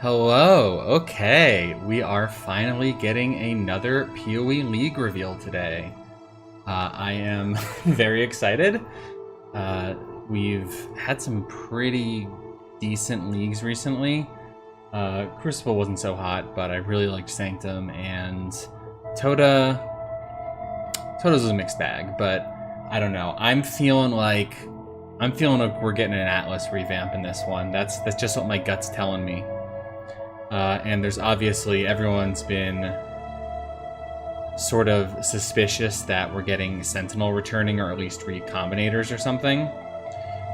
Hello, okay, we are finally getting another PoE League reveal today. I am very excited. We've had some pretty decent leagues recently. Crucible wasn't so hot, but I really liked Sanctum, and Tota's was a mixed bag, but I don't know. I'm feeling like we're getting an Atlas revamp in this one. That's just what my gut's telling me. And there's obviously, everyone's been sort of suspicious that we're getting Sentinel returning, or at least recombinators or something.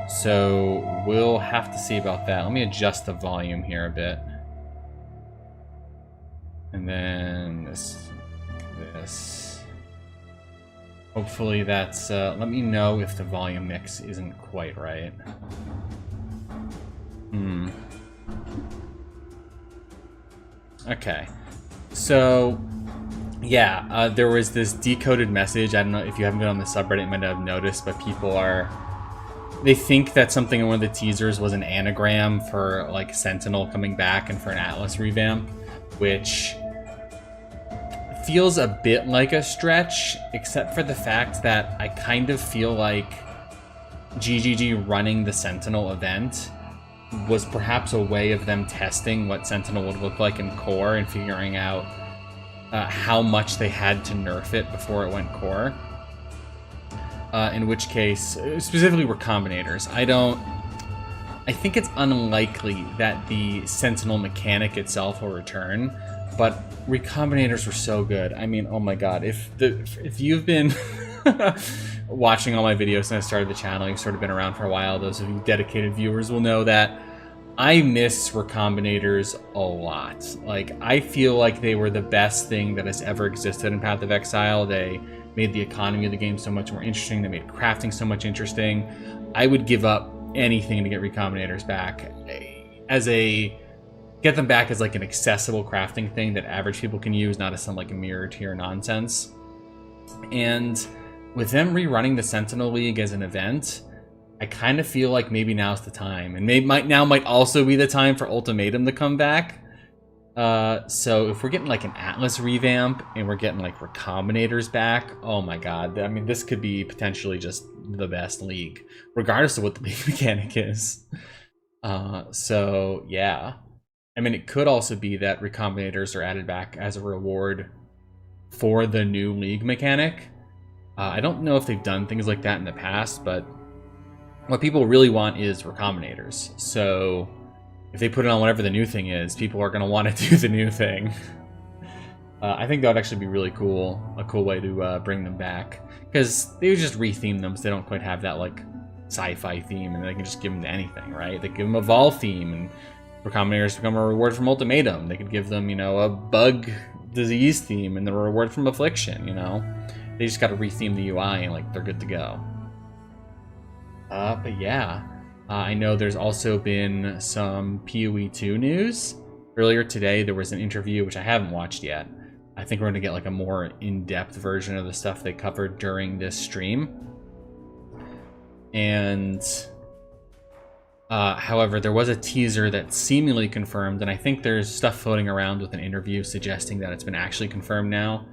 So we'll have to see about that. Let me adjust the volume here a bit. And then this. Hopefully that's, let me know if the volume mix isn't quite right. Okay, so yeah, there was this decoded message. I don't know if you haven't been on the subreddit, you might have noticed, but they think that something in one of the teasers was an anagram for like Sentinel coming back and for an Atlas revamp, which feels a bit like a stretch, except for the fact that I kind of feel like GGG running the Sentinel event was perhaps a way of them testing what Sentinel would look like in core and figuring out how much they had to nerf it before it went core. In which case, specifically recombinators, I think it's unlikely that the Sentinel mechanic itself will return, but recombinators were so good. I mean, oh my god, if you've been watching all my videos since I started the channel, you've sort of been around for a while, those of you dedicated viewers will know that I miss recombinators a lot. Like, I feel like they were the best thing that has ever existed in Path of Exile. They made the economy of the game so much more interesting. They made crafting so much interesting. I would give up anything to get recombinators back. Get them back as like an accessible crafting thing that average people can use, not as some like mirror tier nonsense. And with them rerunning the Sentinel League as an event, I kind of feel like maybe now's the time, and now might also be the time for Ultimatum to come back. So if we're getting like an Atlas revamp and we're getting like recombinators back, oh my god, I mean, this could be potentially just the best league, regardless of what the league mechanic is. So yeah, I mean, it could also be that recombinators are added back as a reward for the new league mechanic. I don't know if they've done things like that in the past, but what people really want is recombinators. So if they put it on whatever the new thing is, people are going to want to do the new thing. I think that would actually be really cool, a cool way to bring them back, because they would just retheme them so they don't quite have that like sci-fi theme, and they can just give them to anything, right? They give them a Vol theme, and recombinators become a reward from Ultimatum. They could give them, you know, a bug disease theme and the reward from Affliction, you know? They just got to retheme the UI and like they're good to go. But yeah, I know there's also been some PoE 2 news. Earlier today, there was an interview, which I haven't watched yet. I think we're going to get like a more in-depth version of the stuff they covered during this stream. And however, there was a teaser that seemingly confirmed, and I think there's stuff floating around with an interview suggesting that it's been actually confirmed now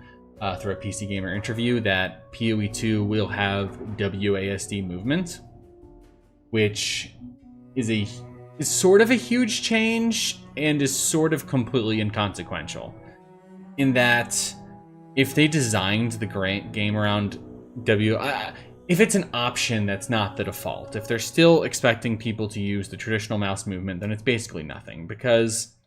through a PC Gamer interview, that PoE 2 will have WASD movement, which is sort of a huge change and is sort of completely inconsequential. In that, if they designed the game around if it's an option, that's not the default. If they're still expecting people to use the traditional mouse movement, then it's basically nothing, because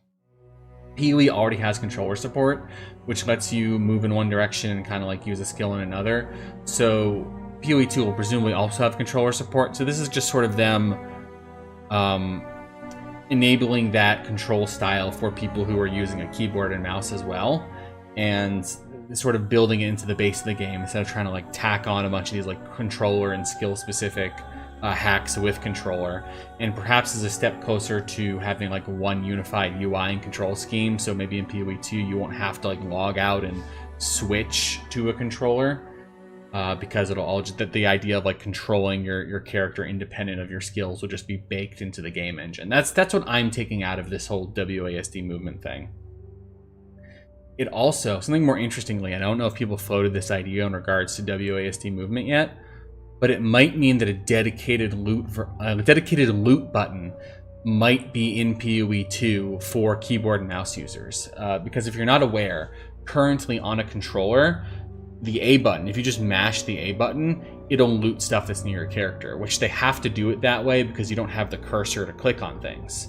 PoE already has controller support, which lets you move in one direction and kind of like use a skill in another. So PoE 2 will presumably also have controller support. So this is just sort of them enabling that control style for people who are using a keyboard and mouse as well, and sort of building it into the base of the game instead of trying to like tack on a bunch of these like controller and skill specific hacks with controller, and perhaps is a step closer to having like one unified UI and control scheme. So maybe in PoE 2 you won't have to like log out and switch to a controller. because it'll all just, that the idea of like controlling your character independent of your skills will just be baked into the game engine. That's what I'm taking out of this whole WASD movement thing. It also, something more interestingly, I don't know if people floated this idea in regards to WASD movement yet, but it might mean that a dedicated loot button might be in PoE 2 for keyboard and mouse users. Because if you're not aware, currently on a controller, the A button, if you just mash the A button, it'll loot stuff that's near your character, which they have to do it that way because you don't have the cursor to click on things.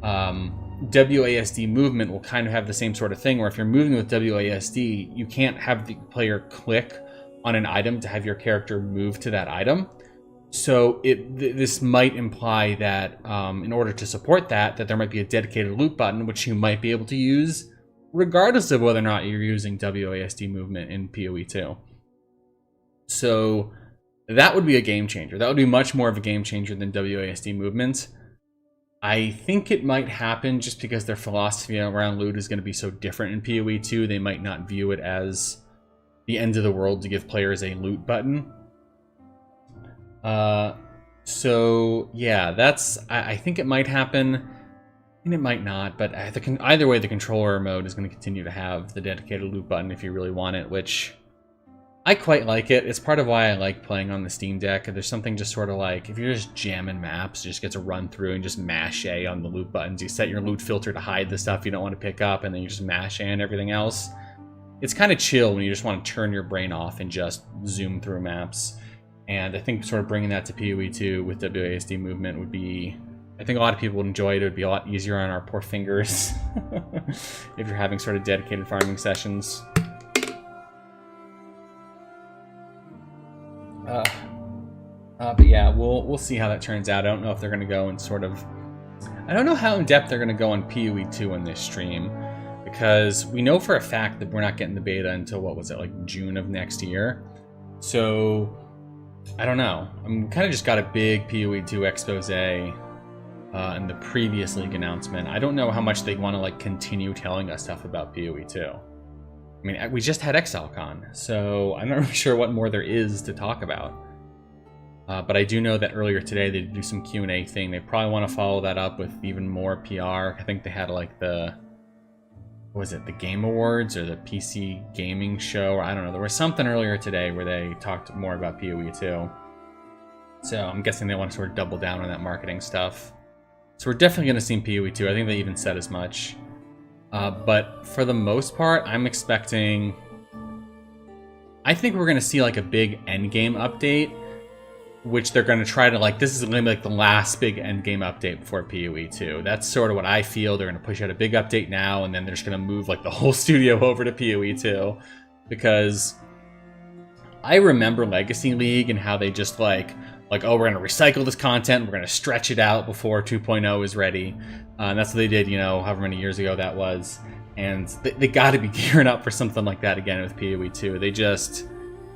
WASD movement will kind of have the same sort of thing, where if you're moving with WASD, you can't have the player click on an item to have your character move to that item. So this might imply that in order to support that there might be a dedicated loot button, which you might be able to use regardless of whether or not you're using WASD movement in PoE 2. So that would be a game changer. That would be much more of a game changer than WASD movement. I think it might happen just because their philosophy around loot is going to be so different in PoE 2. They might not view it as the end of the world to give players a loot button. So yeah, I think it might happen, and it might not, but either way, the controller mode is going to continue to have the dedicated loot button if you really want it, which I quite like it. It's part of why I like playing on the Steam Deck. There's something just sort of like, if you're just jamming maps, you just get to run through and just mash A on the loot buttons. You set your loot filter to hide the stuff you don't want to pick up, and then you just mash A and everything else. It's kind of chill when you just want to turn your brain off and just zoom through maps. And I think sort of bringing that to PoE 2 with WASD movement would be, I think a lot of people would enjoy it. It would be a lot easier on our poor fingers if you're having sort of dedicated farming sessions. But yeah, we'll see how that turns out. I don't know if they're going to go and sort of, I don't know how in depth they're going to go on PoE 2 in this stream, because we know for a fact that we're not getting the beta until, what was it, like June of next year. So I don't know. I'm kind of just got a big PoE 2 expose in the previous league announcement. I don't know how much they want to like continue telling us stuff about PoE 2. I mean, we just had ExileCon, so I'm not really sure what more there is to talk about. But I do know that earlier today they did do some Q&A thing. They probably want to follow that up with even more PR. I think they had like the, what was it, the Game Awards or the PC Gaming Show? Or I don't know. There was something earlier today where they talked more about PoE 2. So I'm guessing they want to sort of double down on that marketing stuff. So we're definitely going to see PoE 2. I think they even said as much. But for the most part, I'm expecting, I think we're going to see like a big endgame update, which they're going to try to like, this is going to be like the last big endgame update before PoE 2. That's sort of what I feel. They're going to push out a big update now, and then they're just going to move like the whole studio over to PoE 2. Because I remember Legacy League and how they just like, oh, we're going to recycle this content, we're going to stretch it out before 2.0 is ready. And that's what they did, you know, however many years ago that was. And they got to be gearing up for something like that again with PoE 2.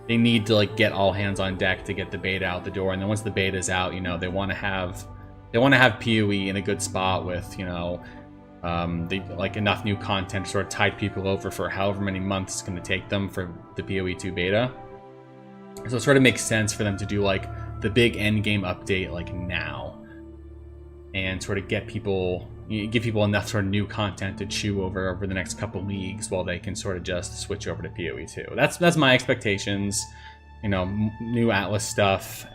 They need to like get all hands on deck to get the beta out the door, and then once the beta's out, you know, they want to have PoE in a good spot with, you know, they like enough new content to sort of tide people over for however many months it's going to take them for the PoE 2 beta. So it sort of makes sense for them to do like the big end game update like now, and sort of give people enough sort of new content to chew over the next couple leagues while they can sort of just switch over to PoE 2. That's my expectations. You know, new Atlas stuff,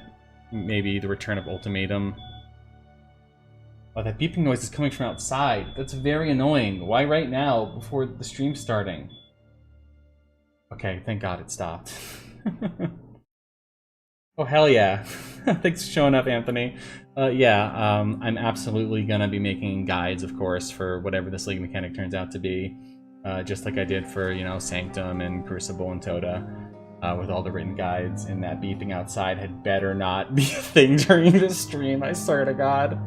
maybe the return of Ultimatum. Oh, that beeping noise is coming from outside. That's very annoying. Why right now before the stream's starting? Okay, thank God it stopped. Oh, hell yeah. Thanks for showing up, Anthony. I'm absolutely going to be making guides, of course, for whatever this league mechanic turns out to be. Just like I did for, you know, Sanctum and Crucible and Toda, with all the written guides. And that beeping outside had better not be a thing during this stream, I swear to God.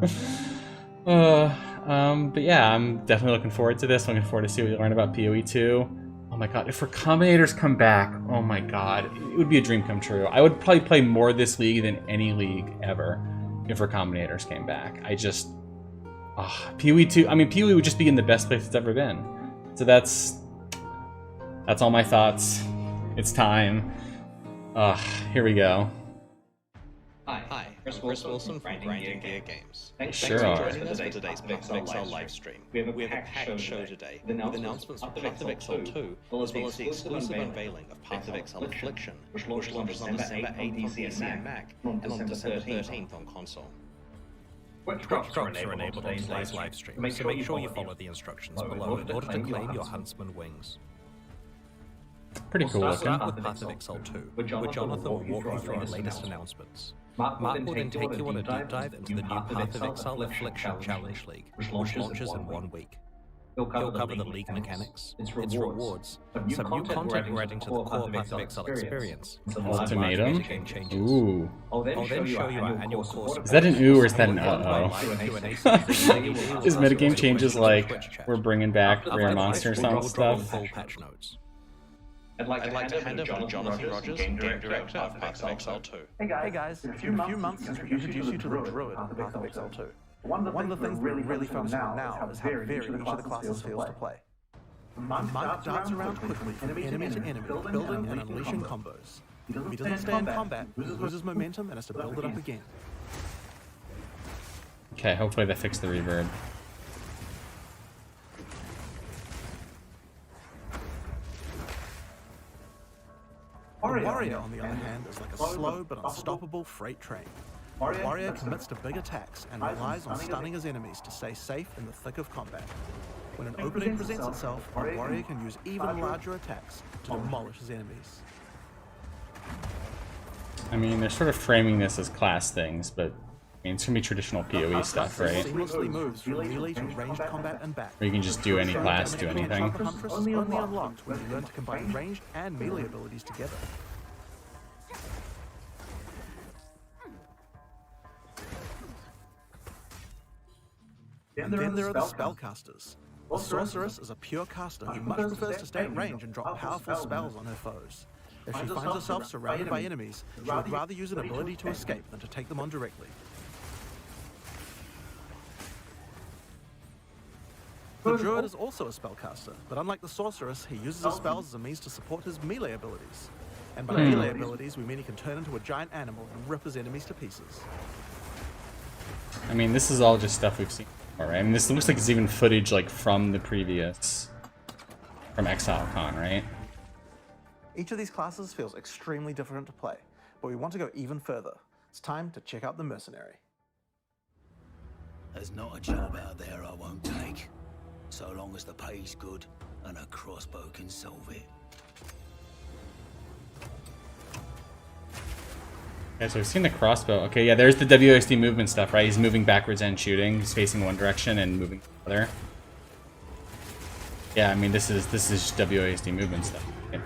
But yeah, I'm definitely looking forward to this. Looking forward to see what you learn about PoE 2. Oh my God, if Recombinators come back, oh my God, it would be a dream come true. I would probably play more this league than any league ever if Recombinators came back. PoE 2, I mean, PoE would just be in the best place it's ever been. So that's all my thoughts. It's time. Here we go. Hi, I'm Chris Wilson from Grinding Gear Games. Thanks for joining us for today's Path of Exile livestream. We have a packed show today with announcements for Path of Exile 2, as well as the exclusive unveiling of Path of Exile Affliction, which launches on December 8th on PC and Mac, and on December 13th on console. Quick drops are enabled on today's livestream, so make sure you follow the instructions below in order to claim your Huntsman wings. Pretty cool looking. Start with Path of Exile 2, where Jonathan will walk you through our latest announcements. Mark will then take you on a deep dive into the new Path of Exile Affliction Challenge League, which launches in 1 week. He'll cover the league mechanics, its rewards, some new content we're adding to the core Path of Exile experience, Ultimatum? Ooh. I'll then show you our annual course. Is that an ooh or is that an uh-oh? Is metagame changes like we're bringing back rare monsters and stuff? I'd like to hand over to Jonathan Rogers, Game Director of Path of Exile 2. Hey guys, in a few months, I'll introduce you to the Druid of Path of Exile 2. One of the things we're really focusing on now is how varied each of the classes feels to play. Monk darts around quickly from enemy to enemy, building and unleashing combos. If he doesn't stay in combat, he loses momentum and has to build it up again. Okay, hopefully they fix the reverb. Warrior, on the other hand, is like a slow but unstoppable freight train. Warrior commits to big attacks and relies on stunning his enemies to stay safe in the thick of combat. When an opening presents itself, a warrior can use even larger attacks to demolish his enemies. I mean, they're sort of framing this as class things, but I mean, it's gonna be traditional PoE stuff, right? Seamlessly moves from melee to ranged combat and back. Or you can just do any class, do anything. Huntress only unlocked when you learn to combine ranged and melee abilities together. And then there are the spellcasters. The sorceress is a pure caster who much prefers to stay at range and drop powerful spells on her foes. If she finds herself surrounded by enemies, she would rather use an ability to escape than to take them on directly. The Druid is also a spellcaster, but unlike the sorceress, he uses his spells as a means to support his melee abilities. And by melee abilities, we mean he can turn into a giant animal and rip his enemies to pieces. I mean, this is all just stuff we've seen before, right? I mean, this looks like it's even footage like from the previous, from Exile Con, right? Each of these classes feels extremely different to play, but we want to go even further. It's time to check out the Mercenary. There's not a job out there I won't take, so long as the pay's good and a crossbow can solve it. Okay, so we've seen the crossbow. Okay, yeah, there's the WASD movement stuff, right? He's moving backwards and shooting. He's facing one direction and moving the other. Yeah, I mean, this is just WASD movement stuff. Okay.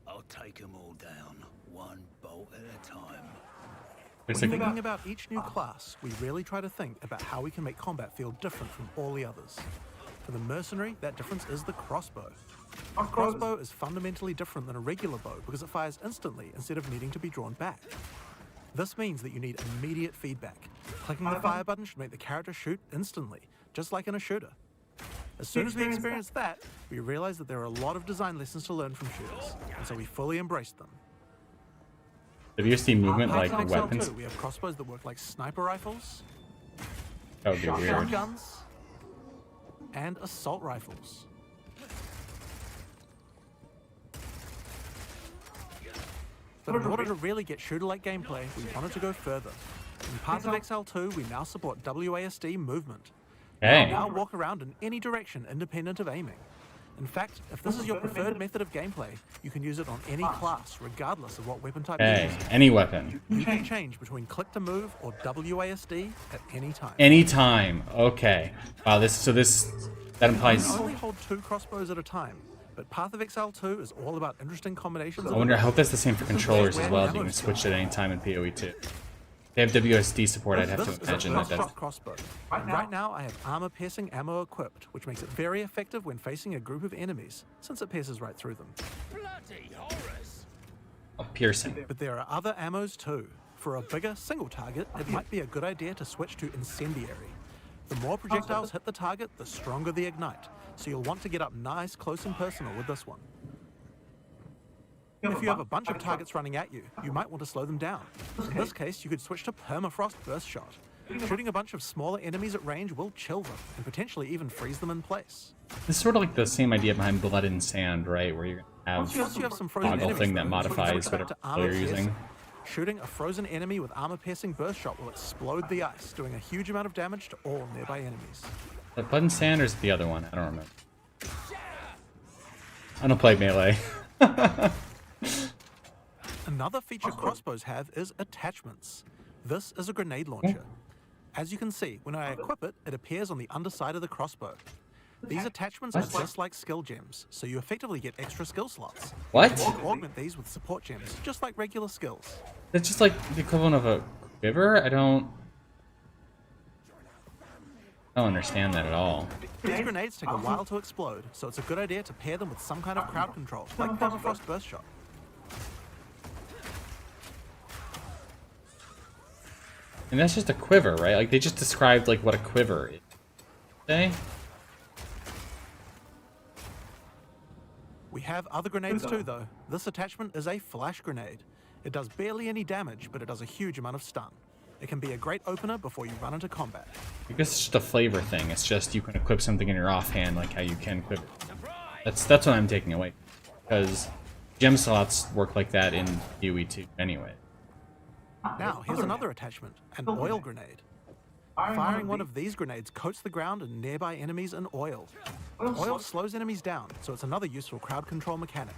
I'll take them all down, one bolt at a time. When thinking about each new class, we really try to think about how we can make combat feel different from all the others. For the Mercenary, that difference is the crossbow. A crossbow is fundamentally different than a regular bow because it fires instantly instead of needing to be drawn back. This means that you need immediate feedback. Clicking the fire button should make the character shoot instantly, just like in a shooter. As soon as we experienced that, we realized that there are a lot of design lessons to learn from shooters, and so we fully embraced them. WASD movement like In Exile weapons? 2, we have crossbows that work like sniper rifles, That would be weird. shotguns, and assault rifles. But in order to really get shooter-like gameplay, we wanted to go further. In Path of Exile 2, we now support WASD movement. Hey. You can now walk around in any direction independent of aiming. In fact, if this is your preferred method of gameplay, you can use it on any class, regardless of what weapon type you Hey, use. any weapon. You can change between click to move or WASD at any time. Anytime. Okay. Wow, that implies. You only hold 2 crossbows at a time, but Path of Exile 2 is all about interesting combinations. I hope that's the same for controllers as well. You can switch at any time in PoE too. They have WSD support, I'd have to imagine that that's... crossbow. Right now, I have armor-piercing ammo equipped, which makes it very effective when facing a group of enemies, since it pierces right through them. Bloody horrors! Oh, piercing. But there are other ammos too. For a bigger, single target, it might be a good idea to switch to Incendiary. The more projectiles hit the target, the stronger the ignite, so you'll want to get up nice, close and personal with this one. If you have a bunch of targets running at you, you might want to slow them down. In this case, you could switch to Permafrost Burst Shot. Shooting a bunch of smaller enemies at range will chill them, and potentially even freeze them in place. This is sort of like the same idea behind Blood and Sand, right? Where you're gonna have Once you have some frozen toggle enemies, thing that though, modifies switch back whatever to armor player you're using. piercing. Shooting a frozen enemy with armor-piercing burst shot will explode the ice, doing a huge amount of damage to all nearby enemies. The Blood and Sand or is it the other one? I don't remember. I don't play melee. Another feature crossbows have is attachments. This is a grenade launcher. As you can see, when I equip it, it appears on the underside of the crossbow. These attachments are just like skill gems, so you effectively get extra skill slots. What? You can augment these with support gems, just like regular skills. It's just like the equivalent of a quiver? I don't understand that at all. These grenades take a while to explode, so it's a good idea to pair them with some kind of crowd control, like Permafrost Burst Shot. And that's just a quiver, right? Like, they just described, like, what a quiver is. Okay? We have other grenades too, though. This attachment is a flash grenade. It does barely any damage, but it does a huge amount of stun. It can be a great opener before you run into combat. I guess it's just a flavor thing. It's just you can equip something in your offhand, like how you can quiver. That's what I'm taking away. Because gem slots work like that in PoE 2 anyway. Now, here's another attachment, an oil grenade. Firing one of these grenades coats the ground and nearby enemies in oil. Oil slows enemies down, so it's another useful crowd control mechanic.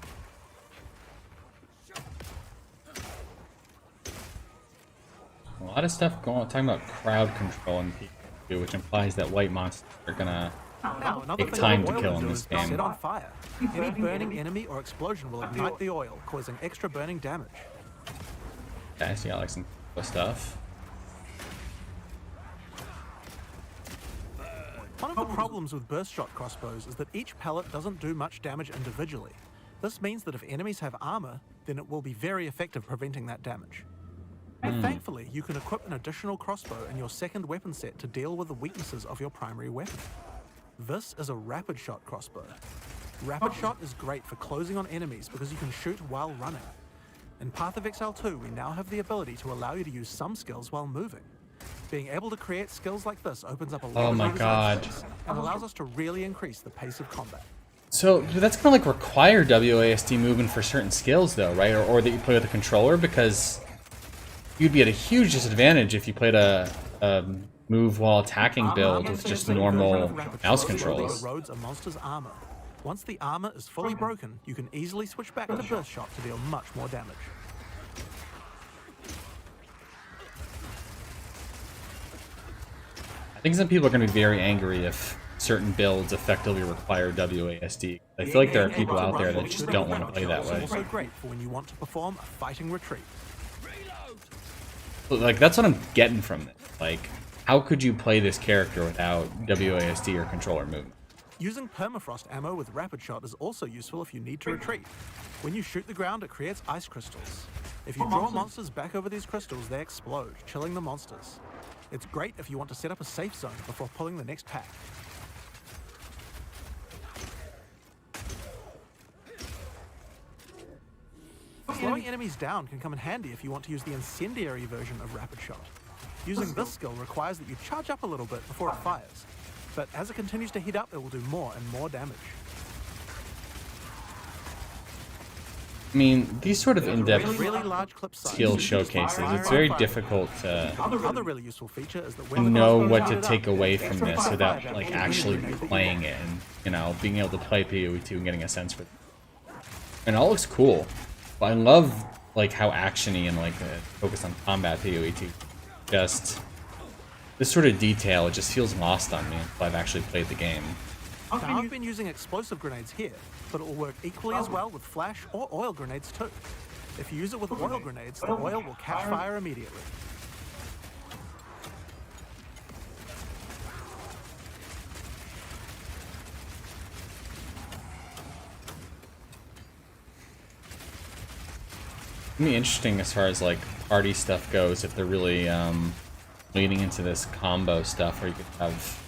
A lot of stuff talking about crowd control in PoE 2, which implies that white monsters are gonna Now, another take thing time that to oil kill will in do this is game. set on fire. Any burning enemy or explosion will ignite the oil, causing extra burning damage. Okay, so you got like some cool stuff. One of the problems with burst shot crossbows is that each pellet doesn't do much damage individually. This means that if enemies have armor, then it will be very effective preventing that damage. But thankfully, you can equip an additional crossbow in your second weapon set to deal with the weaknesses of your primary weapon. This is a rapid shot crossbow. Rapid shot is great for closing on enemies because you can shoot while running. In Path of Exile 2, we now have the ability to allow you to use some skills while moving. Being able to create skills like this opens up a lot Oh of my new God. space and allows us to really increase the pace of combat. So that's gonna like require WASD movement for certain skills though, right? Or that you play with a controller, because you'd be at a huge disadvantage if you played a move while attacking build with just normal mouse controls. Erodes a monster's armor. Once the armor is fully broken, you can easily switch back to burst shot to deal much more damage. I think some people are gonna be very angry if certain builds effectively require WASD. I feel like there are people out there that just don't want to play that way. It's also great for when you want to perform a fighting retreat. Like, that's what I'm getting from this. Like, how could you play this character without WASD or controller movement? Using permafrost ammo with rapid shot is also useful if you need to retreat. When you shoot the ground, it creates ice crystals. If you draw monsters back over these crystals, they explode, chilling the monsters. It's great if you want to set up a safe zone before pulling the next pack. Slowing enemies down can come in handy if you want to use the incendiary version of rapid shot. Using this skill requires that you charge up a little bit before it fires, but as it continues to heat up, it will do more and more damage. I mean, these sort of in-depth Really large clip size. skill showcases, it's very difficult to Another really useful feature is that when the know crossbow what is to loaded take up, away it's from extra this fire without damage like will actually immediately playing it and, you know, being able to play PoE 2 and getting a sense for it. And it all looks cool. But I love like how actiony and like focused on combat PoE 2. Just this sort of detail, it just feels lost on me until I've actually played the game. Now, I've been using explosive grenades here, but it will work equally as well with flash or oil grenades too. If you use it with oil grenades, the oil will catch fire immediately. It'll be interesting as far as like party stuff goes, if they're really leading into this combo stuff where you could have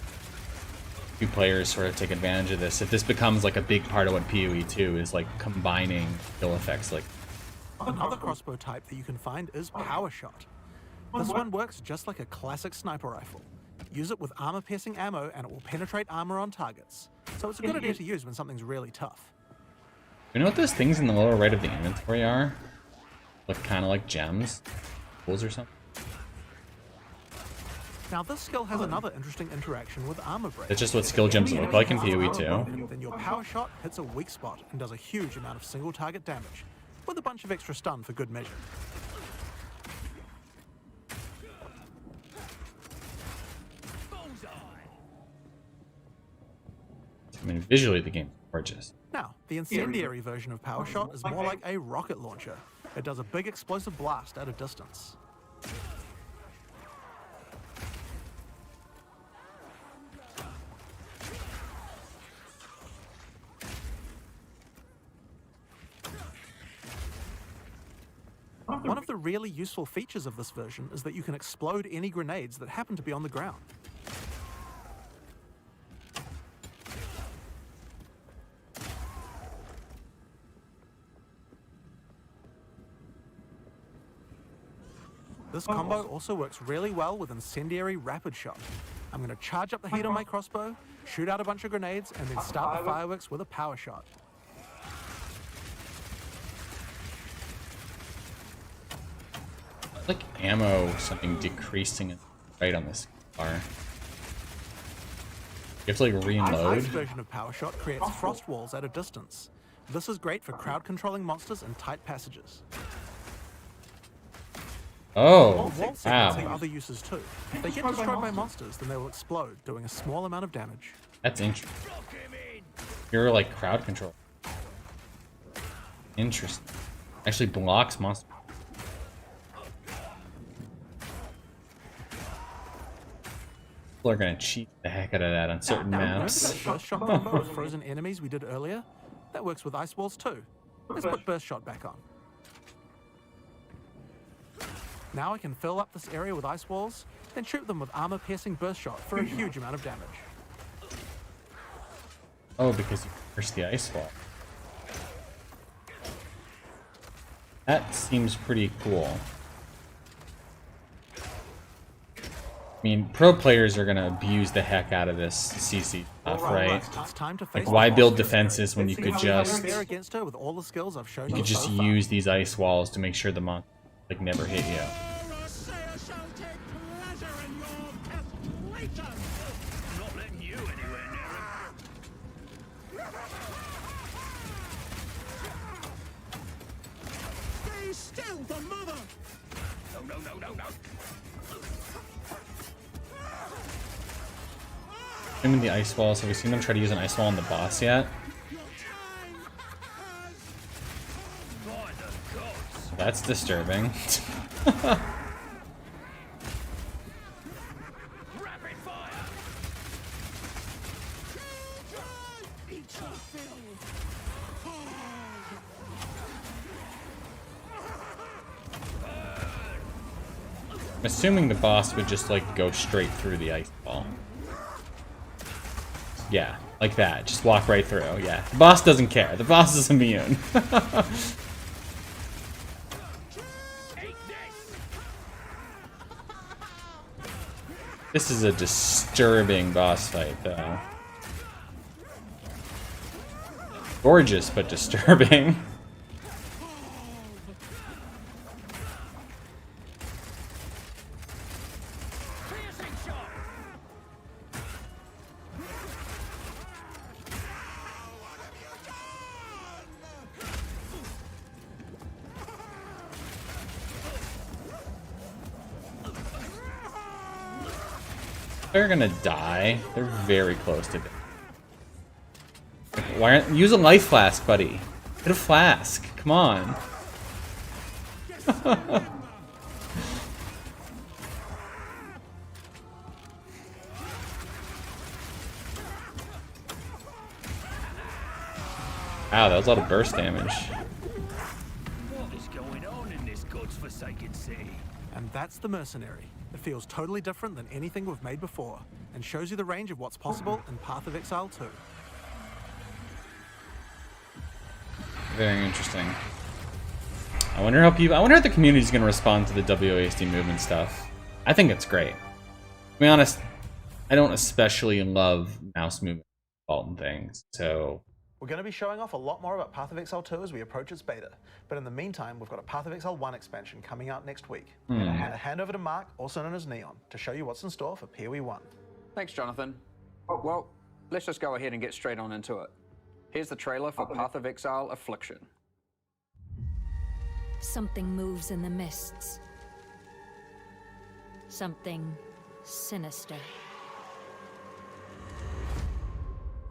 two players sort of take advantage of this. If this becomes like a big part of what PoE 2 is, like combining skill effects like Another crossbow type that you can find is Power Shot. This one works just like a classic sniper rifle. Use it with armor-piercing ammo and it will penetrate armor on targets. So it's a good idea to use when something's really tough. You know what those things in the lower right of the inventory are? Look kind of like gems, tools or something. Now this skill has another interesting interaction with armor break. That's just what skill gems look like in PoE too. Then your Power Shot hits a weak spot and does a huge amount of single target damage, with a bunch of extra stun for good measure. I mean, visually the game's gorgeous. Now, the incendiary version of Power Shot is more like a rocket launcher. It does a big explosive blast at a distance. One of the really useful features of this version is that you can explode any grenades that happen to be on the ground. This combo also works really well with Incendiary Rapid Shot. I'm going to charge up the heat on my crossbow, shoot out a bunch of grenades, and then start the fireworks with a Power Shot. Like ammo, something decreasing right on this bar. You have to like reload. This version of Power Shot creates frost walls at a distance. This is great for crowd controlling monsters in tight passages. Oh, Wall segments have wow. other uses too. If they get destroyed by monsters, then they will explode, doing a small amount of damage. That's interesting. You're like crowd control. Interesting. Actually blocks monsters. People are gonna cheat the heck out of that on certain maps. That burst shot combo with frozen enemies we did earlier? That works with ice walls too. Let's put burst shot back on. Now I can fill up this area with ice walls, then shoot them with armor-piercing burst shot for a huge amount of damage. Oh, because you pierce the ice wall. That seems pretty cool. I mean, pro players are gonna abuse the heck out of this CC stuff, right? It's time to face Like, why the build boss. defenses when you could just Against her with all the skills I've shown you could just so far. use these ice walls to make sure the monster like never hit you. Assuming the ice walls. Have we seen them try to use an ice wall on the boss yet? That's disturbing. I'm assuming the boss would just like go straight through the ice wall. Yeah, like that. Just walk right through. Yeah. The boss doesn't care. The boss is immune. This is a disturbing boss fight, though. Gorgeous, but disturbing. They're gonna die. They're very close to death. Why aren't use a life flask, buddy? Get a flask. Come on. Wow, that was a lot of burst damage. What is going on in this godforsaken city? And that's the Mercenary. It feels totally different than anything we've made before, and shows you the range of what's possible in Path of Exile 2. Very interesting. I wonder how the community's gonna respond to the WASD movement stuff. I think it's great. To be honest, I don't especially love mouse movement and things, so... We're going to be showing off a lot more about Path of Exile 2 as we approach its beta, but in the meantime, we've got a Path of Exile 1 expansion coming out next week. And I hand over to Mark, also known as Neon, to show you what's in store for PoE 1. Thanks, Jonathan. Well, let's just go ahead and get straight on into it. Here's the trailer for Path of Exile Affliction. Something moves in the mists. Something sinister.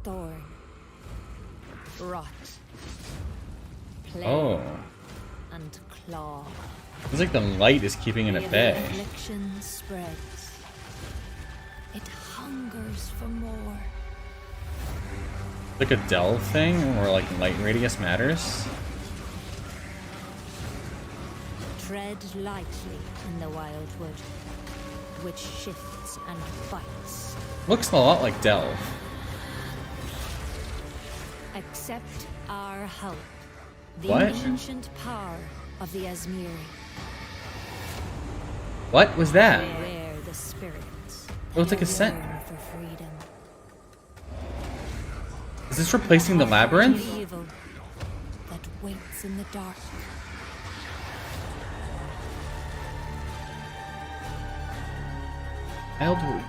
Thorn. Rot. Plague. And claw. It's like the light is keeping it at bay. The affliction spreads. It hungers for more. Like a delve thing where like light radius matters. Tread lightly in the wildwood, which shifts and fights. Looks a lot like delve. Accept our help. The What? ancient power of the Asmiri. What was that? Beware the spirits. It looks like a that scent. yearn for freedom. Is this replacing the labyrinth? The evil that waits in the dark.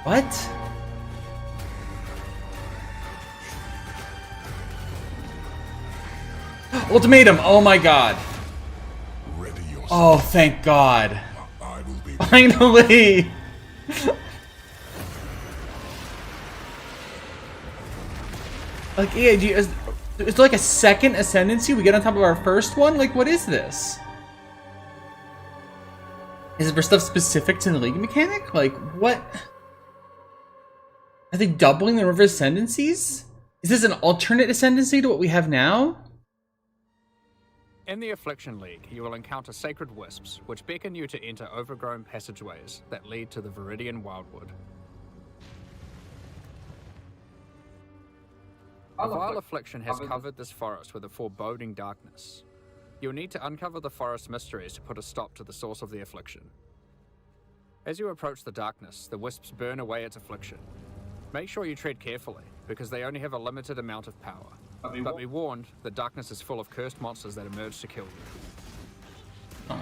What? Ultimatum! Oh my god! Oh, thank god! Finally! Like, yeah, is there like a second ascendancy we get on top of our first one? Like, what is this? Is it for stuff specific to the League mechanic? Like, what? Are they doubling the number of ascendancies? Is this an alternate ascendancy to what we have now? In the Affliction League, you will encounter sacred wisps, which beckon you to enter overgrown passageways that lead to the Viridian Wildwood. The vile Affliction has covered this forest with a foreboding darkness. You'll need to uncover the forest mysteries to put a stop to the source of the Affliction. As you approach the darkness, the wisps burn away its affliction. Make sure you tread carefully, because they only have a limited amount of power. But be warned, the darkness is full of cursed monsters that emerge to kill you.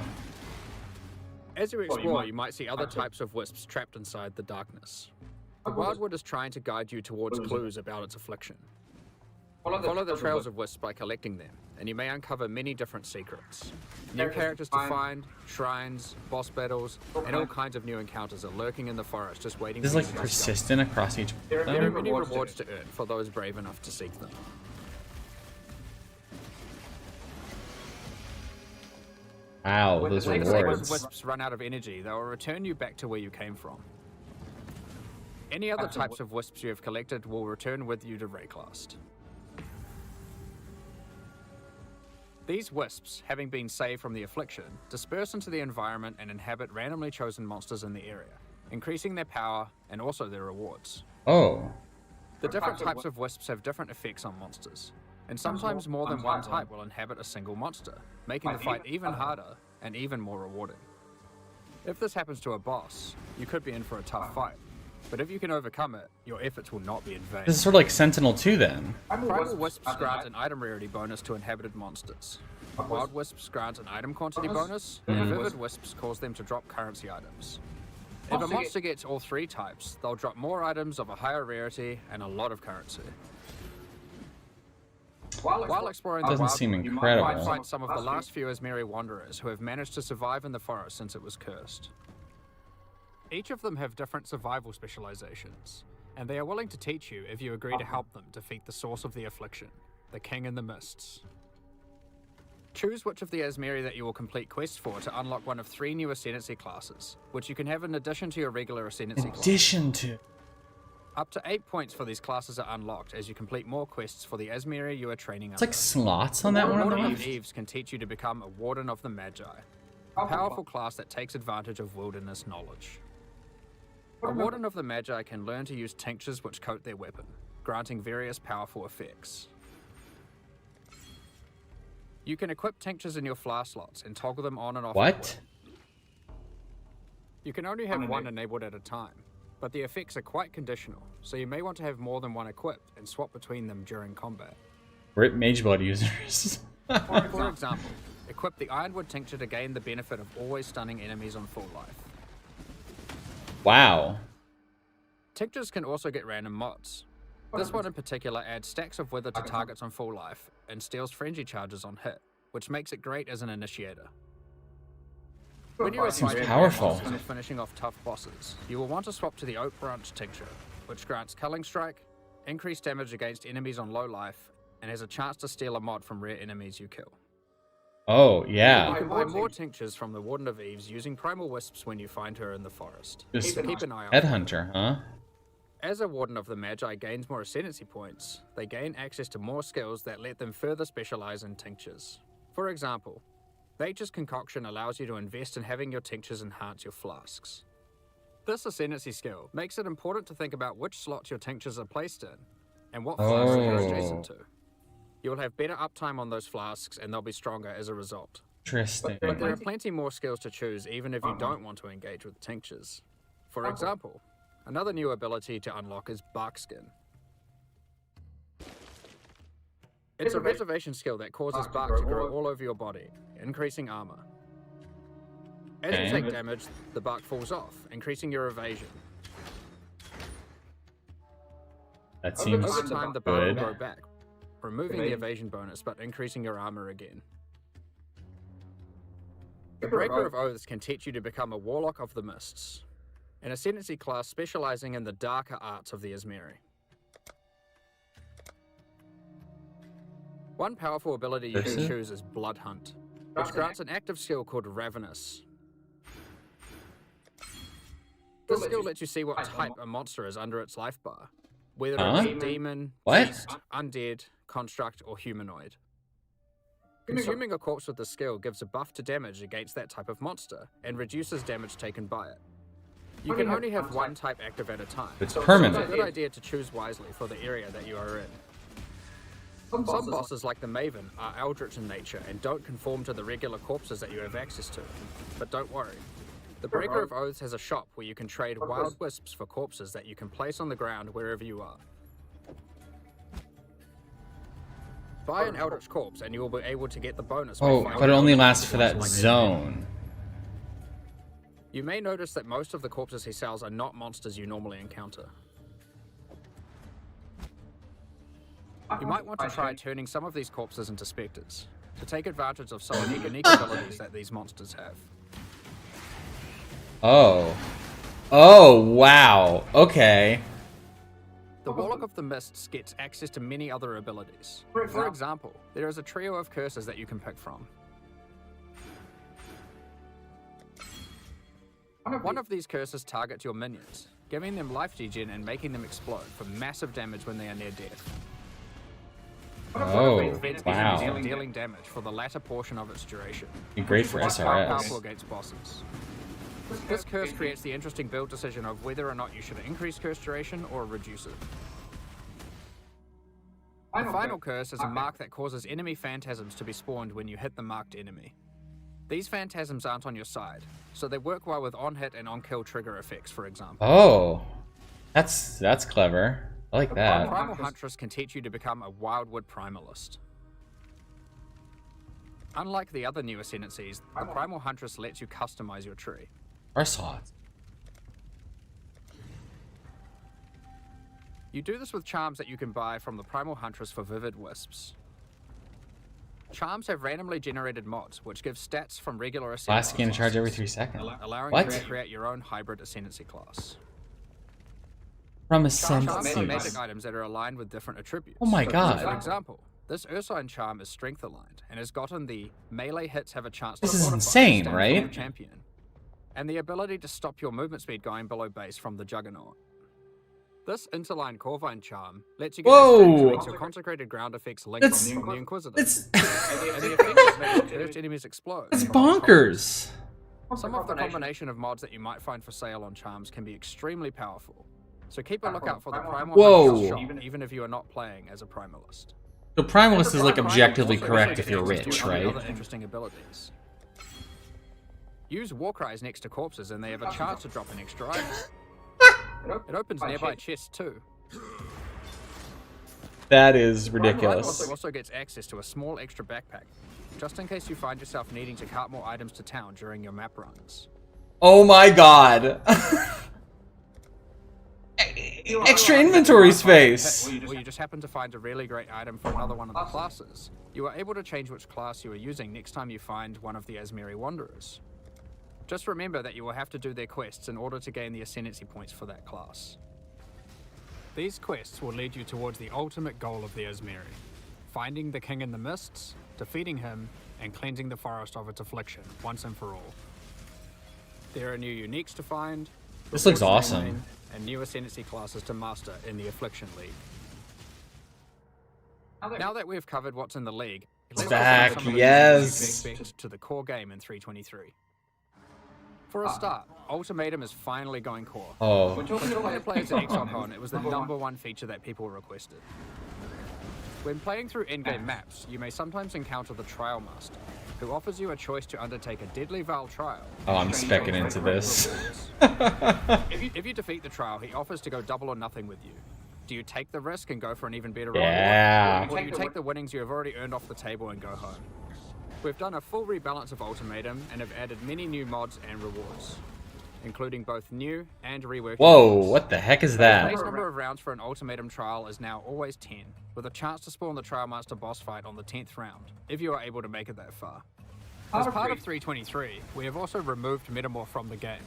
As you explore, you might see other types of wisps trapped inside the darkness. The Wildwood is trying to guide you towards clues about its affliction. Follow the trails of wisps by collecting them, and you may uncover many different secrets. New characters to find, shrines, boss battles, and all kinds of new encounters are lurking in the forest just waiting This is for you like to persistent across each. discover. There are many rewards to earn for those brave enough to seek them. Wow, those When rewards. wisps run out of energy, they will return you back to where you came from. Any other types of wisps you have collected will return with you to Rayclast. These wisps, having been saved from the Affliction, disperse into the environment and inhabit randomly chosen monsters in the area, increasing their power and also their rewards. Oh. The different types of wisps have different effects on monsters, and sometimes more than one type will inhabit a single monster, making the fight even harder and even more rewarding. If this happens to a boss, you could be in for a tough fight, but if you can overcome it, your efforts will not be in vain. This is sort of like Sentinel 2 then. Primal Wisps grant an item rarity bonus to inhabited monsters. Wild Wisps grant an item quantity bonus, and Vivid Wisps cause them to drop currency items. If a monster gets all three types, they'll drop more items of a higher rarity and a lot of currency. While exploring the Doesn't wild, seem you incredible. might find some of the last few Asmiri wanderers who have managed to survive in the forest since it was cursed. Each of them have different survival specializations, and they are willing to teach you if you agree to help them defeat the source of the affliction, the King in the Mists. Choose which of the Asmiri that you will complete quests for to unlock one of 3 new Ascendancy classes, which you can have in addition to your regular Ascendancy class. Addition to. Up to 8 points for these classes are unlocked as you complete more quests for the Asmiri you are training It's like under. slots on that one. Warden I of believe. Eves can teach you to become a Warden of the Magi, a powerful class that takes advantage of wilderness knowledge. A Warden of the Magi can learn to use tinctures which coat their weapon, granting various powerful effects. You can equip tinctures in your flask slots and toggle them on and off. What? You can only have one enabled at a time, but the effects are quite conditional, so you may want to have more than one equipped and swap between them during combat. Rip Mageblood users. For example, equip the Ironwood Tincture to gain the benefit of always stunning enemies on full life. Wow. Tinctures can also get random mods. This one in particular adds stacks of wither to targets on full life and steals frenzy charges on hit, which makes it great as an initiator. When you are Seems fighting powerful. monsters and finishing off tough bosses, you will want to swap to the Oak Branch Tincture, which grants Culling Strike, increased damage against enemies on low life, and has a chance to steal a mod from rare enemies you kill. Oh, You yeah. can buy more tinctures from the Warden of Eves using Primal Wisps when you find her in the forest. Just Keep an eye out. Headhunter, huh? As a Warden of the Magi gains more ascendancy points, they gain access to more skills that let them further specialize in tinctures. For example, Nature's Concoction allows you to invest in having your tinctures enhance your flasks. This ascendancy skill makes it important to think about which slots your tinctures are placed in, and what flasks they're adjacent to. You'll have better uptime on those flasks, and they'll be stronger as a result. Interesting. But there are plenty more skills to choose even if you don't want to engage with tinctures. For example, another new ability to unlock is Barkskin. It's a reservation skill that causes bark to grow all over your body, increasing armor. As you take damage, the bark falls off, increasing your evasion. That seems Over time, the bark will good. grow back, removing the evasion bonus but increasing your armor again. The Breaker of Oaths can teach you to become a Warlock of the Mists, an ascendancy class specializing in the darker arts of the Asmeri. One powerful ability you can choose is Blood Hunt, which grants an active skill called Ravenous. This skill lets you see what type a monster is under its life bar, whether it's a demon, What? beast, undead, construct, or humanoid. Consuming a corpse with this skill gives a buff to damage against that type of monster, and reduces damage taken by it. You can only have one type active at a time. It's So it's permanent. a good idea to choose wisely for the area that you are in. Some bosses, like the Maven, are eldritch in nature and don't conform to the regular corpses that you have access to. But don't worry. The Breaker of Oaths has a shop where you can trade wild wisps for corpses that you can place on the ground wherever you are. Buy an eldritch corpse and you will be able to get the bonus. by Oh, finding but it only eldritch lasts for that corpses like zone. You may notice that most of the corpses he sells are not monsters you normally encounter. You might want to try turning some of these corpses into specters, to take advantage of some of the unique abilities that these monsters have. Oh. Oh, wow. Okay. The Warlock of the Mists gets access to many other abilities. For example, there is a trio of curses that you can pick from. One of these curses targets your minions, giving them life degen and making them explode for massive damage when they are near death. Oh, Prevents wow. enemies from dealing damage for the latter portion of its duration. Be great for Quite powerful SRS. against bosses. This curse creates the interesting build decision of whether or not you should increase curse duration or reduce it. The final curse is a mark that causes enemy phantasms to be spawned when you hit the marked enemy. These phantasms aren't on your side, so they work well with on-hit and on-kill trigger effects, for example. Oh. That's clever. I like The that. Primal Huntress can teach you to become a Wildwood Primalist. Unlike the other new ascendancies, the Primal Huntress lets you customize your tree. Our slots. You do this with charms that you can buy from the Primal Huntress for Vivid Wisps. Charms have randomly generated mods, which give stats from regular ascendancy Last gain to charge every classes, 3 seconds. allowing What? you to create your own hybrid ascendancy class. From Charms are Ascendancy. magic items that are aligned with different attributes. Oh my For god. example, this Ursine charm is strength aligned and has gotten the melee hits have a chance This to is modify insane, stand for right? your champion, and the ability to stop your movement speed going below base from the Juggernaut. This interline Corvine charm lets you get Whoa! a stat that makes your consecrated ground effects linked That's- from the Inquisitor. It's And the effect that makes cursed enemies explode. it's from the bonkers. Some of the combination of mods that you might find for sale on charms can be extremely powerful. So keep a lookout for the Primal Whoa. Huntress shop, even if you are not playing as a Primalist. The Primalist is like objectively Also correct if gives you're access to rich, a number of right? other interesting abilities. Use Warcries next to corpses and they have a chance to drop an extra item. It opens nearby chests too. That is Primalist ridiculous. also gets access to a small extra backpack, just in case you find yourself needing to cart more items to town during your map runs. Oh my god. Extra inventory space. Or you just happen to find a really great item for another one of the classes. You are able to change which class you are using next time you find one of the Asmiri Wanderers. Just remember that you will have to do their quests in order to gain the ascendancy points for that class. These quests will lead you towards the ultimate goal of the Asmiri: finding the King in the Mists, defeating him, and cleansing the forest of its affliction once and for all. There are new uniques to find, This looks rewards to awesome. maintain, and new ascendancy classes to master in the Affliction League. Now that we've covered what's in the league, let's back, look at some of the yes. changes you can expect to the core game in 3.23. For a start, Ultimatum is finally going core. Oh. When talking to players in Exile, it was the #1 feature that people requested. When playing through in-game maps, you may sometimes encounter the Trial Master, who offers you a choice to undertake a deadly Val trial. Oh, I'm specking into this. If you defeat the trial, he offers to go double or nothing with you. Do you take the risk and go for an even better Yeah. reward? Or do you take the winnings you have already earned off the table and go home? We've done a full rebalance of Ultimatum and have added many new mods and rewards, including both new and reworked. Whoa, mods. what the heck is The that? base number of rounds for an Ultimatum trial is now always 10, with a chance to spawn the Trial Master boss fight on the 10th round, if you are able to make it that far. As part of 3.23, we have also removed Metamorph from the game.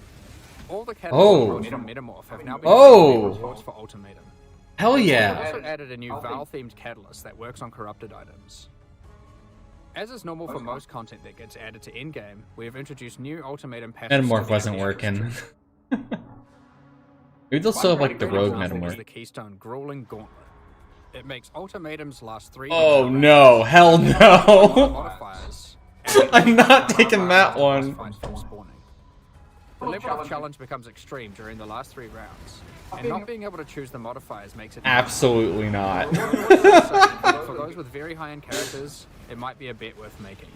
All the catalysts from Metamorph have now been made rewards for Ultimatum. Hell We've yeah. also added a new Val-themed catalyst that works on corrupted items. As is normal for most content that gets added to endgame, we have introduced new Ultimatum passives. Metamorph wasn't working. Maybe they'll still have like the rogue Metamorph. The Keystone Grueling Gauntlet. It makes Ultimatum's last 3. Oh no, hell no. Modifiers. I'm not taking that one. The level of challenge becomes extreme during the last 3 rounds, and not being able to choose the modifiers makes it Absolutely not. for those with very high-end characters, it might be a bet worth making.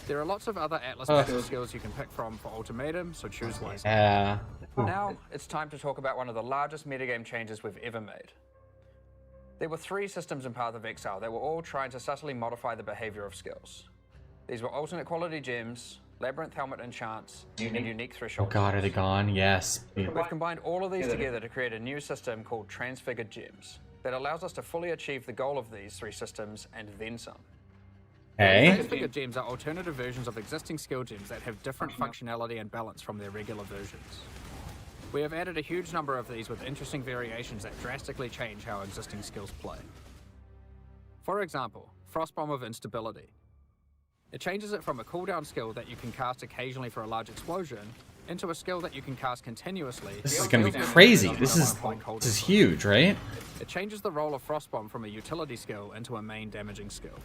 There are lots of other Atlas passive skills you can pick from for Ultimatum, so choose wisely. Yeah. Now, it's time to talk about one of the largest metagame changes we've ever made. There were 3 systems in Path of Exile that were all trying to subtly modify the behavior of skills. These were alternate quality gems, Labyrinth Helmet enchants, and unique threshold. Oh god, are they gone? Yes. We've combined all of these together to create a new system called Transfigured Gems that allows us to fully achieve the goal of these 3 systems and then some. Hey. Transfigured Gems are alternative versions of existing skill gems that have different functionality and balance from their regular versions. We have added a huge number of these with interesting variations that drastically change how existing skills play. For example, Frostbomb of Instability. It changes it from a cooldown skill that you can cast occasionally for a large explosion into a skill that you can cast continuously. This is gonna be crazy. This is huge, right? It changes the role of Frostbomb from a utility skill into a main damaging skill.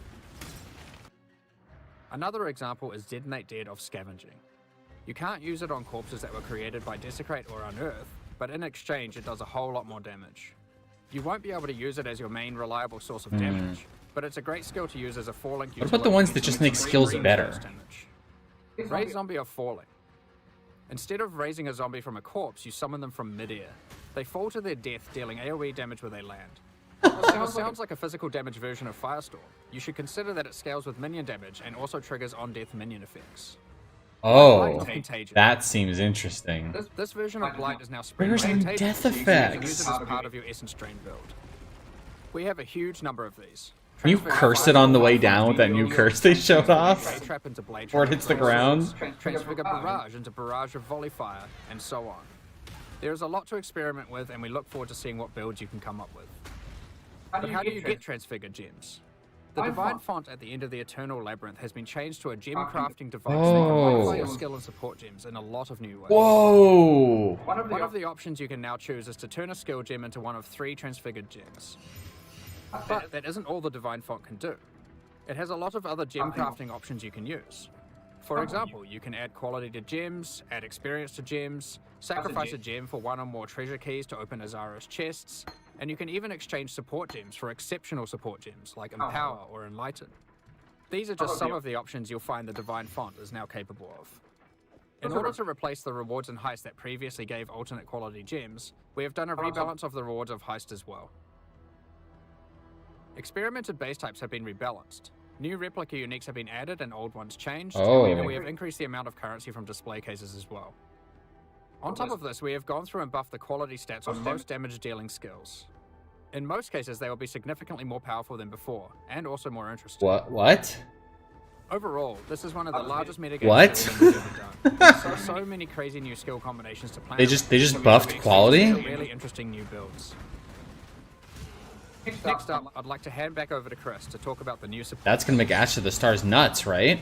Another example is Detonate Dead of Scavenging. You can't use it on corpses that were created by Desecrate or Unearth, but in exchange it does a whole lot more damage. You won't be able to use it as your main reliable source of damage, but it's a great skill to use as a falling. What about the ones that just make skills better? Raise Zombie of Falling. Instead of raising a zombie from a corpse, you summon them from mid-air. They fall to their death, dealing AoE damage where they land. It sounds like a physical damage version of Firestorm. You should consider that it scales with minion damage and also triggers on-death minion effects. Oh, that seems interesting. This version of Blight is now spread Where's by the Contagion, death so you can use effects? it as part of your Essence Drain build. We have a huge number of these. Can you curse it on the way down with that new curse they showed off? Blade Trap into Blade Before it Trap hits the into ground? Transfigure Barrage into Barrage of Volley Fire, and so on. There is a lot to experiment with, and we look forward to seeing what builds you can come up with. But how do you get Transfigured Gems? The Divine Font at the end of the Eternal Labyrinth has been changed to a gem crafting device that can modify your skill and support gems in a lot of new ways. Whoa! One of the options you can now choose is to turn a skill gem into one of 3 Transfigured Gems. But that isn't all the Divine Font can do. It has a lot of other gem crafting options you can use. For example, you can add quality to gems, add experience to gems, sacrifice a gem for 1 or more treasure keys to open Azara's chests, And you can even exchange support gems for exceptional support gems like Empower or Enlighten. These are just some of the options you'll find the Divine Font is now capable of. In order to replace the rewards in Heist that previously gave alternate quality gems, we have done a rebalance of the rewards of Heist as well. Experimented base types have been rebalanced. New replica uniques have been added and old ones changed, and we have increased the amount of currency from display cases as well. On top of this, we have gone through and buffed the quality stats on most damage dealing skills. In most cases, they will be significantly more powerful than before, and also more interesting. What? Overall, this is one of the largest metagames What? we've ever done. So many crazy new skill combinations to plan. They just buffed quality? Really interesting new builds. Next up, I'd like to hand back over to Chris to talk about the new support. That's gonna make Ash of the Stars nuts, right?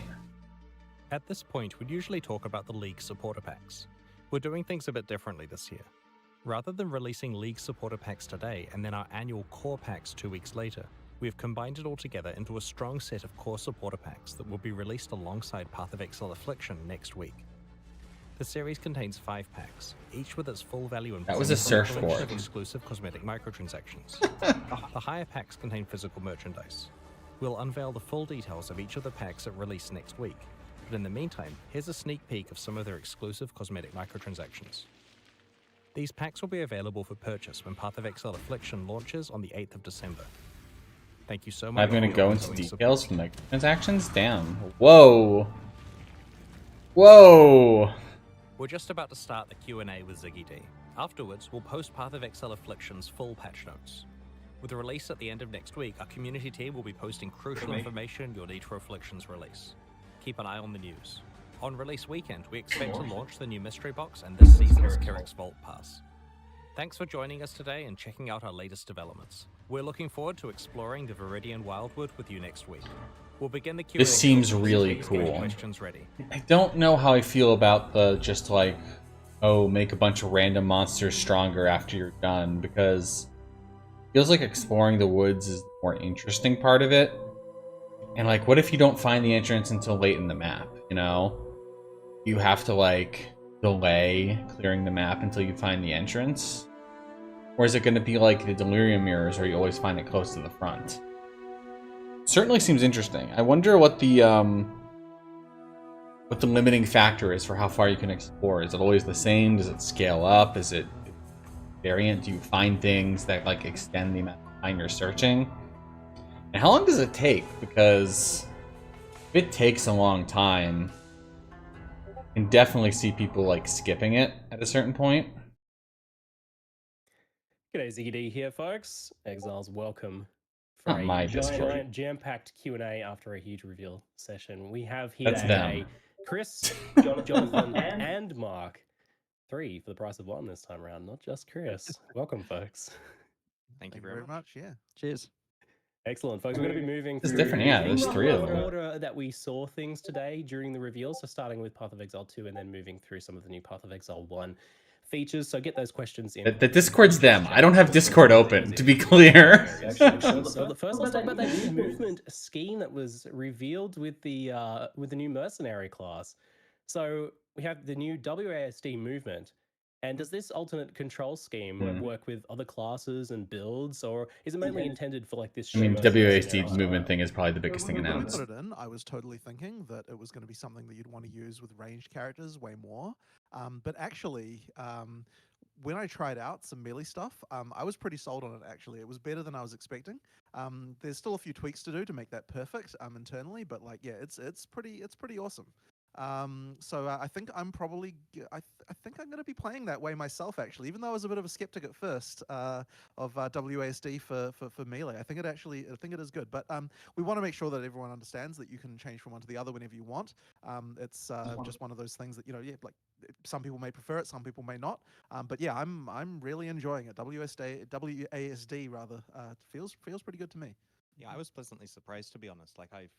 At this point, we'd usually talk about the League supporter packs. We're doing things a bit differently this year. Rather than releasing League supporter packs today and then our annual core packs 2 weeks later, we've combined it all together into a strong set of core supporter packs that will be released alongside Path of Exile Affliction next week. The series contains 5 packs, each with its full value and That was a surfboard. of exclusive cosmetic microtransactions. The higher packs contain physical merchandise. We'll unveil the full details of each of the packs at release next week, but in the meantime, here's a sneak peek of some of their exclusive cosmetic microtransactions. These packs will be available for purchase when Path of Exile Affliction launches on the 8th of December. Thank you so much. I'm gonna go into details from the transactions? Damn. Whoa. Whoa. We're just about to start the Q&A with Ziggy D. Afterwards, we'll post Path of Exile Affliction's full patch notes. With the release at the end of next week, our community team will be posting crucial information you'll need for Affliction's release. Keep an eye on the news. On release weekend, we expect to launch the new mystery box and this season's Kyrix Vault Pass. Thanks for joining us today and checking out our latest developments. We're looking forward to exploring the Viridian Wildwood with you next week. We'll begin the Q&A. This seems really cool. Questions ready. I don't know how I feel about the just like, oh, make a bunch of random monsters stronger after you're done, because it feels like exploring the woods is the more interesting part of it. And like, what if you don't find the entrance until late in the map, you know? You have to like delay clearing the map until you find the entrance? Or is it going to be like the Delirium Mirrors where you always find it close to the front? Certainly seems interesting. I wonder what the limiting factor is for how far you can explore. Is it always the same? Does it scale up? Is it variant? Do you find things that like extend the amount of time you're searching? And how long does it take? Because if it takes a long time, I can definitely see people like skipping it at a certain point. G'day, Ziggy D here, folks. Exiles, welcome for Not my a Discord. giant jam-packed Q&A after a huge reveal session. We have here That's today them. Chris, Jonathan, and Mark. 3 for the price of 1 this time around, not just Chris. Welcome, folks. Thank you very much. Yeah. Cheers. Excellent, folks. We're going to be moving It's through different, yeah, there's 3 of the them. order that we saw things today during the reveal. So starting with Path of Exile 2 and then moving through some of the new Path of Exile 1 features. So get those questions in. The Discord's them. I don't have Discord open, to be clear. So first, let's talk about that new movement scheme that was revealed with the new Mercenary class. So we have the new WASD movement. And does this alternate control scheme work with other classes and builds, or is it mainly intended for like this? I mean, shared WASD movement thing is probably the biggest thing When we announced. put it in, I was totally thinking that it was going to be something that you'd want to use with ranged characters way more. But actually, when I tried out some melee stuff, I was pretty sold on it, actually. It was better than I was expecting. There's still a few tweaks to do to make that perfect internally, but like, yeah, it's pretty awesome. So I think I'm probably I think I'm going to be playing that way myself, actually, even though I was a bit of a skeptic at first of WASD for melee. I think it is good, but we want to make sure that everyone understands that you can change from one to the other whenever you want. It's just one of those things that, you know, yeah, like some people may prefer it, some people may not, but yeah, I'm really enjoying it. WASD rather feels pretty good to me. Yeah, I was pleasantly surprised, to be honest. Like, I've,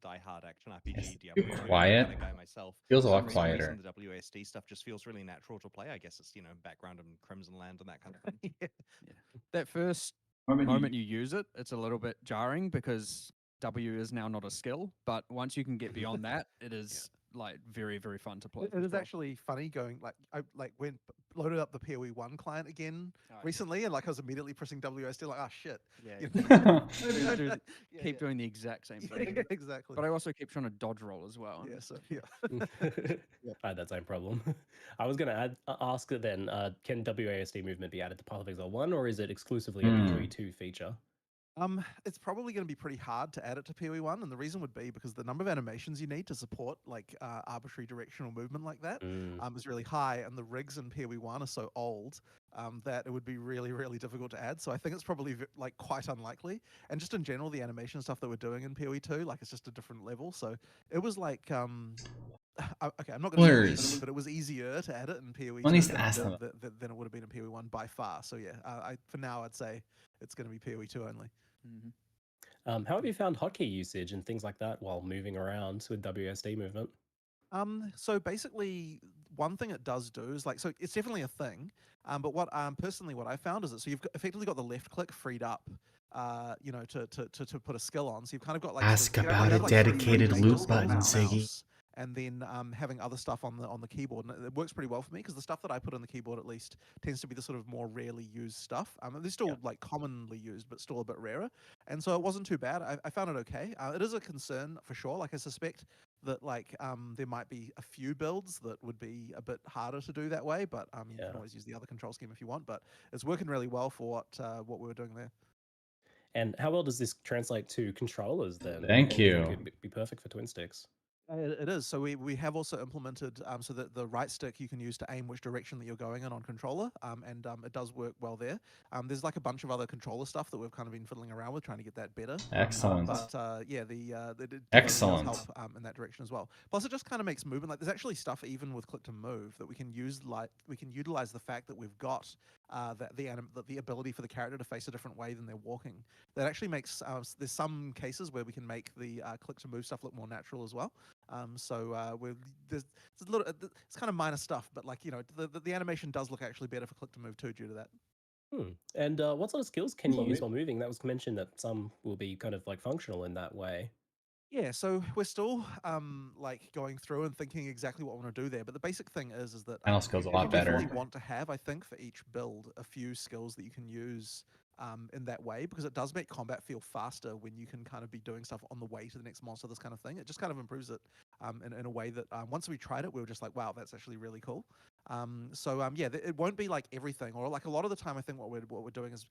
die-hard action RPG, Too Diablo quiet. kind of guy myself. Feels a For lot some reason, quieter. The WASD stuff just feels really natural to play. I guess it's, background and Crimson Land and that kind of thing. Yeah. That first moment you use it, it's a little bit jarring because W is now not a skill. But once you can get beyond that, it is like very, very fun to play. It is actually funny going when loaded up the PoE 1 client again recently, and like I was immediately pressing WSD, like, oh shit. Yeah. You know? Keep doing the exact same thing. Yeah, exactly. But I also keep trying to dodge roll as well. Yeah, so yeah. I had that same problem. I was going to ask it then, can WASD movement be added to Path of Exile 1, or is it exclusively a PoE 2 feature? It's probably going to be pretty hard to add it to PoE 1, and the reason would be because the number of animations you need to support like arbitrary directional movement like that is really high, and the rigs in PoE 1 are so old that it would be really, really difficult to add. So I think it's probably like quite unlikely. And just in general, the animation stuff that we're doing in PoE 2, like it's just a different level. So it was like okay, I'm not going to say easy, but it was easier to add it in PoE 2 than it would have been in PoE 1 by far. So yeah, for now I'd say it's going to be PoE 2 only. How have you found hotkey usage and things like that while moving around with WSD movement? So basically, one thing it does do is like, so it's definitely a thing. But what personally what I found is that so you've effectively got the left click freed up, you know, to put a skill on. So you've kind of got like ask about a dedicated loot button, Siggy. And then having other stuff on the keyboard, and it works pretty well for me because the stuff that I put on the keyboard at least tends to be the sort of more rarely used stuff. They're still like commonly used, but still a bit rarer. And so it wasn't too bad. I found it okay. It is a concern for sure. Like I suspect that like there might be a few builds that would be a bit harder to do that way, but you can always use the other control scheme if you want. But it's working really well for what we were doing there. And how well does this translate to controllers then? Thank you. It'd be perfect for twin sticks. It is. So we have also implemented so that the right stick you can use to aim which direction that you're going in on controller, and it does work well there. There's like a bunch of other controller stuff that we've kind of been fiddling around with trying to get that better. Excellent. But yeah, Excellent does help in that direction as well. Plus, it just kind of makes movement like there's actually stuff even with click to move that we can use. Like we can utilize the fact that we've got the ability for the character to face a different way than they're walking. That actually makes there's some cases where we can make the click to move stuff look more natural as well. So there's a little, it's kind of minor stuff, but like, you know, the animation does look actually better for click to move too due to that. And what sort of skills can you use while moving? That was mentioned that some will be kind of like functional in that way. Yeah, so we're still like going through and thinking exactly what we want to do there. But the basic thing is that final skills a lot better. You definitely want to have, I think, for each build, a few skills that you can use in that way, because it does make combat feel faster when you can kind of be doing stuff on the way to the next monster, this kind of thing. It just kind of improves it in a way that once we tried it, we were just like, wow, that's actually really cool. Yeah, it won't be like everything, or like a lot of the time, I think what we're doing is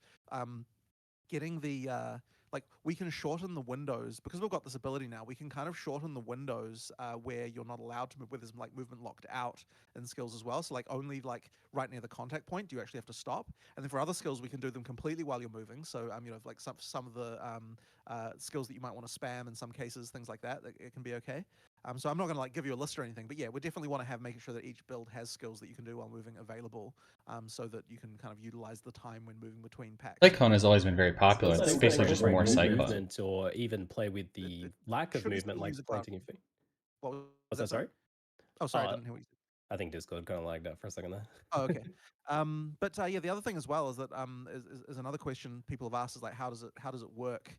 getting the like we can shorten the windows because we've got this ability now. We can kind of shorten the windows where you're not allowed to move, where there's like movement locked out in skills as well. So like only like right near the contact point do you actually have to stop. And then for other skills, we can do them completely while you're moving. So you know, like some of the skills that you might want to spam in some cases, things like that, it can be okay. So I'm not going to like give you a list or anything, but yeah, we definitely want to have making sure that each build has skills that you can do while moving available, so that you can kind of utilize the time when moving between packs. Cyclone has always been very popular. It's basically just more Cyclone. Or even play with the lack of movement, like planting your feet. What was that, sorry? Oh, sorry, I didn't hear what you said. I think Discord kind of lagged out for a second there. Oh, okay. But yeah, the other thing as well is that is another question people have asked is like, how does it work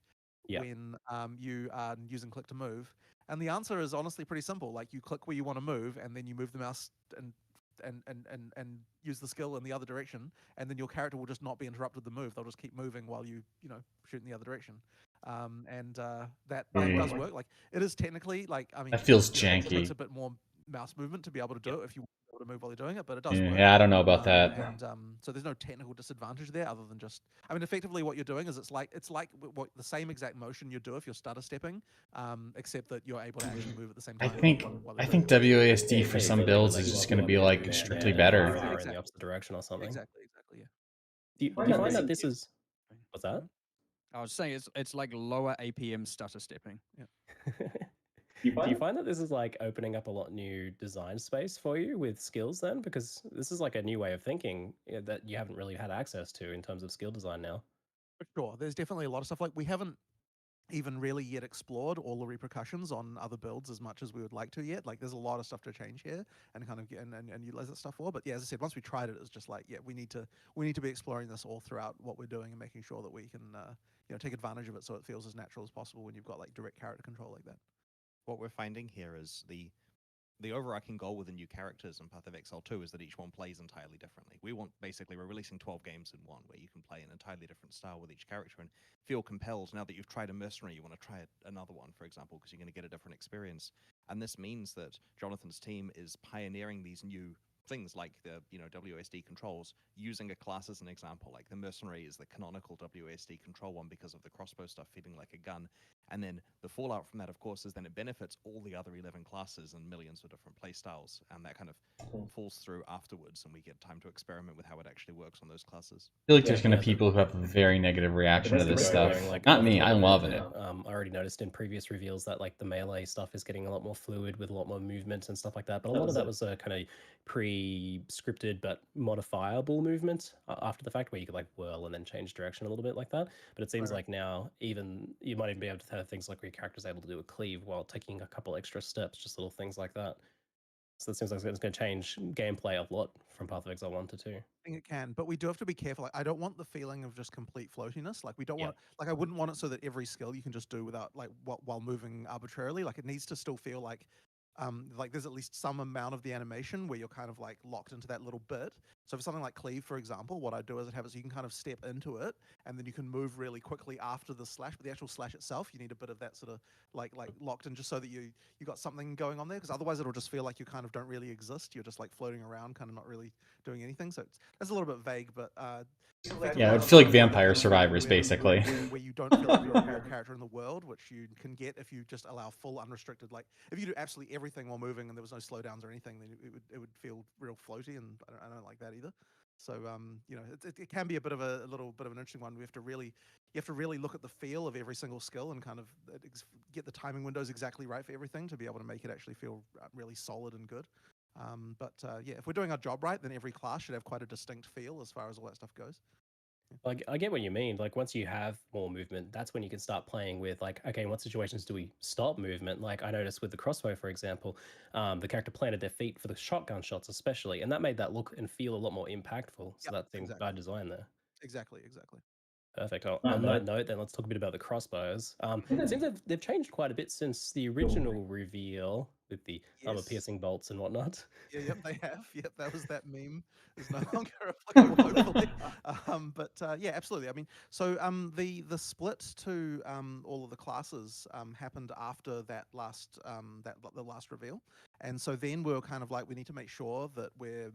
when you are using click to move? And the answer is honestly pretty simple. Like you click where you want to move, and then you move the mouse and use the skill in the other direction, and then your character will just not be interrupted the move. They'll just keep moving while you shoot in the other direction. That does work. Like it is technically like, I mean, that feels janky. It takes a bit more mouse movement to be able to do it if you want to be able to move while you're doing it, but it does work. Yeah, I don't know about that. So there's no technical disadvantage there other than just, I mean, effectively what you're doing is it's like what the same exact motion you do if you're stutter stepping, except that you're able to actually move at the same time. I think WASD for some builds is just going to be like strictly better. In the opposite direction or something. Exactly. Yeah. Do you find that this is? What's that? I was saying it's like lower APM stutter stepping. Yeah. Do you find that this is like opening up a lot new design space for you with skills then? Because this is like a new way of thinking that you haven't really had access to in terms of skill design now. For sure. There's definitely a lot of stuff. Like we haven't even really yet explored all the repercussions on other builds as much as we would like to yet. Like there's a lot of stuff to change here and kind of get and utilize that stuff for. But yeah, as I said, once we tried it, it was just like, yeah, we need to be exploring this all throughout what we're doing and making sure that we can take advantage of it so it feels as natural as possible when you've got like direct character control like that. What we're finding here is the overarching goal with the new characters in Path of Exile 2 is that each one plays entirely differently. We're releasing 12 games in one, where you can play an entirely different style with each character and feel compelled. Now that you've tried a Mercenary, you want to try another one, for example, because you're going to get a different experience. And this means that Jonathan's team is pioneering these new things like the WSD controls, using a class as an example. Like the Mercenary is the canonical WSD control one because of the crossbow stuff feeling like a gun. And then the fallout from that, of course, is then it benefits all the other 11 classes and millions of different playstyles, and that kind of falls through afterwards, and we get time to experiment with how it actually works on those classes. I feel like there's going to be people who have a very negative reaction to this stuff. Not me, I'm loving it. I already noticed in previous reveals that like the melee stuff is getting a lot more fluid with a lot more movement and stuff like that, but a lot of that was a kind of pre-scripted but modifiable movement after the fact, where you could like whirl and then change direction a little bit like that. But it seems like now even you might even be able to have things like where your character's able to do a cleave while taking a couple extra steps, just little things like that. So it seems like it's going to change gameplay a lot from Path of Exile 1 to 2. I think it can, but we do have to be careful. Like, I don't want the feeling of just complete floatiness. Like we don't want, like I wouldn't want it so that every skill you can just do without like while moving arbitrarily. Like it needs to still feel like there's at least some amount of the animation where you're kind of like locked into that little bit. So for something like cleave, for example, what I do is I have it so you can kind of step into it and then you can move really quickly after the slash. But the actual slash itself, you need a bit of that sort of like locked in, just so that you got something going on there, because otherwise it'll just feel like you kind of don't really exist. You're just like floating around, kind of not really doing anything. So it's a little bit vague, but yeah, I feel like Vampire Survivors, basically. Where you don't feel like you're a character in the world, which you can get if you just allow full unrestricted. Like if you do absolutely everything while moving and there was no slowdowns or anything, then it would feel real floaty, and I don't like that either. So it can be a little bit of an interesting one. You have to really look at the feel of every single skill and kind of get the timing windows exactly right for everything to be able to make it actually feel really solid and good. If we're doing our job right, then every class should have quite a distinct feel as far as all that stuff goes. Like I get what you mean. Like once you have more movement, that's when you can start playing with like, okay, in what situations do we stop movement? Like I noticed with the crossbow, for example, the character planted their feet for the shotgun shots especially, and that made that look and feel a lot more impactful. So that seemed by design there. Exactly. Perfect. On that note, then let's talk a bit about the crossbows. It seems they've changed quite a bit since the original reveal with the armor-piercing bolts and whatnot. Yep, they have. Yep, that was that meme. Is no longer applicable, hopefully. Absolutely. I mean, so the split to all of the classes happened after that last the last reveal, and so then we were kind of like, we need to make sure that we're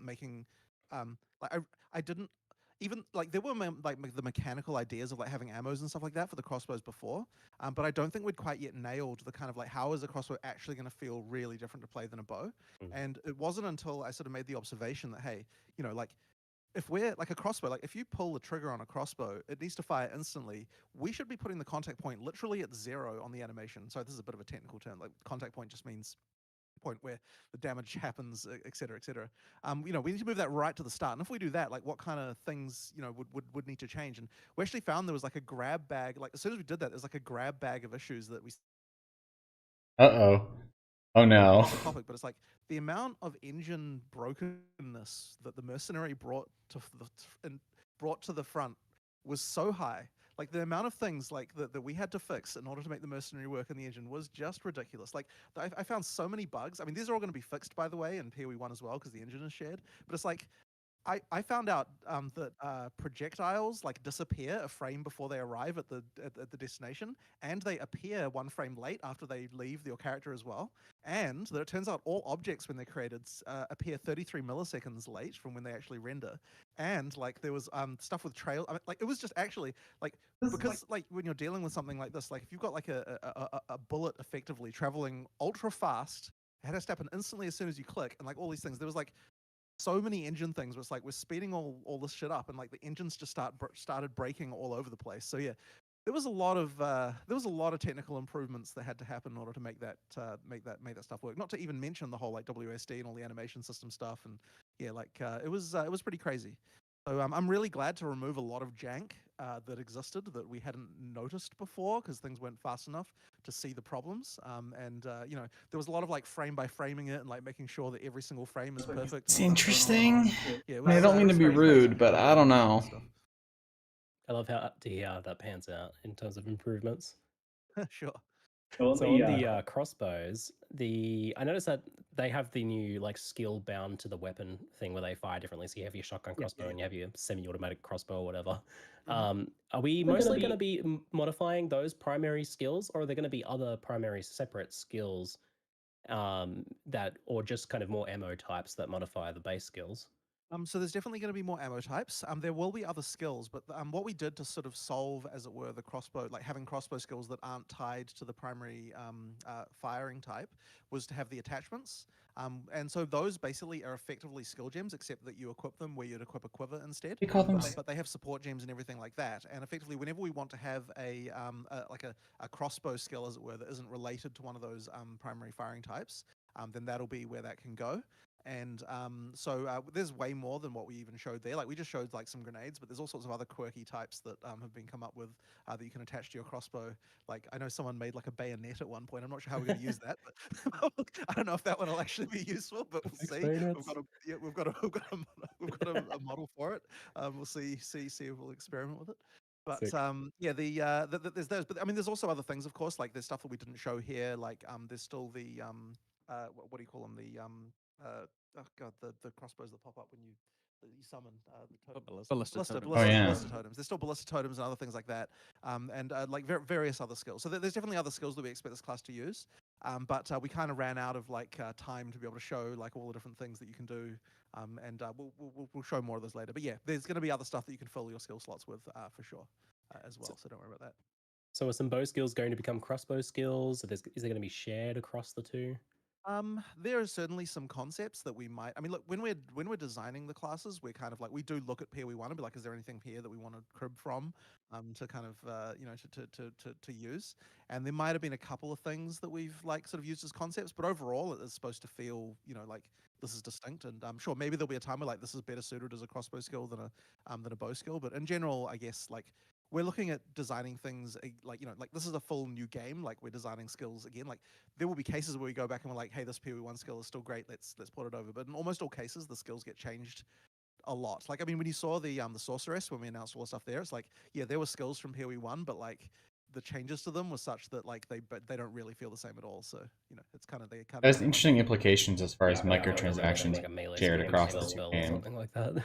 making I didn't. Even like there were like the mechanical ideas of like having ammos and stuff like that for the crossbows before, but I don't think we'd quite yet nailed the kind of like, how is a crossbow actually going to feel really different to play than a bow? And it wasn't until I sort of made the observation that, hey, like if we're like a crossbow, like if you pull the trigger on a crossbow, it needs to fire instantly. We should be putting the contact point literally at 0 on the animation. So this is a bit of a technical term. Like contact point just means point where the damage happens, et cetera, et cetera. We need to move that right to the start. And if we do that, like what kind of things, would need to change? And we actually found there was like a grab bag. Like as soon as we did that, there's like a grab bag of issues that we. Oh no. Topic, but it's like the amount of engine brokenness that the Mercenary brought to the front was so high. Like the amount of things like that we had to fix in order to make the Mercenary work in the engine was just ridiculous. Like I found so many bugs. I mean, these are all going to be fixed, by the way, in PoE 1 as well, because the engine is shared. But it's like I found out that projectiles like disappear a frame before they arrive at the destination, and they appear 1 frame late after they leave your character as well. And that it turns out all objects when they're created appear 33 milliseconds late from when they actually render. And like there was stuff with trail. I mean, like it was just actually like, because like when you're dealing with something like this, like if you've got like a bullet effectively traveling ultra fast, it has to happen instantly as soon as you click, and like all these things. There was like so many engine things where it's like we're speeding all this shit up, and like the engines just started breaking all over the place. So yeah, there was a lot of technical improvements that had to happen in order to make that stuff work. Not to even mention the whole like WSD and all the animation system stuff, and yeah, like it was pretty crazy. So I'm really glad to remove a lot of jank that existed that we hadn't noticed before, because things weren't fast enough to see the problems. There was a lot of like frame by framing it and like making sure that every single frame is perfect. It's interesting. Yeah, I don't mean to be rude, but I don't know. I love how that pans out in terms of improvements. Sure. So on the crossbows, I noticed that they have the new like skill bound to the weapon thing where they fire differently. So you have your shotgun crossbow and you have your semi-automatic crossbow or whatever. Are we mostly going to be modifying those primary skills, or are there going to be other primary separate skills that, or just kind of more ammo types that modify the base skills? So there's definitely going to be more ammo types. There will be other skills, but what we did to sort of solve, as it were, the crossbow, like having crossbow skills that aren't tied to the primary firing type, was to have the attachments. And so those basically are effectively skill gems, except that you equip them where you'd equip a quiver instead. We call them. But they have support gems and everything like that. And effectively, whenever we want to have a crossbow skill, as it were, that isn't related to one of those primary firing types, then that'll be where that can go. And so there's way more than what we even showed there. Like we just showed like some grenades, but there's all sorts of other quirky types that have been come up with that you can attach to your crossbow. Like I know someone made like a bayonet at one point. I'm not sure how we're going to use that, but I don't know if that one will actually be useful. But we'll see. We've got a model for it. We'll see if we'll experiment with it. But there's those. But I mean, there's also other things, of course. Like there's stuff that we didn't show here. Like there's still the what do you call them? The crossbows that pop up when you summon the totem. Ballista totems. Ballista totems. There's still ballista totems and other things like that, and like various other skills. So there's definitely other skills that we expect this class to use, but we kind of ran out of like time to be able to show like all the different things that you can do, and we'll show more of those later. But yeah, there's going to be other stuff that you can fill your skill slots with for sure as well. So don't worry about that. So are some bow skills going to become crossbow skills? Is there going to be shared across the two? There are certainly some concepts that we might. I mean, look, when we're designing the classes, we're kind of like we do look at PoE 1 and be like, is there anything here that we want to crib from, to kind of to use? And there might have been a couple of things that we've like sort of used as concepts, but overall, it is supposed to feel like this is distinct. And I'm sure maybe there'll be a time where like this is better suited as a crossbow skill than a bow skill. But in general, I guess like we're looking at designing things like this is a full new game. Like we're designing skills again. Like there will be cases where we go back and we're like, hey, this PoE 1 skill is still great. Let's port it over. But in almost all cases, the skills get changed a lot. Like I mean, when you saw the sorceress when we announced all the stuff there, it's like there were skills from PoE 1, but like the changes to them was such that like they don't really feel the same at all. So it's kind of There's interesting implications as far as microtransactions shared across the two games. Something like that.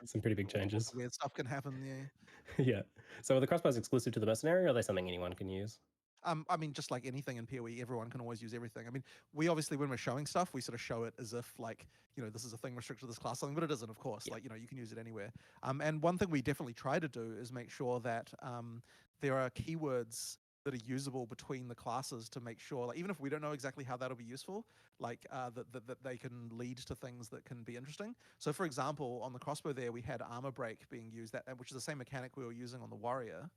Some pretty big changes. Weird stuff can happen. Yeah. So are the crossbows exclusive to the mercenary, or are they something anyone can use? I mean, just like anything in PoE, everyone can always use everything. I mean, we obviously, when we're showing stuff, we sort of show it as if like, this is a thing restricted to this class, something, but it isn't, of course. Like, you can use it anywhere. And one thing we definitely try to do is make sure that there are keywords that are usable between the classes to make sure, like, even if we don't know exactly how that'll be useful, like that they can lead to things that can be interesting. So, for example, on the crossbow there, we had armor break being used, which is the same mechanic we were using on the warrior.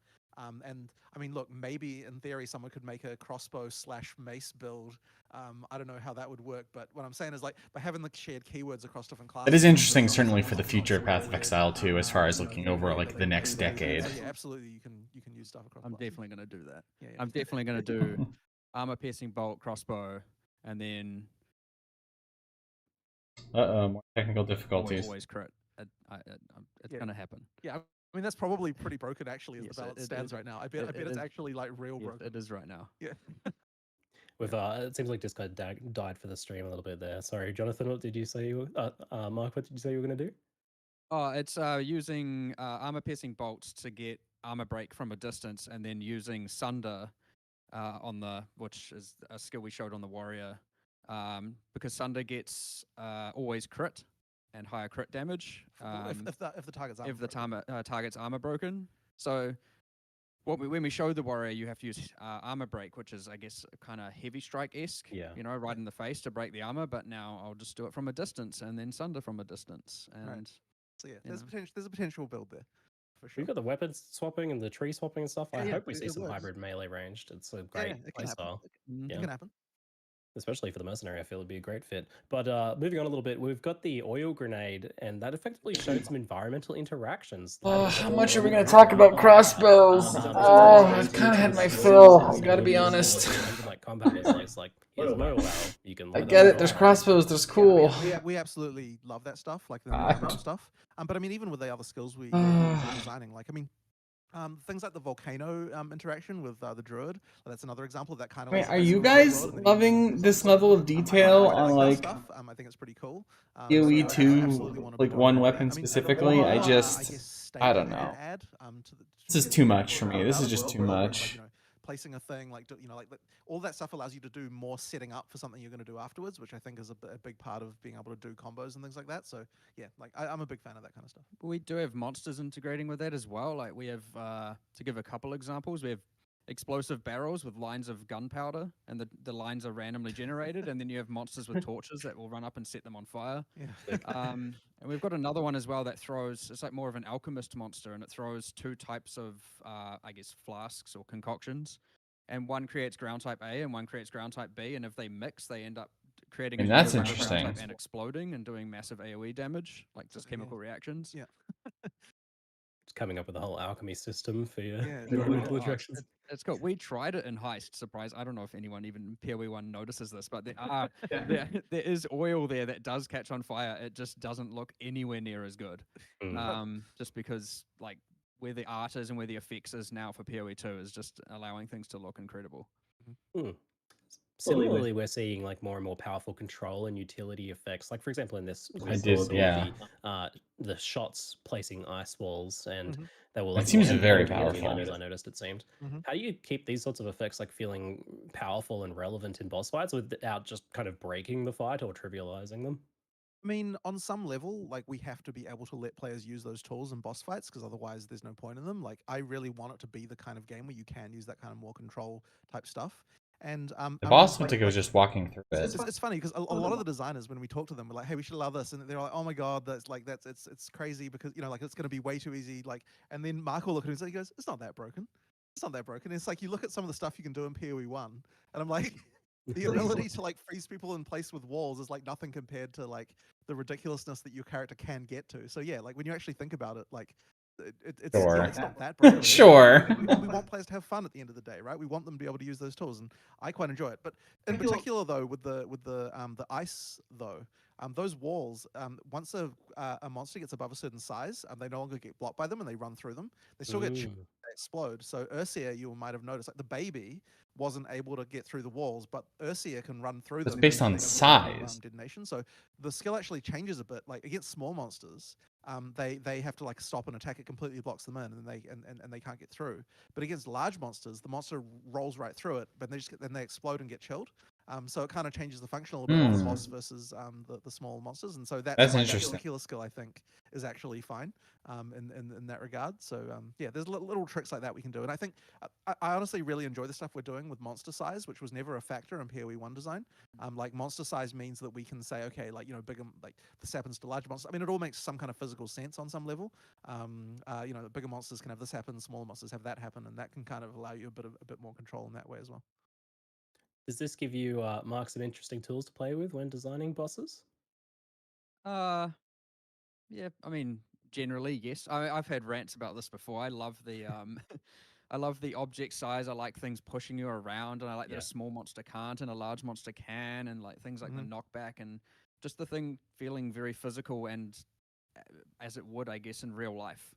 And I mean, look, maybe in theory someone could make a crossbow / mace build. I don't know how that would work, but what I'm saying is like by having the shared keywords across different classes. It is interesting, certainly for the future Path of Exile too, as far as looking over like the next decade. Yeah, absolutely, you can use stuff across. I'm definitely going to do that. Yeah. I'm definitely going to do armor piercing bolt, crossbow, and then more technical difficulties. Always crit. It's going to happen. Yeah. I mean, that's probably pretty broken, actually, as the balance stands right now. I bet it's actually, like, real broken. It is right now. Yeah. It seems like Discord died for the stream a little bit there. Sorry, Jonathan, what did you say Mark, what did you say you were going to do? Oh, it's using armor-piercing bolts to get armor break from a distance, and then using Sunder which is a skill we showed on the warrior, because Sunder gets always crit and higher crit damage if the target's target's armor broken. So when we show the warrior, you have to use armor break, which is, I guess, kind of heavy strike-esque, right in the face to break the armor. But now I'll just do it from a distance and then Sunder from a distance. And right. So there's a potential build there. For sure. We've got the weapons swapping and the tree swapping and stuff. I hope we see some hybrid melee ranged. It's a great playstyle. It can happen. Especially for the mercenary, I feel it'd be a great fit. But moving on a little bit, we've got the oil grenade, and that effectively showed some environmental interactions. How much are we going to talk about crossbows? I've kind of had my fill. I gotta be honest. Like combat is like, here's an oil barrel. You can. I get it. There's crossbows. There's cool. We absolutely love that stuff, like the stuff. But I mean, even with the other skills we're designing, like I mean, Things like the volcano interaction with the druid. That's another example of that kind of. Wait, are you guys loving this level of detail on like stuff? I think it's pretty cool. PoE I 2, absolutely want to like be one doing that. weapon I mean, specifically? more, I guess don't staking know. add, This is too much for me. This is just too much. Placing a thing like all that stuff allows you to do more setting up for something you're going to do afterwards, which I think is a big part of being able to do combos and things like that. So yeah, like I'm a big fan of that kind of stuff. We do have monsters integrating with that as well. Like we have, to give a couple examples, we have explosive barrels with lines of gunpowder, and the lines are randomly generated, and then you have monsters with torches that will run up and set them on fire. Yeah. And we've got another one as well that throws, it's like more of an alchemist monster, and it throws 2 types of, I guess, flasks or concoctions. And one creates ground type A and one creates ground type B, and if they mix, they end up creating And a that's new ground interesting. type and exploding and doing massive AoE damage, like just chemical reactions. Yeah. It's coming up with a whole alchemy system for your Yeah, environmental attractions. It's got. We tried it in Heist. Surprise! I don't know if anyone even PoE 1 notices this, but there is oil there that does catch on fire. It just doesn't look anywhere near as good. Just because like where the art is and where the effects is now for PoE 2 is just allowing things to look incredible. Similarly, we're seeing like more and more powerful control and utility effects. Like for example, in this, the shots placing ice walls, and they will. Like, that seems very powerful. powerful. I noticed it seemed. How do you keep these sorts of effects like feeling powerful and relevant in boss fights without just kind of breaking the fight or trivializing them? I mean, on some level, like we have to be able to let players use those tools in boss fights because otherwise there's no point in them. Like I really want it to be the kind of game where you can use that kind of more control type stuff. And the boss looks like it was just walking through it. It's funny because a lot of the designers, when we talk to them, we're like, "Hey, we should allow this," and they're like, "Oh my god, it's crazy because like it's going to be way too easy." Like, and then Mark will look at it and he goes, "It's not that broken. It's not that broken." And it's like you look at some of the stuff you can do in PoE 1, and I'm like, the ability to like freeze people in place with walls is like nothing compared to like the ridiculousness that your character can get to. So yeah, like when you actually think about it, like. It's not that broken. Sure. We want players to have fun at the end of the day, right? We want them to be able to use those tools, and I quite enjoy it. But in particular, though, with the ice, though, those walls, once a monster gets above a certain size, they no longer get blocked by them, and they run through them. They still get they explode. So Ursia, you might have noticed, like the baby wasn't able to get through the walls, but Ursia can run through them. It's based on size. Detonation. So the skill actually changes a bit. Like against small monsters, they have to like stop and attack. It completely blocks them in, and they can't get through. But against large monsters, the monster rolls right through it, but then they explode and get chilled. So it kind of changes the function a little bit of the boss versus the small monsters, and so that's interesting. That particular skill I think is actually fine in that regard. So yeah, there's little tricks like that we can do, and I think I honestly really enjoy the stuff we're doing with monster size, which was never a factor in PoE 1 design. Like monster size means that we can say, okay, like bigger, like this happens to large monsters. I mean, it all makes some kind of physical sense on some level. The bigger monsters can have this happen, smaller monsters have that happen, and that can kind of allow you a bit more control in that way as well. Does this give you, Mark, some interesting tools to play with when designing bosses? Yeah, I mean, generally, yes. I've had rants about this before. I love the I love the object size. I like things pushing you around, and I like that a small monster can't and a large monster can, and like things like the knockback and just the thing feeling very physical and as it would, I guess, in real life.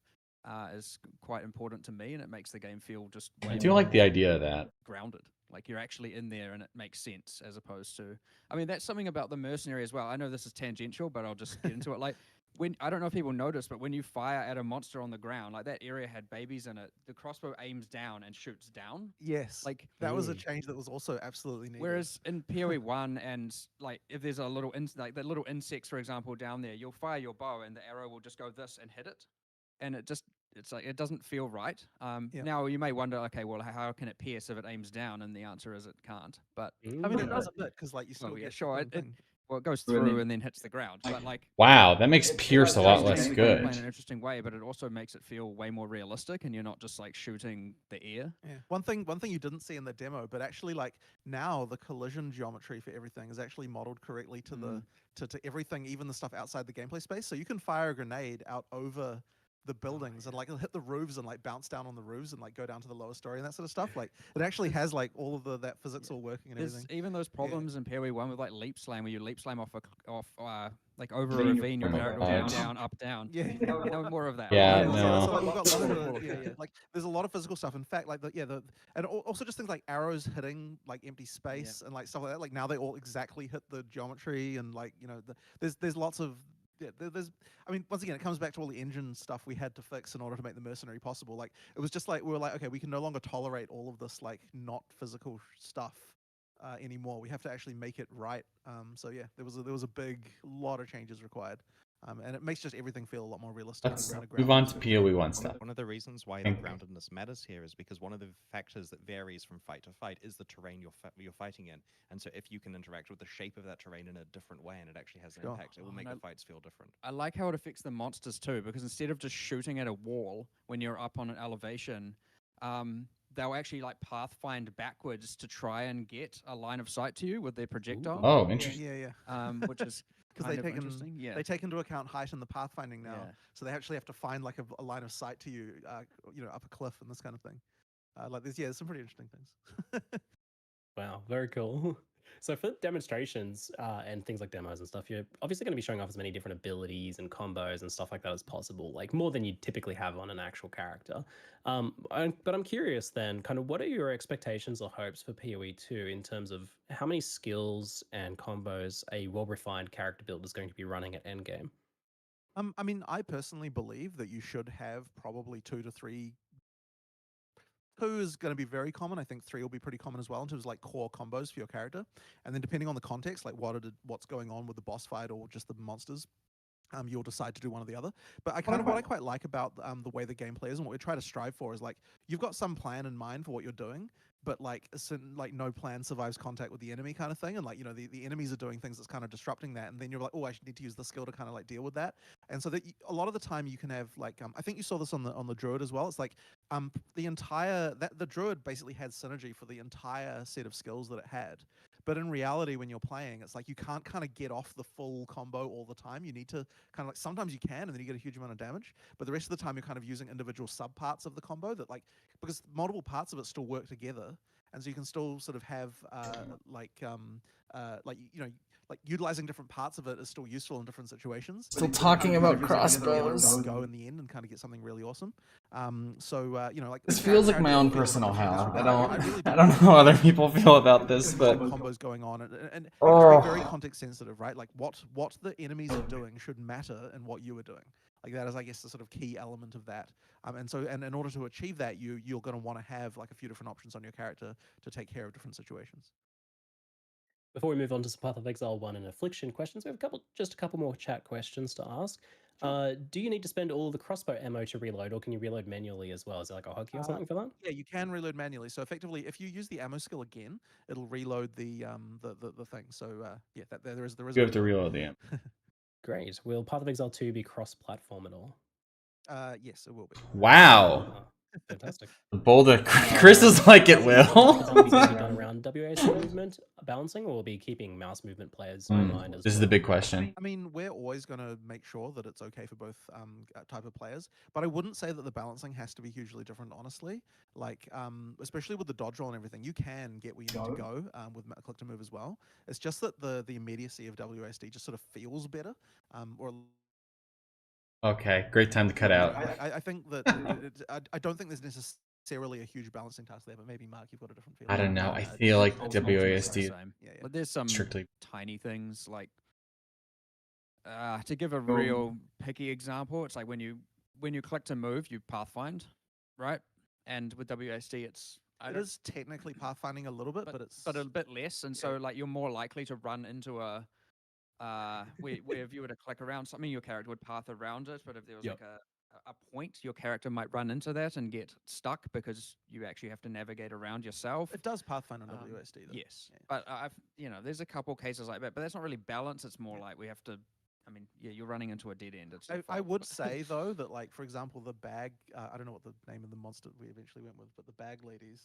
Is quite important to me, and it makes the game feel just way I do like the idea of that. grounded. Like you're actually in there and it makes sense, as opposed to, I mean, that's something about the Mercenary as well. I know this is tangential, but I'll just get into it. Like when, I don't know if people notice, but when you fire at a monster on the ground, like that area had babies in it, the crossbow aims down and shoots down. Yes, like that was a change that was also absolutely needed. Whereas in PoE 1, and like if there's a little like the little insects, for example, down there, you'll fire your bow and the arrow will just go this and hit it, and it's like it doesn't feel right. Now you may wonder, okay, well, how can it pierce if it aims down? And the answer is it can't. But I mean, it does a bit because like you still get sure. It goes through and then hits the ground. But like, wow, that makes Pierce a lot less good. In an interesting way, but it also makes it feel way more realistic, and you're not just like shooting the air. Yeah. One thing you didn't see in the demo, but actually like now the collision geometry for everything is actually modeled correctly to the to everything, even the stuff outside the gameplay space. So you can fire a grenade out over the buildings and like it'll hit the roofs and like bounce down on the roofs and like go down to the lower story and that sort of stuff. Like it actually has like all of that physics all working and There's everything. even those problems in PoE 1 with like leap slam, where you leap slam off like over a Ravine, ravine, your oh my character will go God. down, up, down. Yeah. No more of that. Yeah, So, no. like, we've got lots of like there's a lot of physical stuff. In fact, like and also just things like arrows hitting like empty space and like stuff like that. Like now they all exactly hit the geometry and like there's lots of there's I mean, once again, it comes back to all the engine stuff we had to fix in order to make the Mercenary possible. Like it was just like we were like, okay, we can no longer tolerate all of this like not physical stuff anymore. We have to actually make it right. So yeah, there was a big lot of changes required. And it makes just everything feel a lot more realistic. Let's and move on to PoE 1 stuff. One of the reasons why the Thank you. groundedness matters here is because one of the factors that varies from fight to fight is the terrain you're fighting in. And so if you can interact with the shape of that terrain in a different way and it actually has an impact, it will make the fights feel different. I like how it affects the monsters too, because instead of just shooting at a wall when you're up on an elevation, they'll actually like pathfind backwards to try and get a line of sight to you with their projectile. Oh, interesting. Yeah. Which is Because they take into account height in the pathfinding now, so they actually have to find like a line of sight to you, up a cliff and this kind of thing. Like there's some pretty interesting things. Wow, very cool. So for demonstrations and things like demos and stuff, you're obviously going to be showing off as many different abilities and combos and stuff like that as possible, like more than you'd typically have on an actual character. But I'm curious then, kind of what are your expectations or hopes for PoE 2 in terms of how many skills and combos a well-refined character build is going to be running at endgame? I mean, I personally believe that you should have probably 2 to 3. 2 is going to be very common. I think 3 will be pretty common as well in terms of like core combos for your character. And then depending on the context, like what's going on with the boss fight or just the monsters, you'll decide to do one or the other. But what I quite like about the way the gameplay is and what we try to strive for is like you've got some plan in mind for what you're doing, but like no plan survives contact with the enemy kind of thing, and like the enemies are doing things that's kind of disrupting that, and then you're like, oh, I should need to use the skill to kind of like deal with that. And so that a lot of the time you can have like I think you saw this on the druid as well. It's like the druid basically had synergy for the entire set of skills that it had. But in reality, when you're playing, it's like you can't kind of get off the full combo all the time. You need to kind of like sometimes you can, and then you get a huge amount of damage. But the rest of the time, you're kind of using individual subparts of the combo that like because multiple parts of it still work together, and so you can still sort of have like utilizing different parts of it is still useful in different situations. Still talking about crossbows. Go in the end and kind of get something really awesome. Like This feels like my own personal hell. I don't know how other people feel about this, but combos going on and it's very context sensitive, right? Like what the enemies are doing should matter in what you are doing. Like that is, I guess, the sort of key element of that. And in order to achieve that, you're going to want to have like a few different options on your character to take care of different situations. Before we move on to some Path of Exile 1 and Affliction questions, we have just a couple more chat questions to ask. Do you need to spend all the crossbow ammo to reload, or can you reload manually as well? Is there like a hotkey or something for that? Yeah, you can reload manually. So effectively, if you use the ammo skill again, it'll reload the thing. So there is. You have to reload the ammo. Great. Will Path of Exile 2 be cross-platform at all? Yes, it will be. Wow. Fantastic. Boulder. Chris is like, it will. Is it done around WASD movement balancing, or will be keeping mouse movement players in mind as This is the big question. I mean, we're always going to make sure that it's okay for both type of players, but I wouldn't say that the balancing has to be hugely different, honestly. Like, especially with the dodge roll and everything, you can get where you need to go with click to move as well. It's just that the immediacy of WASD just sort of feels better, Okay, great time to cut out. I think that I don't think there's necessarily a huge balancing task there, but maybe Mark, you've got a different feeling. I don't know. I feel like WASD But there's some strictly tiny things like to give a real picky example, it's like when you click to move, you pathfind, right? And with WASD, it is technically pathfinding a little bit, but a bit less, and so like you're more likely to run into a where if you were to click around something, your character would path around it. But if there was like a point, your character might run into that and get stuck because you actually have to navigate around yourself. It does pathfind on WASD, though. Yes, but there's a couple cases like that, but that's not really balance. It's more like we have to. I mean, you're running into a dead end. I would say though that, like, for example, the bag. I don't know what the name of the monster we eventually went with, but the bag ladies.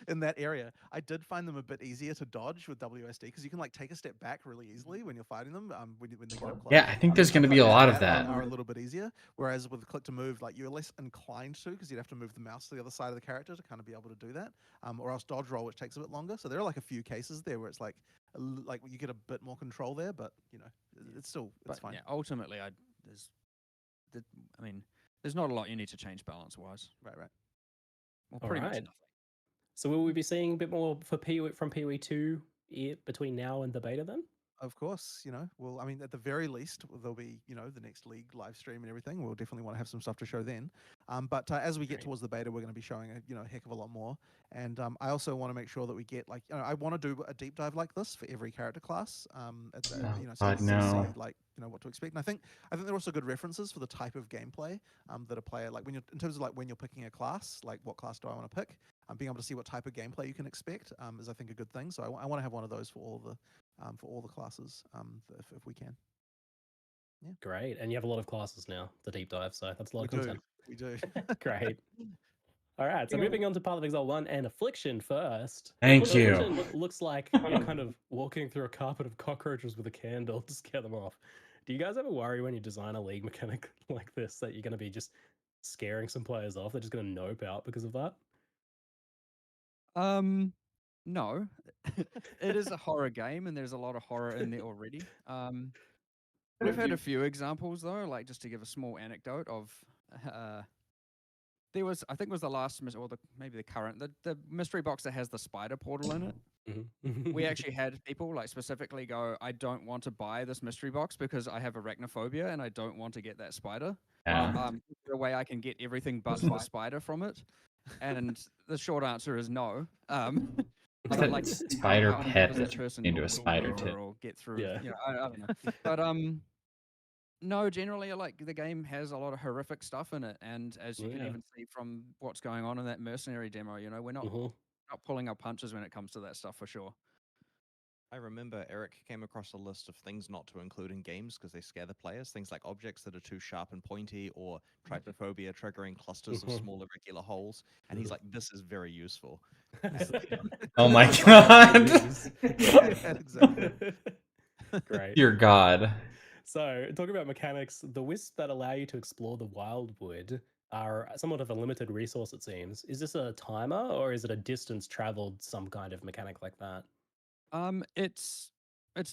in that area. I did find them a bit easier to dodge with WSD because you can like take a step back really easily when you're fighting them. When they get up close. Yeah, I think there's going to Stuff be a like lot of that. Are a little bit easier. Whereas with the click to move, like you're less inclined to because you'd have to move the mouse to the other side of the character to kind of be able to do that. Or else dodge roll, which takes a bit longer. So there are like a few cases there where it's like you get a bit more control there, but you know it's fine. Yeah, ultimately, there's not a lot you need to change balance wise. Right. Well, pretty much Alright. nothing. So will we be seeing a bit more for PoE from PoE 2 between now and the beta then? Of course, well, I mean, at the very least, there'll be, the next league live stream and everything. We'll definitely want to have some stuff to show then. But as we get towards the beta, we're going to be showing a heck of a lot more. And I also want to make sure that we get I want to do a deep dive like this for every character class. So God, you no. see what to expect. And I think there are also good references for the type of gameplay that a player like in terms of when you're picking a class, like what class do I want to pick? Being able to see what type of gameplay you can expect is I think a good thing. So I want to have one of those for all the classes if we can. Yeah. Great. And you have a lot of classes now to deep dive, so that's a lot of content. We do. Great. All right, so moving on to Path of Exile 1 and Affliction first. Thank you. Affliction looks like you're kind of walking through a carpet of cockroaches with a candle to scare them off. Do you guys ever worry when you design a league mechanic like this that you're going to be just scaring some players off? They're just going to nope out because of that? No. It is a horror game, and there's a lot of horror in there already. We've had a few examples though, like just to give a small anecdote of there was, I think it was the last or maybe the current, the mystery box that has the spider portal in it. Mm-hmm. We actually had people like specifically go, I don't want to buy this mystery box because I have arachnophobia and I don't want to get that spider. The way I can get everything but the spider from it. And the short answer is no. Like spider pet into a spider tip. Or get through. Yeah. I don't know. But no, generally, like the game has a lot of horrific stuff in it, and as you can even see from what's going on in that Mercenary demo, we're not pulling our punches when it comes to that stuff for sure. I remember Eric came across a list of things not to include in games because they scare the players. Things like objects that are too sharp and pointy, or trypophobia triggering clusters of small irregular holes. And he's like, "This is very useful." Oh my god! Exactly. Great. Dear God. So, talking about mechanics, the wisps that allow you to explore the wildwood are somewhat of a limited resource, it seems. Is this a timer, or is it a distance traveled, some kind of mechanic like that? It's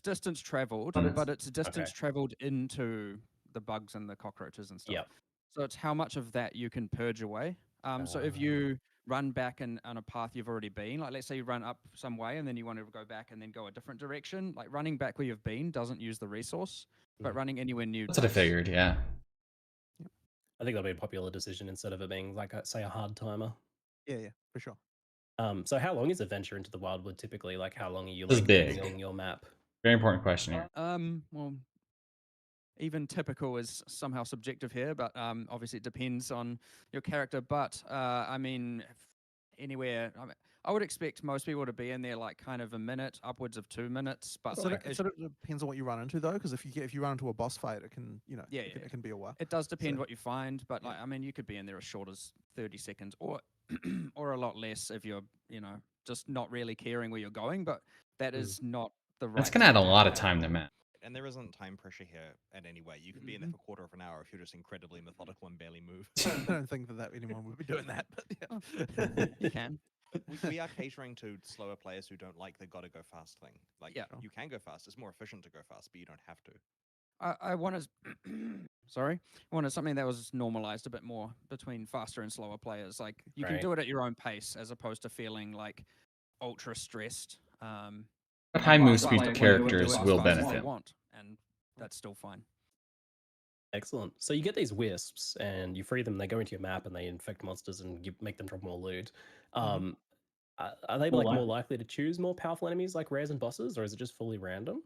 distance traveled, but it's distance traveled into the bugs and the cockroaches and stuff. Yep. So it's how much of that you can purge away. So if you run back on a path you've already been, like let's say you run up some way and then you want to go back and then go a different direction, like running back where you've been doesn't use the resource, but running anywhere new. That's what I figured, yeah. I think that'll be a popular decision instead of it being like, say, a hard timer. Yeah, for sure. So how long is a venture into the wildwood typically? Like how long are you This is big. using your map? Very important question here. Well, even typical is somehow subjective here, but obviously it depends on your character. But I mean, anywhere, I would expect most people to be in there like kind of a minute, upwards of 2 minutes. But it sort of depends on what you run into though, because if you run into a boss fight, it can it can be a while. It does depend what you find, but like I mean, you could be in there as short as 30 seconds, or or a lot less if you're just not really caring where you're going. But that is not the right. That's gonna add a lot of time to map. And there isn't time pressure here in any way. You could be in there for a quarter of an hour if you're just incredibly methodical and barely move. I don't think that anyone would be doing that, but yeah. You can. We are catering to slower players who don't like the gotta go fast thing. Like, you can go fast. It's more efficient to go fast, but you don't have to. I wanted, I wanted something that was normalized a bit more between faster and slower players. Like you can do it at your own pace as opposed to feeling like ultra stressed. But high move speed characters will benefit. And that's still fine. Excellent. So you get these wisps and you free them, they go into your map and they infect monsters and you make them drop more loot. Are they like more likely to choose more powerful enemies like rares and bosses, or is it just fully random?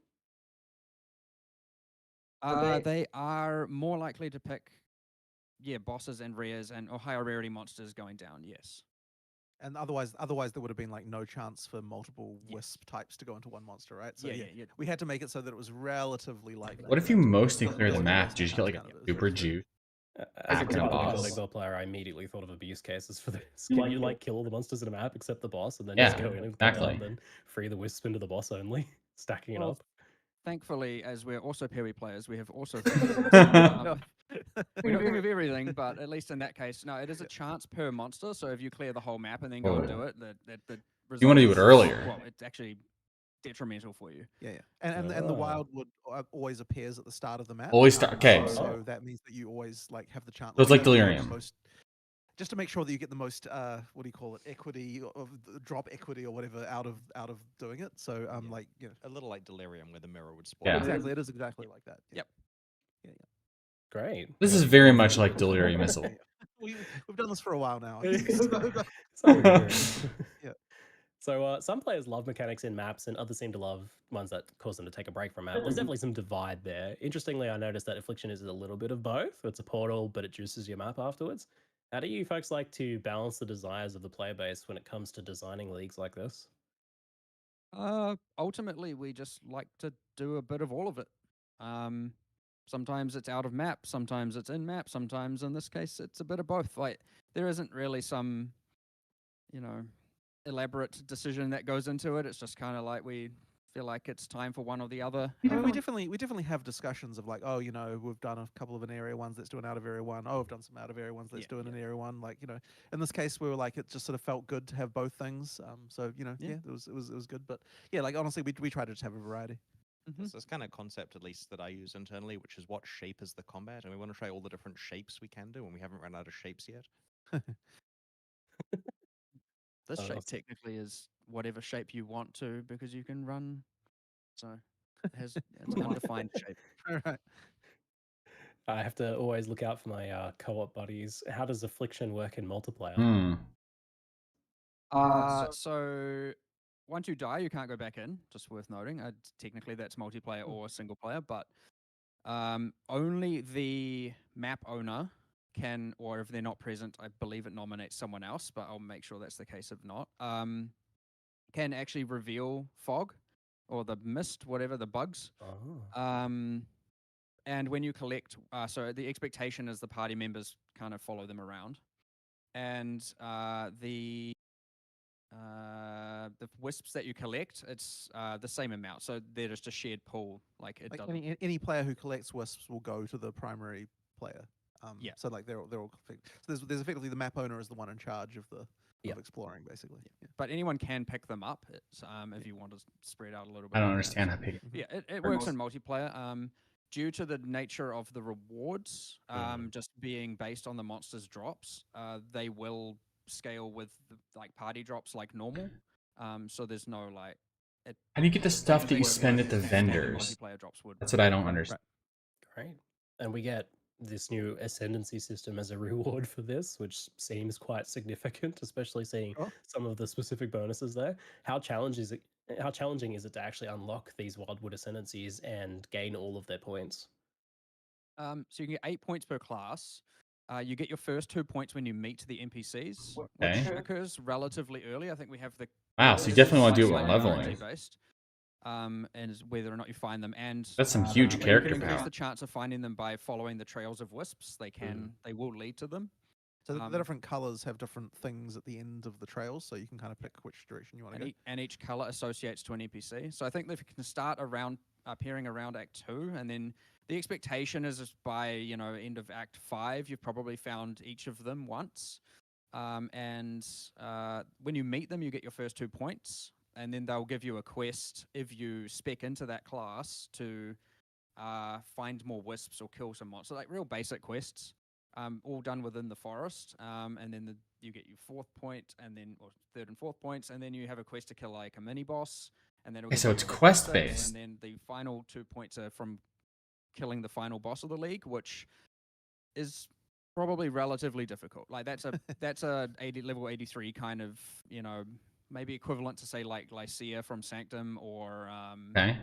They are more likely to pick bosses and rares and or higher rarity monsters going down, yes. And otherwise there would have been like no chance for multiple wisp types to go into one monster, right? So we had to make it so that it was relatively likely. What if you mostly clear the map? Do you just get like a super juice? As a active typical boss. Exile player, I immediately thought of abuse cases for this. Can you like kill all the monsters in a map except the boss, and then Yeah, just go in and exactly. and then free the wisp into the boss only, stacking it Well, up? Thankfully, as we're also PoE players, we have also No. we don't think of everything, but at least in that case, no, it is a chance per monster. So if you clear the whole map and then go and do it, the You wanna do result it is- earlier. Well, it's actually detrimental for you. Yeah, and the Oh. wildwood always appears at the start of the map. Always start. Okay, So that means that you always like have the chance. So it's like you know, the Delirium. most- just to make sure that you get the most what do you call it, equity of drop equity or whatever out of doing it. So like you know, A little like Delirium, where the mirror would spawn. Yeah. exactly, it is exactly like that. Yeah. Yep. Yeah, Great. This is very much like Delirium Missile. We've done this for a while now. Some experience. Yeah. So some players love mechanics in maps, and others seem to love ones that cause them to take a break from map. There's definitely some divide there. Interestingly, I noticed that Affliction is a little bit of both. It's a portal, but it juices your map afterwards. How do you folks like to balance the desires of the player base when it comes to designing leagues like this? Ultimately, we just like to do a bit of all of it. Sometimes it's out of map, sometimes it's in map, sometimes in this case it's a bit of both. Like there isn't really some, elaborate decision that goes into it. It's just kind of like we feel like it's time for one or the other. I mean, we definitely have discussions of like, oh, you know, we've done a couple of an area ones, let's do an out of area one. Oh, we've done some out of area ones, let's do an area one. Like, you know, in this case, we were like, it just sort of felt good to have both things. So you know, yeah, it was good. But yeah, like honestly, we try to just have a variety. So it's kind of concept, at least, that I use internally, which is what shape is the combat, and we want to try all the different shapes we can do, and we haven't run out of shapes yet. This Oh, shape that's- technically is whatever shape you want to because you can run. So it has it's an undefined shape. All right. I have to always look out for my co-op buddies. How does Affliction work in multiplayer? So once you die, you can't go back in. Just worth noting. Technically, that's multiplayer or single player, but only the map owner can, or if they're not present, I believe it nominates someone else, but I'll make sure that's the case if not. Can actually reveal fog or the mist, whatever the bugs. Oh. And when you collect, so the expectation is the party members kind of follow them around, and the wisps that you collect, it's the same amount. So they're just a shared pool. Like it Like doesn't. any player who collects wisps will go to the primary player. Yeah. So like they're all so there's effectively the map owner is the one in charge of the Yeah. of exploring basically. Yeah. But anyone can pick them up if you want to spread out a little bit. I don't more. understand how big. Yeah, it works in multiplayer. Due to the nature of the rewards, just being based on the monster's drops, they will scale with like party drops like normal. So there's no like. How do you get the stuff that you spend at the standard vendors? multiplayer drops would. That's what I don't understand. Great. And we get this new ascendancy system as a reward for this, which seems quite significant, especially seeing some of the specific bonuses there. How challenging is it to actually unlock these Wildwood ascendancies and gain all of their points? So you can get 8 points per class. You get your first 2 points when you meet the NPCs, Okay. which occurs relatively early. I think we have the. Wow, so you definitely want to do it while slightly leveling. RNG based, and it's whether or not you find them, and That's some huge you character can increase power. the chance of finding them by following the trails of wisps. They will lead to them. So the different colors have different things at the end of the trails, so you can kind of pick which direction you want to go. And each color associates to an NPC. So I think that if you can start appearing around Act 2, and then the expectation is by end of Act 5, you've probably found each of them once. And when you meet them, you get your first 2 points, and then they'll give you a quest if you spec into that class to find more wisps or kill some monsters, like real basic quests. All done within the forest, and then you get your 4th point, and then or 3rd and 4th points, and then you have a quest to kill like a mini boss, and then Okay, so it's quest based. and then the final 2 points are from killing the final boss of the league, which is probably relatively difficult. Like that's a level 83 kind of maybe equivalent to say like Lycia from Sanctum or Okay.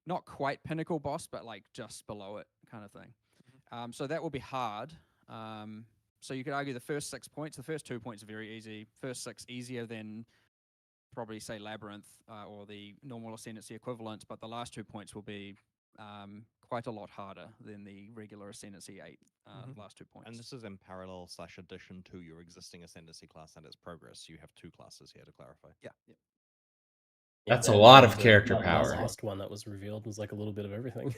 not quite pinnacle boss, but like just below it kind of thing. So that will be hard. So you could argue the first 6 points, the first 2 points are very easy. First 6 easier than probably say Labyrinth or the normal ascendancy equivalent, but the last 2 points will be quite a lot harder than the regular Ascendancy 8 last 2 points. And this is in parallel / addition to your existing Ascendancy class and its progress. You have 2 classes here to clarify. Yeah. That's a lot of character The power. last one that was revealed was like a little bit of everything.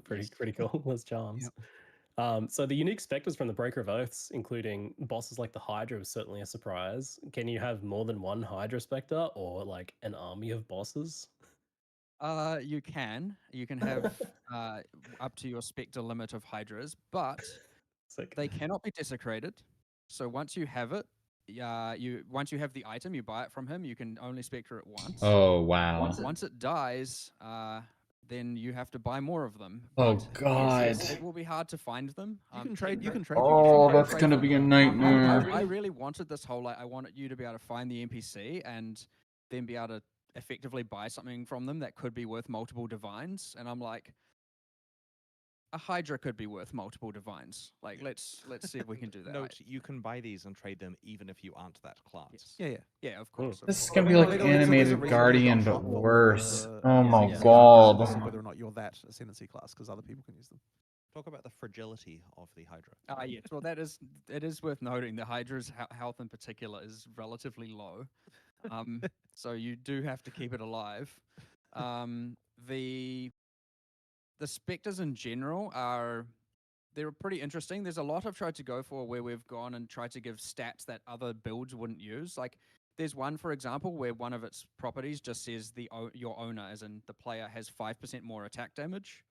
pretty cool. Those charms. So the unique specters from the Breaker of Oaths, including bosses like the Hydra, was certainly a surprise. Can you have more than one Hydra Spectre or like an army of bosses? You can have up to your Spectre limit of Hydras, but they cannot be desecrated. So once you have it, once you have the item, you buy it from him. You can only Spectre it once. Oh wow! Once it dies, then you have to buy more of them. Oh But god! yes, it will be hard to find them. You can trade. Oh, that's gonna be a nightmare. I really wanted this whole I wanted you to be able to find the NPC and then be able to effectively buy something from them that could be worth multiple divines. And I'm like, a Hydra could be worth multiple divines. Like, let's see if we can do that. Note, you can buy these and trade them even if you aren't that class. Yes. Yeah, of course. This is gonna be like animated Guardian, but worse. Oh my god! Whether or not you're that Ascendancy class, because other people can use them. Talk about the fragility of the Hydra. Yes. Well, it is worth noting the Hydra's health in particular is relatively low, so you do have to keep it alive. The Spectres in general they're pretty interesting. There's a lot I've tried to go for where we've gone and tried to give stats that other builds wouldn't use. Like there's one, for example, where one of its properties just says your owner, as in the player, has 5% more attack damage.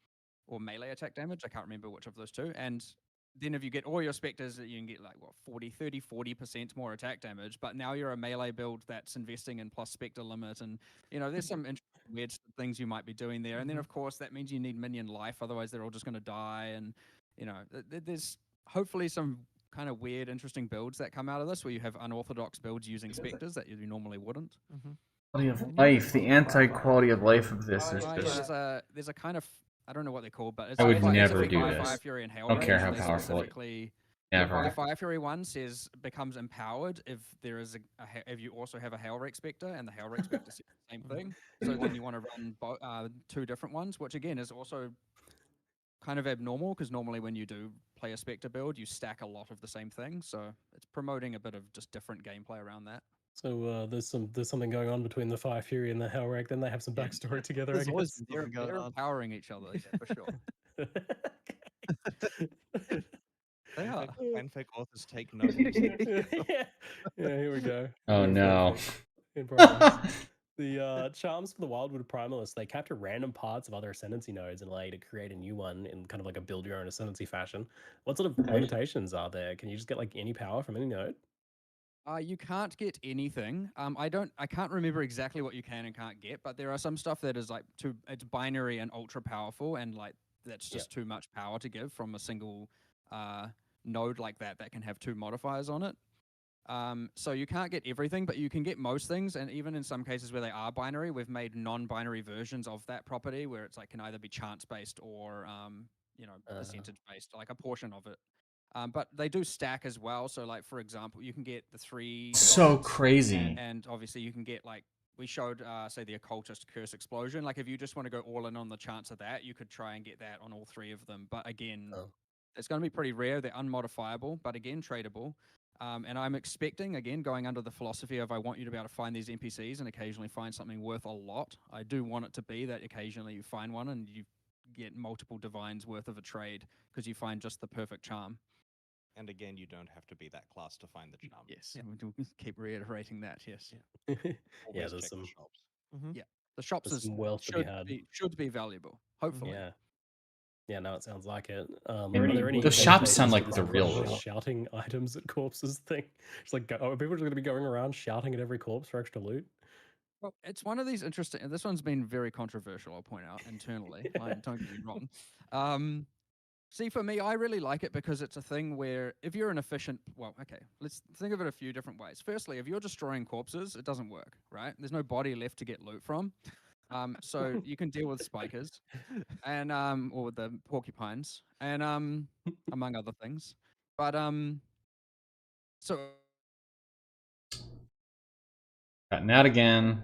Or melee attack damage. I can't remember which of those two. And then if you get all your Spectres, you can get like, 40% more attack damage. But now you're a melee build that's investing in plus Spectre limit. And, there's some interesting weird things you might be doing there. And then, of course, that means you need minion life. Otherwise, they're all just going to die. And, there's hopefully some kind of weird, interesting builds that come out of this where you have unorthodox builds using Spectres that you normally wouldn't. Quality of life. The anti-quality of life of this is just. There's a kind of, I don't know what they're called, but it's I would never it's do by this. Fire Fury and Hell I don't care Range, how and powerful it- specifically, Never. the Fire Fury one says becomes empowered if there is if you also have a Hellwreck Spectre, and the Hellwreck Spectre says the same thing. So then you want to run 2 different ones, which again is also kind of abnormal because normally when you do play a Spectre build, you stack a lot of the same thing. So it's promoting a bit of just different gameplay around that. So there's something going on between the Fire Fury and the Hellwreck. Then they have some backstory together. I guess They're empowering each other, yeah, for sure. They are. Fanfic authors take note. yeah, here we go. Oh no. In progress. The charms for the Wildwood Primalist, they capture random parts of other Ascendancy nodes and allow you to create a new one in kind of like a build your own Ascendancy fashion. What sort of limitations are there? Can you just get like any power from any node? You can't get anything. I can't remember exactly what you can and can't get, but there are some stuff that is like it's binary and ultra powerful, and like that's just too much power to give from a single node like that can have 2 modifiers on it. So you can't get everything, but you can get most things, and even in some cases where they are binary, we've made non-binary versions of that property where it's like can either be chance-based or percentage-based, like a portion of it. But they do stack as well. So, like for example, you can get the 3. So gods, crazy. and obviously, you can get like we showed, say the Occultist Curse Explosion. Like if you just want to go all in on the chance of that, you could try and get that on all 3 of them. But again, it's going to be pretty rare. They're unmodifiable, but again, tradable. And I'm expecting, again, going under the philosophy of I want you to be able to find these NPCs and occasionally find something worth a lot. I do want it to be that occasionally you find one and you get multiple divines worth of a trade because you find just the perfect charm. And again, you don't have to be that class to find the charm. Yes, we'll keep reiterating that. Yes. Yeah, Always there's check some the shops. Yeah, the shops there's some wealth to be had. should be valuable. Hopefully. Yeah. Yeah, no, it sounds like it. And Are there any the shops sound like limitations the to real this world. shouting items at corpses thing? It's like, are people just going to be going around shouting at every corpse for extra loot? Well, it's one of these interesting. And this one's been very controversial. I'll point out internally. Don't get me wrong. See, for me, I really like it because it's a thing where if you're an efficient, let's think of it a few different ways. Firstly, if you're destroying corpses, it doesn't work, right? There's no body left to get loot from. So you can deal with spikers and or the porcupines and among other things. But so Cutting out again.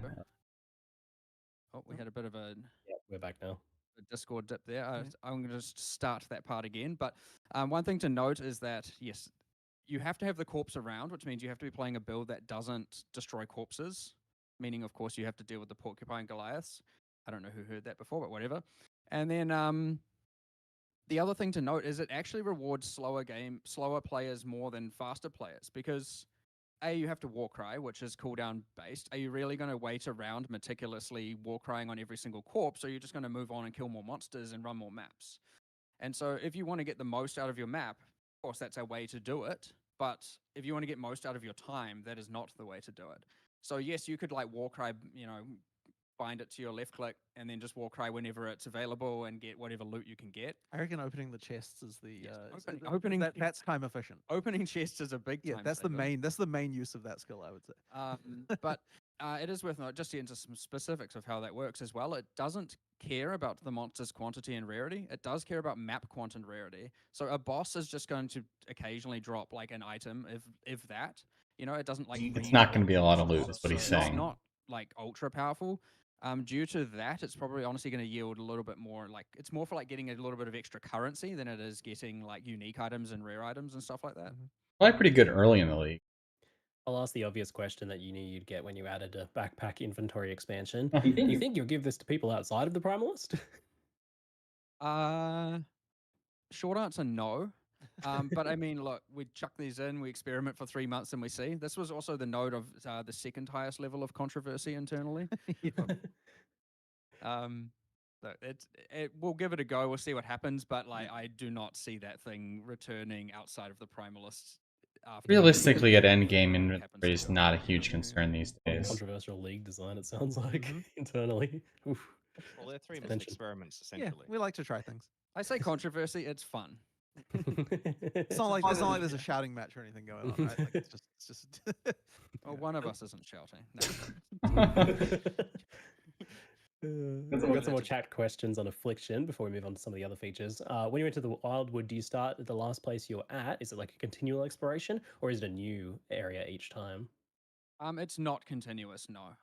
oh, we had a bit of a Yeah, we're back now. the Discord dip there. I'm going to start that part again. But one thing to note is that, yes, you have to have the corpse around, which means you have to be playing a build that doesn't destroy corpses, meaning, of course, you have to deal with the Porcupine Goliaths. I don't know who heard that before, but whatever. And then the other thing to note is it actually rewards slower players more than faster players, because you have to Warcry, which is cooldown based. Are you really going to wait around meticulously Warcrying on every single corpse, or are you just going to move on and kill more monsters and run more maps? And so if you want to get the most out of your map, of course, that's a way to do it. But if you want to get most out of your time, that is not the way to do it. So yes, you could like Warcry, bind it to your left click and then just Warcry whenever it's available and get whatever loot you can get. I reckon opening the chests is the opening that's time efficient. Opening chests is a big time. That's the main use of that skill, I would say. But it is worth noting, just to get into some specifics of how that works as well. It doesn't care about the monster's quantity and rarity. It does care about map quant and rarity. So a boss is just going to occasionally drop like an item, if that. It doesn't like. It's not going to be a lot of loot, is what he's saying. It's not like ultra powerful. Due to that, it's probably honestly going to yield a little bit more. Like it's more for like getting a little bit of extra currency than it is getting like unique items and rare items and stuff like that. Probably pretty good early in the league. I'll ask the obvious question that you knew you'd get when you added a backpack inventory expansion. Do you think you'll give this to people outside of the Primalist? Short answer, no. But I mean, look, we chuck these in, we experiment for 3 months, and we see. This was also the node of the second highest level of controversy internally. We'll give it a go. We'll see what happens. But like, I do not see that thing returning outside of the Primalists. Realistically, at endgame, inventory is not a huge concern these days. Controversial league design, it sounds like, internally. Oof. Well, they're 3 month experiments, essentially. Yeah, we like to try things. I say controversy, it's fun. It's not like there's a shouting match or anything going on, right? Like it's just Well, one of us isn't shouting. We've got some more chat questions on Affliction before we move on to some of the other features. When you enter the Wildwood, do you start at the last place you're at? Is it like a continual exploration, or is it a new area each time? It's not continuous, no.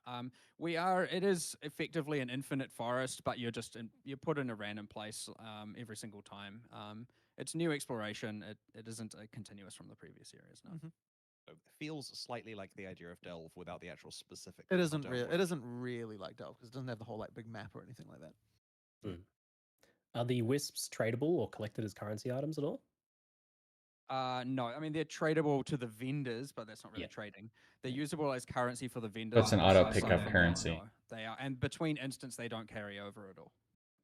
It is effectively an infinite forest, but you're put in a random place every single time. It's new exploration. It isn't continuous from the previous areas, no. So it feels slightly like the idea of Delve without the actual specific. It isn't really like Delve because it doesn't have the whole like big map or anything like that. Are the wisps tradable or collected as currency items at all? No, I mean they're tradable to the vendors, but that's not really trading. They're usable as currency for the vendors. That's an auto pickup currency. No, they are, and between instants they don't carry over at all.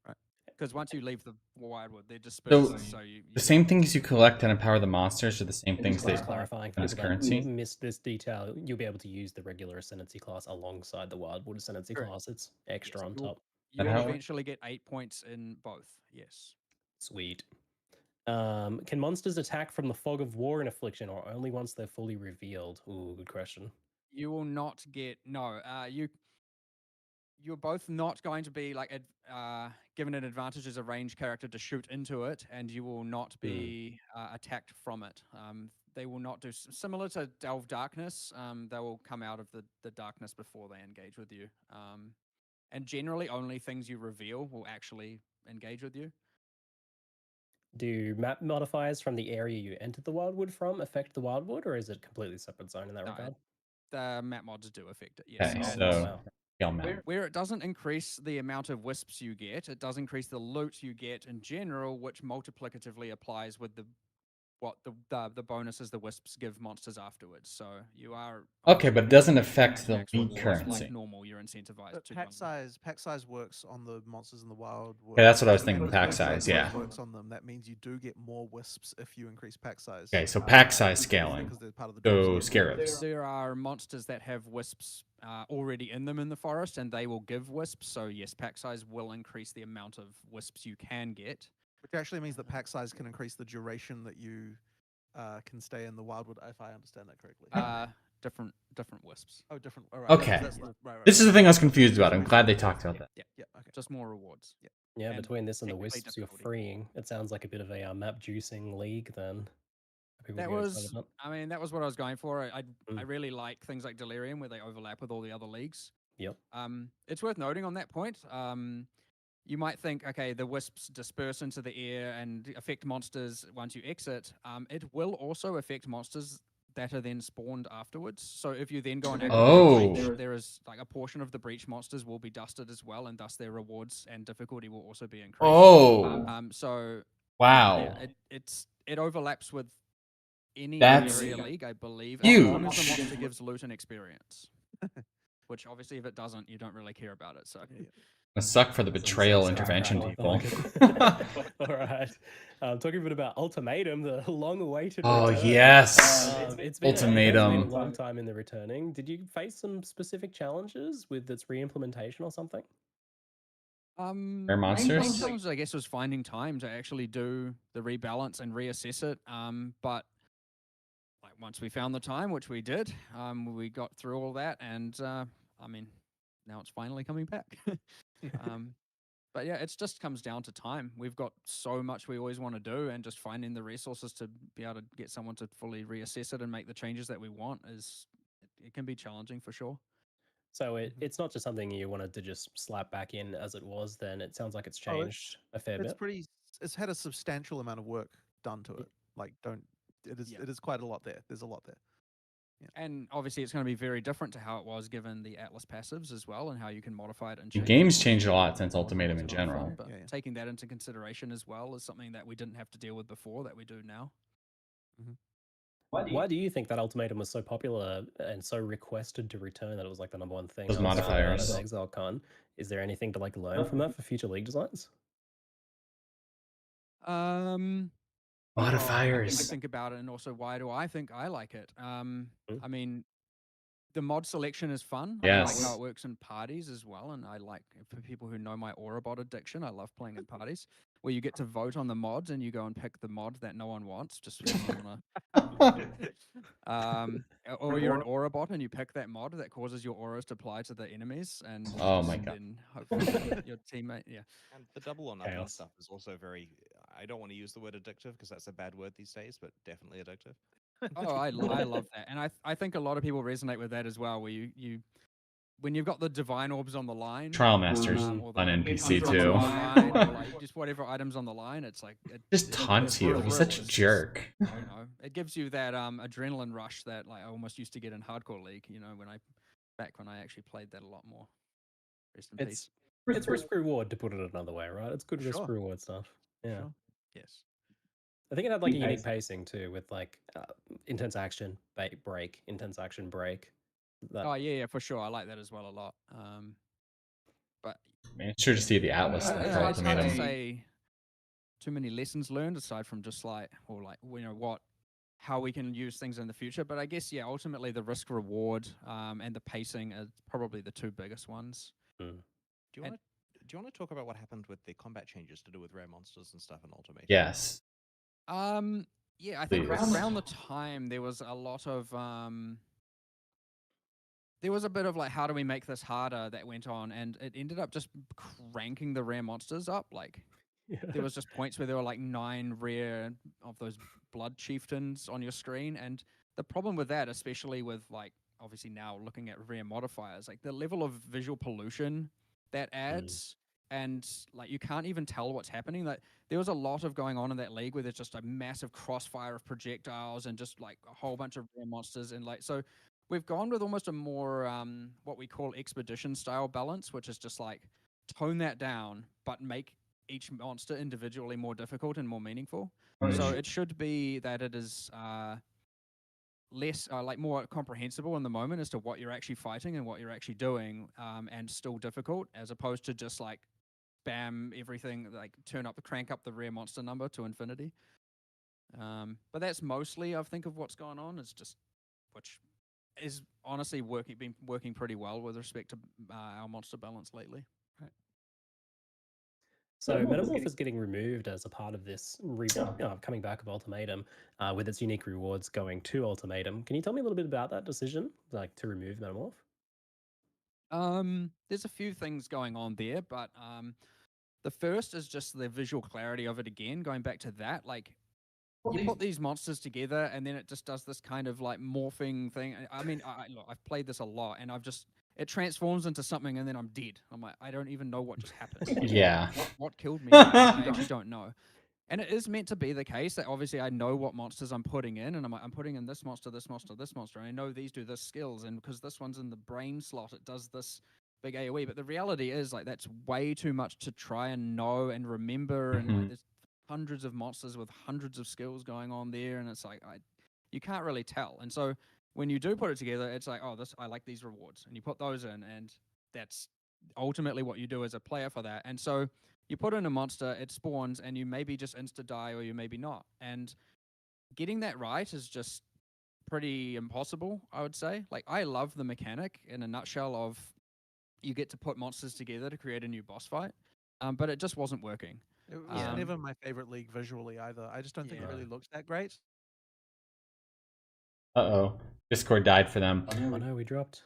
Right. Because once you leave the Wildwood, they're dispersed. So the same things you collect and empower the monsters are the same things they clarifying as currency. Missed this detail. You'll be able to use the regular Ascendancy class alongside the Wildwood Ascendancy class. It's extra on top. You'll eventually get 8 points in both. Yes. Sweet. Can monsters attack from the fog of war in Affliction, or only once they're fully revealed? Ooh, good question. You will not get you're both not going to be like given an advantage as a range character to shoot into it, and you will not be attacked from it. They will not do similar to Delve Darkness. They will come out of the darkness before they engage with you. And generally, only things you reveal will actually engage with you. Do map modifiers from the area you entered the Wildwood from affect the Wildwood, or is it completely separate zone in that regard? The map mods do affect it, yes. Okay, so where it doesn't increase the amount of wisps you get, it does increase the loot you get in general, which multiplicatively applies with the bonuses the wisps give monsters afterwards. So you are okay, but it doesn't affect the league currency. Like normal, you're incentivized to pack size works on the monsters in the wild. Yeah, that's what I was thinking. Pack size, yeah. Works on them. That means you do get more wisps if you increase pack size. Okay, so pack size scaling. So scarabs. There are monsters that have wisps already in them in the forest, and they will give wisps. So yes, pack size will increase the amount of wisps you can get. Which actually means that pack size can increase the duration that you can stay in the Wildwood, if I understand that correctly. Different wisps. Oh, different. All right. Okay. This is the thing I was confused about. I'm glad they talked about that. Yeah. Okay. Just more rewards. Yeah, between this and the wisps you're freeing, it sounds like a bit of a map juicing league then. That was what I was going for. I really like things like Delirium where they overlap with all the other leagues. Yep. It's worth noting on that point. you might think, okay, the wisps disperse into the air and affect monsters once you exit. It will also affect monsters that are then spawned afterwards. So if you then go and activate a breach, there is like a portion of the breach monsters will be dusted as well, and thus their rewards and difficulty will also be increased. So wow. yeah, it overlaps with any That's area league, I believe, huge. as long as the monster gives loot and experience. Which obviously, if it doesn't, you don't really care about it. So. It suck for the betrayal intervention people. All right. Talking a bit about Ultimatum, the long-awaited Oh, return. yes. It's been Ultimatum. a long time in the returning. Did you face some specific challenges with its re-implementation or something? Rare Main monsters? challenge, I guess, was finding time to actually do the rebalance and reassess it. But like once we found the time, which we did, we got through all that, and I mean, now it's finally coming back. But yeah, it just comes down to time. We've got so much we always want to do, and just finding the resources to be able to get someone to fully reassess it and make the changes that we want it can be challenging for sure. So it's not just something you wanted to just slap back in as it was. Then it sounds like it's changed a fair bit. It's had a substantial amount of work done to it. Like, it is quite a lot there. There's a lot there. Yeah. And obviously, it's going to be very different to how it was given the Atlas passives as well, and how you can modify it and change. The game's changed a lot since Ultimatum in general. But taking that into consideration as well is something that we didn't have to deal with before that we do now. Why do you think that Ultimatum was so popular and so requested to return that it was like the #1 thing? Those modifiers. At ExileCon. Is there anything to like learn from that for future league designs? Modifiers. I think about it, and also why do I think I like it? I mean, the mod selection is fun. I like how it works in parties as well, and I like, for people who know my Aurabot addiction, I love playing in parties where you get to vote on the mods and you go and pick the mod that no one wants, just because you want to. Or you're an Aurabot and you pick that mod that causes your auras to apply to the enemies, and oh my god, then hopefully your teammate, And the double or nothing stuff is also very. I don't want to use the word addictive because that's a bad word these days, but definitely addictive. Oh, I love that, and I think a lot of people resonate with that as well. Where you when you've got the divine orbs on the line, Trial Masters on NPC too, like just whatever items on the line, it's like it just taunts you. He's such a jerk. You know, it gives you that adrenaline rush that like I almost used to get in hardcore league. You know, when I actually played that a lot more. Rest in peace. It's risk reward, to put it another way, right? It's good risk reward stuff. Yeah. Sure. Yes. I think it had like a unique pacing too, with like intense action break, intense action break. Oh yeah, for sure. I like that as well a lot. But man, it's sure to see the Atlas. Hard to say too many lessons learned aside from just like, or like, you know, how we can use things in the future. But I guess ultimately the risk reward and the pacing are probably the two biggest ones. Do you want to talk about what happened with the combat changes to do with rare monsters and stuff in Ultimatum? Yes. Yeah, I think around the time there was a lot of there was a bit of like, how do we make this harder that went on, and it ended up just cranking the rare monsters up. Like there was just points where there were like 9 rare of those blood chieftains on your screen, and the problem with that, especially with like obviously now looking at rare modifiers, like the level of visual pollution that adds, and like you can't even tell what's happening. Like there was a lot of going on in that league where there's just a massive crossfire of projectiles and just like a whole bunch of rare monsters, and like so we've gone with almost a more what we call expedition style balance, which is just like tone that down but make each monster individually more difficult and more meaningful. So it should be that it is less like more comprehensible in the moment as to what you're actually fighting and what you're actually doing, and still difficult, as opposed to just like bam everything, like crank up the rare monster number to infinity. But that's mostly I think of what's going on. It's just which is honestly been working pretty well with respect to our monster balance lately. Right. So Metamorph is getting removed as a part of this coming back of Ultimatum, with its unique rewards going to Ultimatum. Can you tell me a little bit about that decision, like to remove Metamorph? There's a few things going on there, but the first is just the visual clarity of it again, going back to that. Like, you put these monsters together, and then it just does this kind of like morphing thing. I mean, look, I've played this a lot, and it transforms into something, and then I'm dead. I'm like, I don't even know what just happened. Yeah. What killed me? I actually don't know. And it is meant to be the case that obviously I know what monsters I'm putting in, and I'm putting in this monster, this monster, this monster, and I know these do this skills, and because this one's in the brain slot, it does this big AoE. But the reality is, like, that's way too much to try and know and remember, and like, there's hundreds of monsters with hundreds of skills going on there, and it's like you can't really tell. And so when you do put it together, it's like, oh, I like these rewards, and you put those in, and that's ultimately what you do as a player for that. And so you put in a monster, it spawns, and you maybe just insta-die or you maybe not. And getting that right is just pretty impossible, I would say. Like, I love the mechanic in a nutshell of you get to put monsters together to create a new boss fight, but it just wasn't working. It was never my favorite league visually either. I just don't think it really looks that great. Uh-oh. Discord died for them. Oh no, we dropped.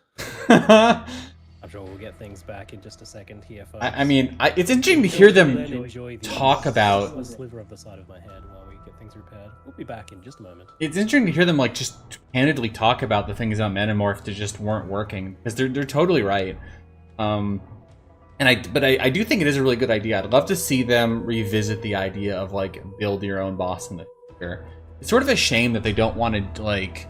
I'm sure we'll get things back in just a second here, folks. I mean, it's interesting to hear them talk about... a sliver of the side of my head while we get things repaired. We'll be back in just a moment. It's interesting to hear them, like, just candidly talk about the things about Metamorph that just weren't working, because they're totally right. But I do think it is a really good idea. I'd love to see them revisit the idea of, like, build your own boss in the future. It's sort of a shame that they don't want to, like,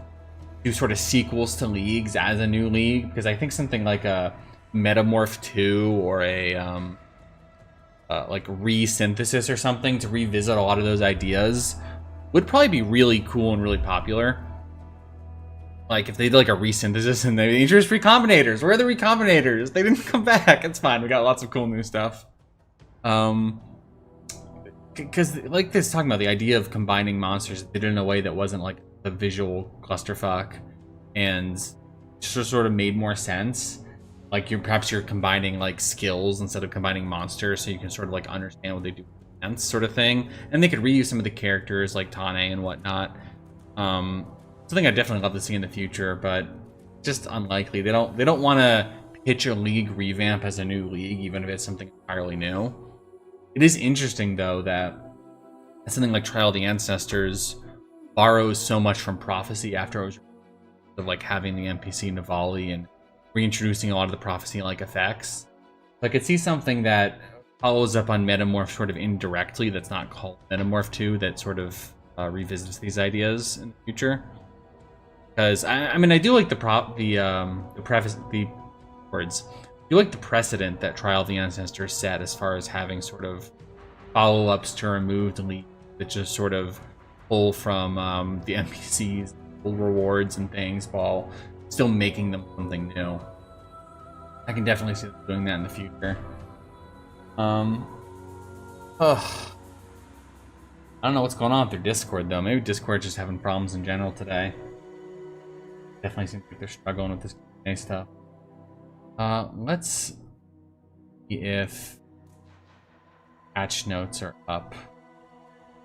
do sort of sequels to leagues as a new league, because I think something like a Metamorph 2 or a like Resynthesis or something to revisit a lot of those ideas would probably be really cool and really popular. Like if they did like a Resynthesis and they introduced Recombinators. Where are the Recombinators? They didn't come back. It's fine. We got lots of cool new stuff. Because like this, talking about the idea of combining monsters, they did it in a way that wasn't like the visual clusterfuck and just sort of made more sense. Like perhaps you're combining like skills instead of combining monsters, so you can sort of like understand what they do sort of thing. And they could reuse some of the characters like Tane and whatnot. Something I definitely love to see in the future, but just unlikely. They don't want to pitch a league revamp as a new league, even if it's something entirely new. It is interesting though that something like Trial of the Ancestors borrows so much from Prophecy after it was of like having the NPC Navali and reintroducing a lot of the Prophecy-like effects. So I could see something that follows up on Metamorph sort of indirectly that's not called Metamorph 2 that sort of revisits these ideas in the future. Because I mean I do like the precedent that Trial of the Ancestors set as far as having sort of follow-ups to removed leads that just sort of pull from the NPCs, pull rewards and things while still making them something new. I can definitely see them doing that in the future. I don't know what's going on with their Discord though. Maybe Discord's just having problems in general today. Definitely seems like they're struggling with this Q&A stuff. Let's see if patch notes are up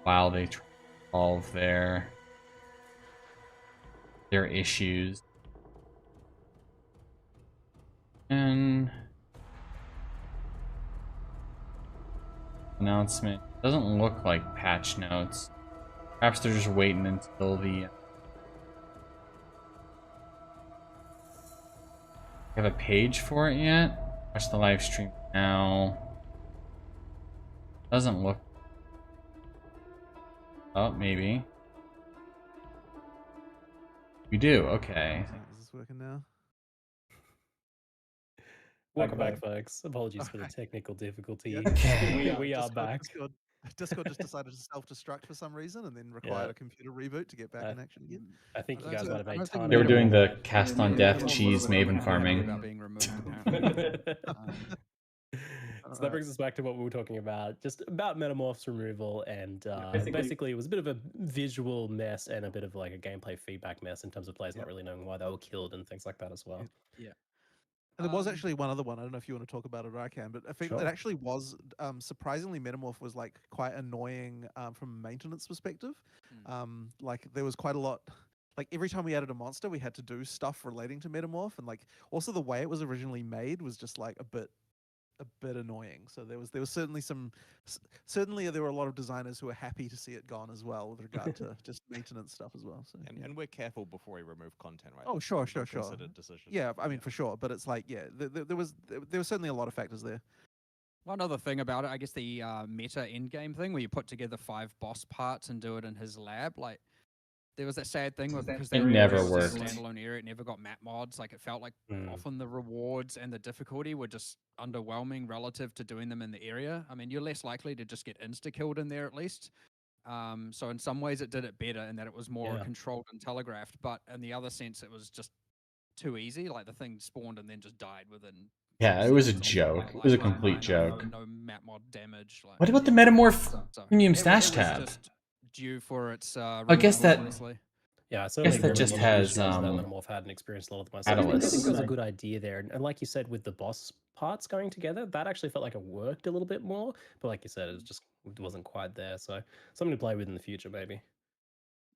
while they try to solve their issues. And announcement doesn't look like patch notes. Perhaps they're just waiting until the have a page for it yet? Watch the live stream now. Doesn't look. Oh, maybe. We do. Okay. Is this working now? Welcome back, folks. Apologies for the technical difficulty. Yeah. We are back. Discord just decided to self-destruct for some reason and then required a computer reboot to get back in action again. I think you guys might have made time. They were doing the cast on death cheese maven farming. About being removed, apparently. So that brings us back to what we were talking about, just about Metamorph's removal, and basically it was a bit of a visual mess and a bit of like a gameplay feedback mess in terms of players not really knowing why they were killed and things like that as well. Yeah. And there was actually one other one. I don't know if you want to talk about it or I can, but I think it actually was surprisingly Metamorph was like quite annoying from a maintenance perspective. Like there was quite a lot. Like every time we added a monster, we had to do stuff relating to Metamorph, and like also the way it was originally made was just like a bit a bit annoying. So there was certainly certainly there were a lot of designers who were happy to see it gone as well with regard to just maintenance stuff as well. So And we're careful before we remove content, right? Oh, sure, sure, Real sure. considered decision. Yeah, I mean for sure, but it's like there was certainly a lot of factors there. One other thing about it, I guess the meta endgame thing where you put together 5 boss parts and do it in his lab, like there was that sad thing with because It that never was a worked. standalone area, it never got map mods. Like it felt like often the rewards and the difficulty were just underwhelming relative to doing them in the area. I mean, you're less likely to just get insta-killed in there at least. So in some ways it did it better in that it was more controlled and telegraphed, but in the other sense it was just too easy. Like the thing spawned and then just died within. Yeah, it was a joke. It was a complete joke. No map mod damage. Like, What about the Metamorph so premium it stash was tab? just due for its. I guess that. honestly. Yeah, I certainly that agree just with a lot of has, issues that Metamorph had and experienced a lot of myself. I think Catalysts. there was a good idea there, and like you said, with the boss parts going together, that actually felt like it worked a little bit more. But like you said, it wasn't quite there. So something to play with in the future, maybe.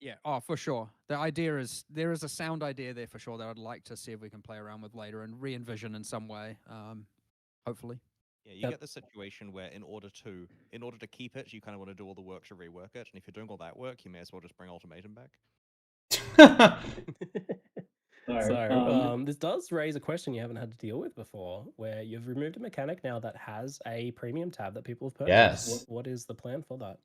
Yeah, oh, for sure. The idea is there is a sound idea there for sure that I'd like to see if we can play around with later and re-envision in some way. Hopefully. Yeah, you get the situation where in order to keep it, you kind of want to do all the work to rework it, and if you're doing all that work, you may as well just bring Ultimatum back. So this does raise a question you haven't had to deal with before, where you've removed a mechanic now that has a premium tab that people have purchased. Yes. What is the plan for that?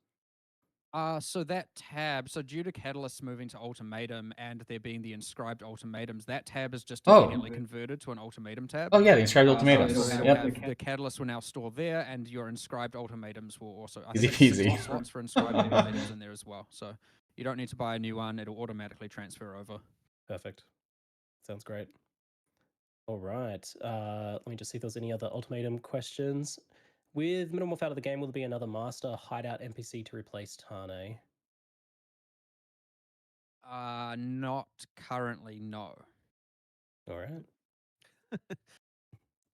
So that tab, so due to Catalyst moving to Ultimatum and there being the inscribed ultimatums, that tab is just immediately converted to an ultimatum tab. Oh yeah, the inscribed ultimatums. So the Catalyst will now store there, and your inscribed ultimatums will also. Easy peasy. Slots for inscribed ultimatums in there as well. So you don't need to buy a new one; it'll automatically transfer over. Perfect. Sounds great. All right. Let me just see if there's any other ultimatum questions. With Metamorph out of the game, will there be another master hideout NPC to replace Tane? Not currently, no. All right.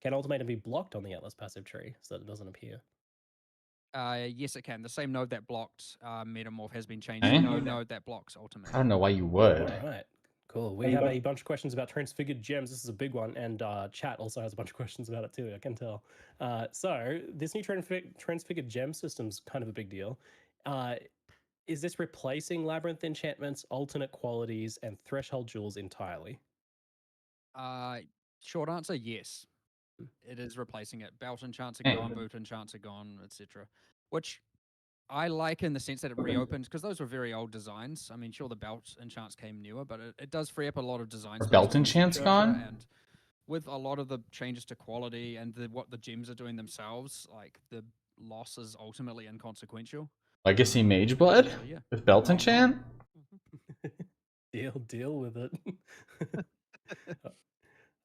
Can ultimatum be blocked on the Atlas passive tree so that it doesn't appear? Yes, it can. The same node that blocked Metamorph has been changed to a new node that blocks Ultimatum. I don't know why you would. All right. Cool. We have a bunch of questions about Transfigured Gems. This is a big one, and chat also has a bunch of questions about it too, I can tell. So this new Transfigured Gem system's kind of a big deal. Is this replacing Labyrinth enchantments, alternate qualities, and threshold jewels entirely? Short answer, yes. It is replacing it. Belt enchants are gone, boot enchants are gone, etc. Which I like in the sense that it reopens, because those were very old designs. I mean, sure, the belt enchants came newer, but it does free up a lot of designs. Are belt enchants gone? And with a lot of the changes to quality and what the gems are doing themselves, like the loss is ultimately inconsequential. Legacy Mage Blood with belt enchant? Deal with it.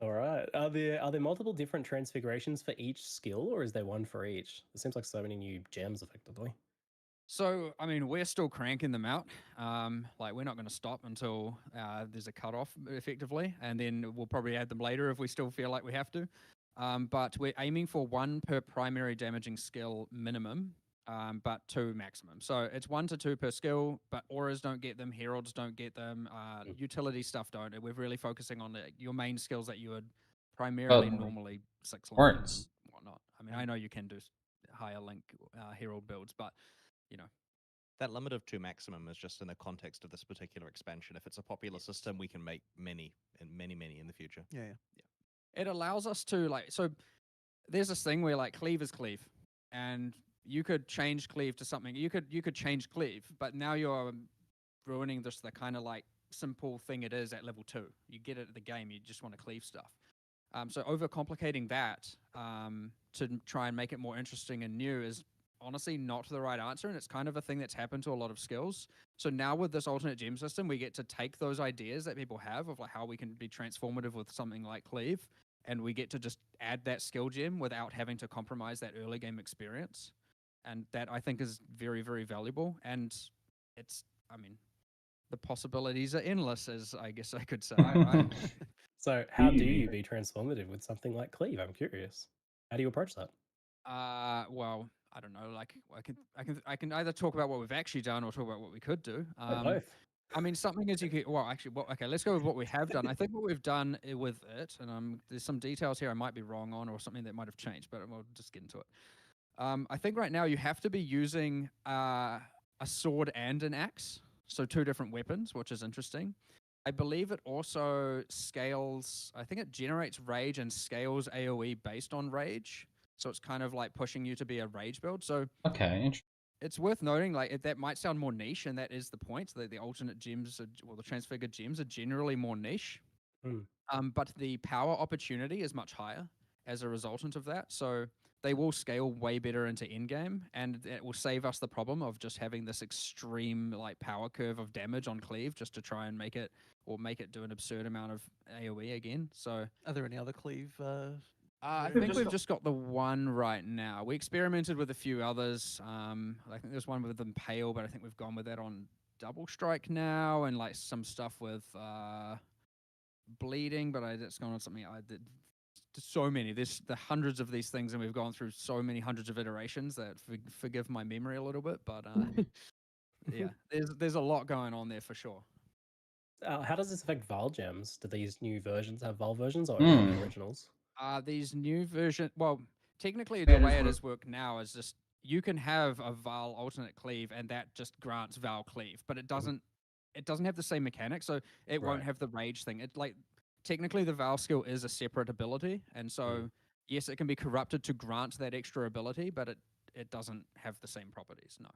All right. Are there multiple different transfigurations for each skill, or is there one for each? It seems like so many new gems, effectively. So, I mean, we're still cranking them out. Like, we're not going to stop until there's a cutoff, effectively, and then we'll probably add them later if we still feel like we have to. But we're aiming for 1 per primary damaging skill minimum, but 2 maximum. So it's 1 to 2 per skill, but auras don't get them, heralds don't get them, utility stuff don't. We're really focusing on your main skills that you would primarily normally 6 line and whatnot. I mean, I know you can do higher link herald builds, but you know, that limit of 2 maximum is just in the context of this particular expansion. If it's a popular system, we can make many in the future. Yeah. It allows us to, like, so there's this thing where, like, cleave is cleave, and you could change cleave to something. You could change cleave, but now you're ruining the kind of like simple thing it is at level 2. You get it at the game, you just want to cleave stuff. So overcomplicating that to try and make it more interesting and new is honestly not the right answer, and it's kind of a thing that's happened to a lot of skills. So now with this alternate gem system, we get to take those ideas that people have of like how we can be transformative with something like cleave, and we get to just add that skill gem without having to compromise that early game experience. And that I think is very, very valuable. And it's, I mean, the possibilities are endless, as I guess I could say. So how do you be transformative with something like cleave? I'm curious. How do you approach that? Well, I don't know. Like I can either talk about what we've actually done or talk about what we could do. Both. I mean, something is you could. Well, actually, okay. Let's go with what we have done. I think what we've done with it, and there's some details here I might be wrong on, or something that might have changed, but we'll just get into it. I think right now you have to be using a sword and an axe, so 2 different weapons, which is interesting. I believe it also scales. I think it generates rage and scales AOE based on rage, so it's kind of like pushing you to be a rage build. So Okay. it's worth noting, like that might sound more niche, and that is the point. That the alternate gems, the transfigured gems, are generally more niche. But the power opportunity is much higher as a resultant of that. So they will scale way better into endgame, and it will save us the problem of just having this extreme like power curve of damage on cleave just to try and make it do an absurd amount of AOE again. So Are there any other cleave? I think we've just got the one right now. We experimented with a few others. I think there's one with Impale, but I think we've gone with that on Double Strike now, and like some stuff with Bleeding, but that's gone on something I did. So many. There's the hundreds of these things, and we've gone through so many hundreds of iterations that forgive my memory a little bit. But yeah, there's a lot going on there for sure. How does this affect Val gems? Do these new versions have Val versions or only the originals? These new version. Well, technically, the way it is work now is just you can have a Val alternate cleave, and that just grants Val cleave, but it doesn't. It doesn't have the same mechanics, so it won't have the rage thing. It like technically the Val skill is a separate ability, and so yes, it can be corrupted to grant that extra ability, but it doesn't have the same properties. No.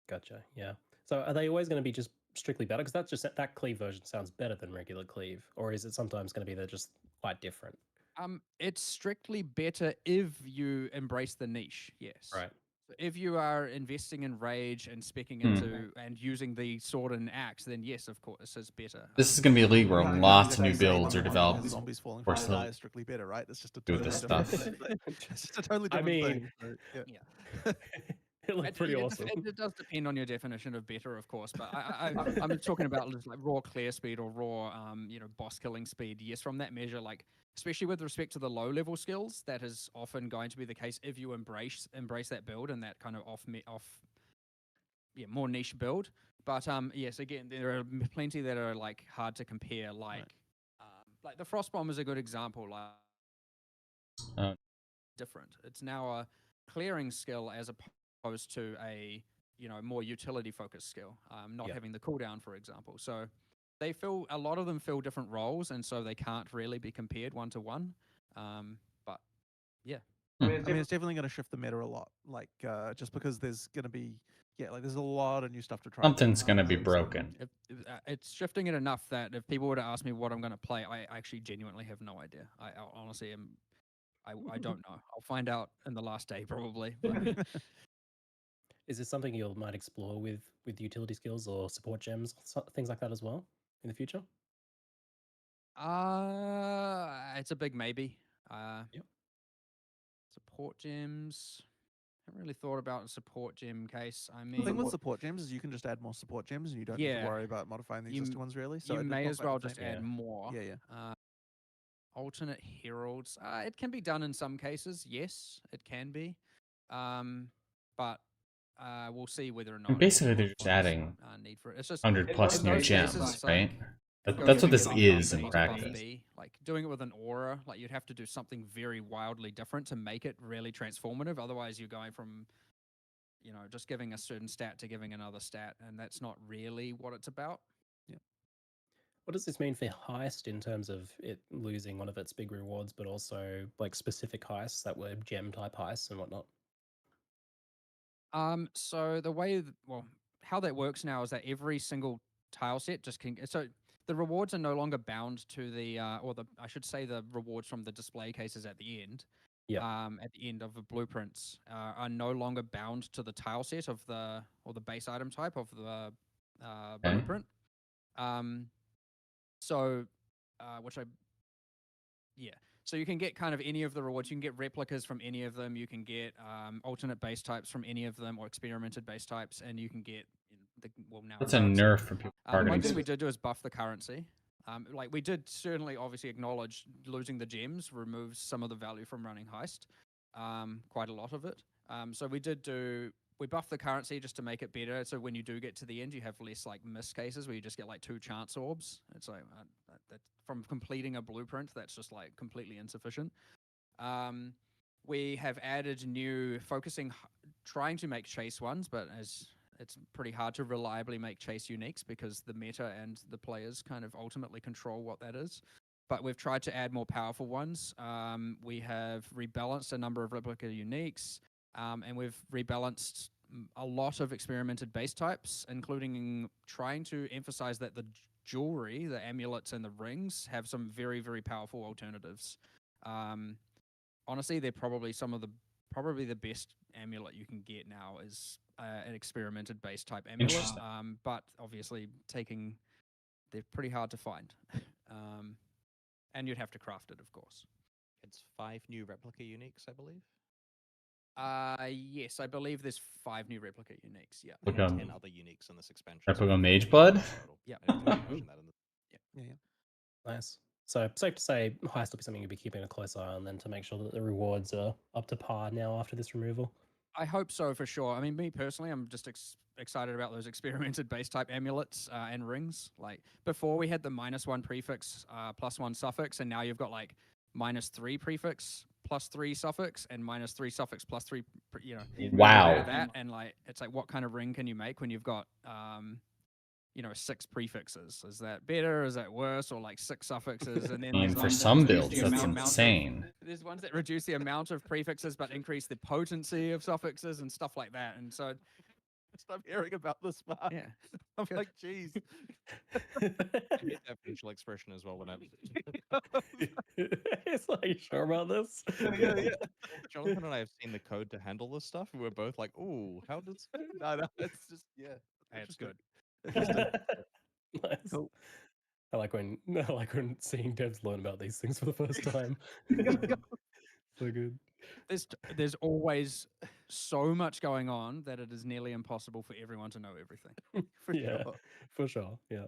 Gotcha. Yeah. So are they always going to be just strictly better? Because that's just that cleave version sounds better than regular cleave, or is it sometimes going to be they're just quite different? It's strictly better if you embrace the niche. Yes. Right. If you are investing in rage and specking into and using the sword and axe, then yes, of course, it's better. This is going to be a league where You can't lots of exactly new say builds are number one developed. Zombies falling Or from the still sky is strictly better, right? It's just a do totally this different stuff. it's just a totally different thing. So, yeah. It looked pretty awesome. It does depend on your definition of better, of course, but I'm talking about just like raw clear speed or raw, boss killing speed. Yes, from that measure, like especially with respect to the low level skills, that is often going to be the case if you embrace that build and that kind of more niche build. But yes, again, there are plenty that are like hard to compare. Like the Frostbomb is a good example. Like different. It's now a clearing skill as opposed to a more utility focused skill. Not having the cooldown, for example. So a lot of them fill different roles, and so they can't really be compared one to one. But yeah. I mean, it's definitely going to shift the meta a lot. Like, just because there's going to be, there's a lot of new stuff to try. Something's going to be broken. It's shifting it enough that if people were to ask me what I'm going to play, I actually genuinely have no idea. I honestly am. I don't know. I'll find out in the last day probably. Is this something you might explore with utility skills or support gems, things like that as well in the future? It's a big maybe. Yep. Support gems. Haven't really thought about a support gem case. I mean, the thing with support gems is you can just add more support gems, and you don't need to worry about modifying the existing ones really. So you may as well just add more. Yeah. Alternate heralds. It can be done in some cases. Yes, it can be. But we'll see whether or not. Basically, they're just adding need for it. It's just 100 plus new gems, cases, right? That's what this is in practice. Like doing it with an aura, like you'd have to do something very wildly different to make it really transformative. Otherwise, you're going from, just giving a certain stat to giving another stat, and that's not really what it's about. Yeah. What does this mean for heist in terms of it losing one of its big rewards, but also like specific heists that were gem type heists and whatnot? So the way, how that works now is that every single tile set just can. So the rewards are no longer bound to the, I should say, the rewards from the display cases at the end. Yeah. At the end of the blueprints are no longer bound to the tile set of the base item type of the blueprint. So you can get kind of any of the rewards. You can get replicas from any of them. You can get alternate base types from any of them, or experimented base types, and you can get now. That's a nerf for people. One thing we did do is buff the currency. Like we did certainly obviously acknowledge losing the gems removes some of the value from running heist, quite a lot of it. So we did do we buffed the currency just to make it better. So when you do get to the end, you have less like miss cases where you just get like 2 chance orbs. It's like that from completing a blueprint, that's just like completely insufficient. We have added new focusing, trying to make chase ones, but as it's pretty hard to reliably make chase uniques because the meta and the players kind of ultimately control what that is. But we've tried to add more powerful ones. We have rebalanced a number of replica uniques, and we've rebalanced a lot of experimented base types, including trying to emphasize that the jewelry, the amulets and the rings have some very, very powerful alternatives. Honestly, they're probably probably the best amulet you can get now is an experimented base type amulet. But obviously they're pretty hard to find. And you'd have to craft it, of course. It's 5 new replica uniques, I believe. Yes, I believe there's 5 new replica uniques. Yeah, and 10 other uniques in this expansion. Replica Mage Blood. Yeah, yeah. Nice. So safe to say, Heist will be something you'll be keeping a close eye on then to make sure that the rewards are up to par now after this removal. I hope so for sure. I mean, me personally, I'm just excited about those experimented base type amulets and rings. Like before, we had the -1 prefix, +1 suffix, and now you've got like -3 prefix, +3 suffix, and -3 suffix, +3. You know, wow. That and like it's like what kind of ring can you make when you've got 6 prefixes? Is that better? Is that worse? Or like 6 suffixes? And then for some builds, that's insane. There's ones that reduce the amount of prefixes but increase the potency of suffixes and stuff like that. And so I'm hearing about this, Mark. Yeah. I'm like, geez. Get that facial expression as well when I'm. It's like, you sure about this? Yeah. Jonathan and I have seen the code to handle this stuff, and we're both like, "Ooh, how does?" No, it's just Hey, it's good. Nice. Cool. I like when seeing devs learn about these things for the first time. So good. There's always so much going on that it is nearly impossible for everyone to know everything. For sure. Yeah.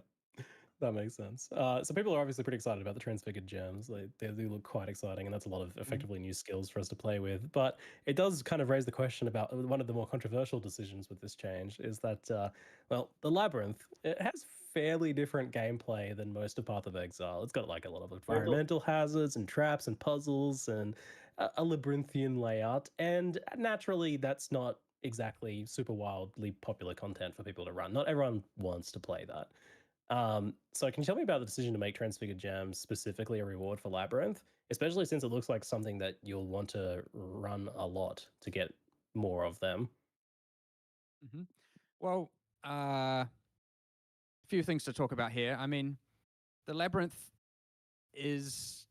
That makes sense. So people are obviously pretty excited about the Transfigured gems. They do look quite exciting, and that's a lot of effectively new skills for us to play with. But it does kind of raise the question about one of the more controversial decisions with this change is that, the Labyrinth, it has fairly different gameplay than most of Path of Exile. It's got like a lot of environmental hazards and traps and puzzles and a labyrinthian layout. And naturally, that's not exactly super wildly popular content for people to run. Not everyone wants to play that. So can you tell me about the decision to make Transfigured Gems specifically a reward for Labyrinth, especially since it looks like something that you'll want to run a lot to get more of them? Well, a few things to talk about here. I mean, the Labyrinth is,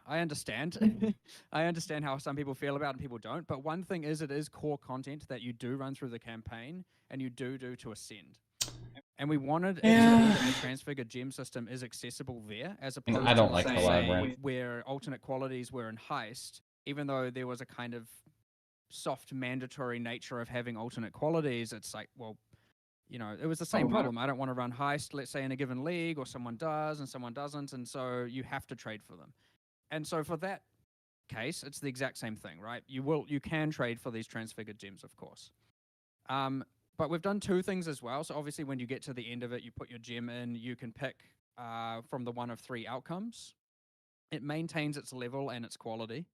I understand. I understand how some people feel about it and people don't. But one thing is, it is core content that you do run through the campaign and you do to ascend. And we wanted it to be that the Transfigured gem system is accessible there, as opposed I don't to like the Labyrinth. where alternate qualities were in Heist, even though there was a kind of soft mandatory nature of having alternate qualities. It's like, well, it was the same problem. I don't want to run Heist, let's say, in a given league, or someone does and someone doesn't, and so you have to trade for them. And so for that case, it's the exact same thing, right? You can trade for these Transfigured gems, of course. But we've done 2 things as well. So obviously when you get to the end of it, you put your gem in, you can pick from the one of 3 outcomes. It maintains its level and its quality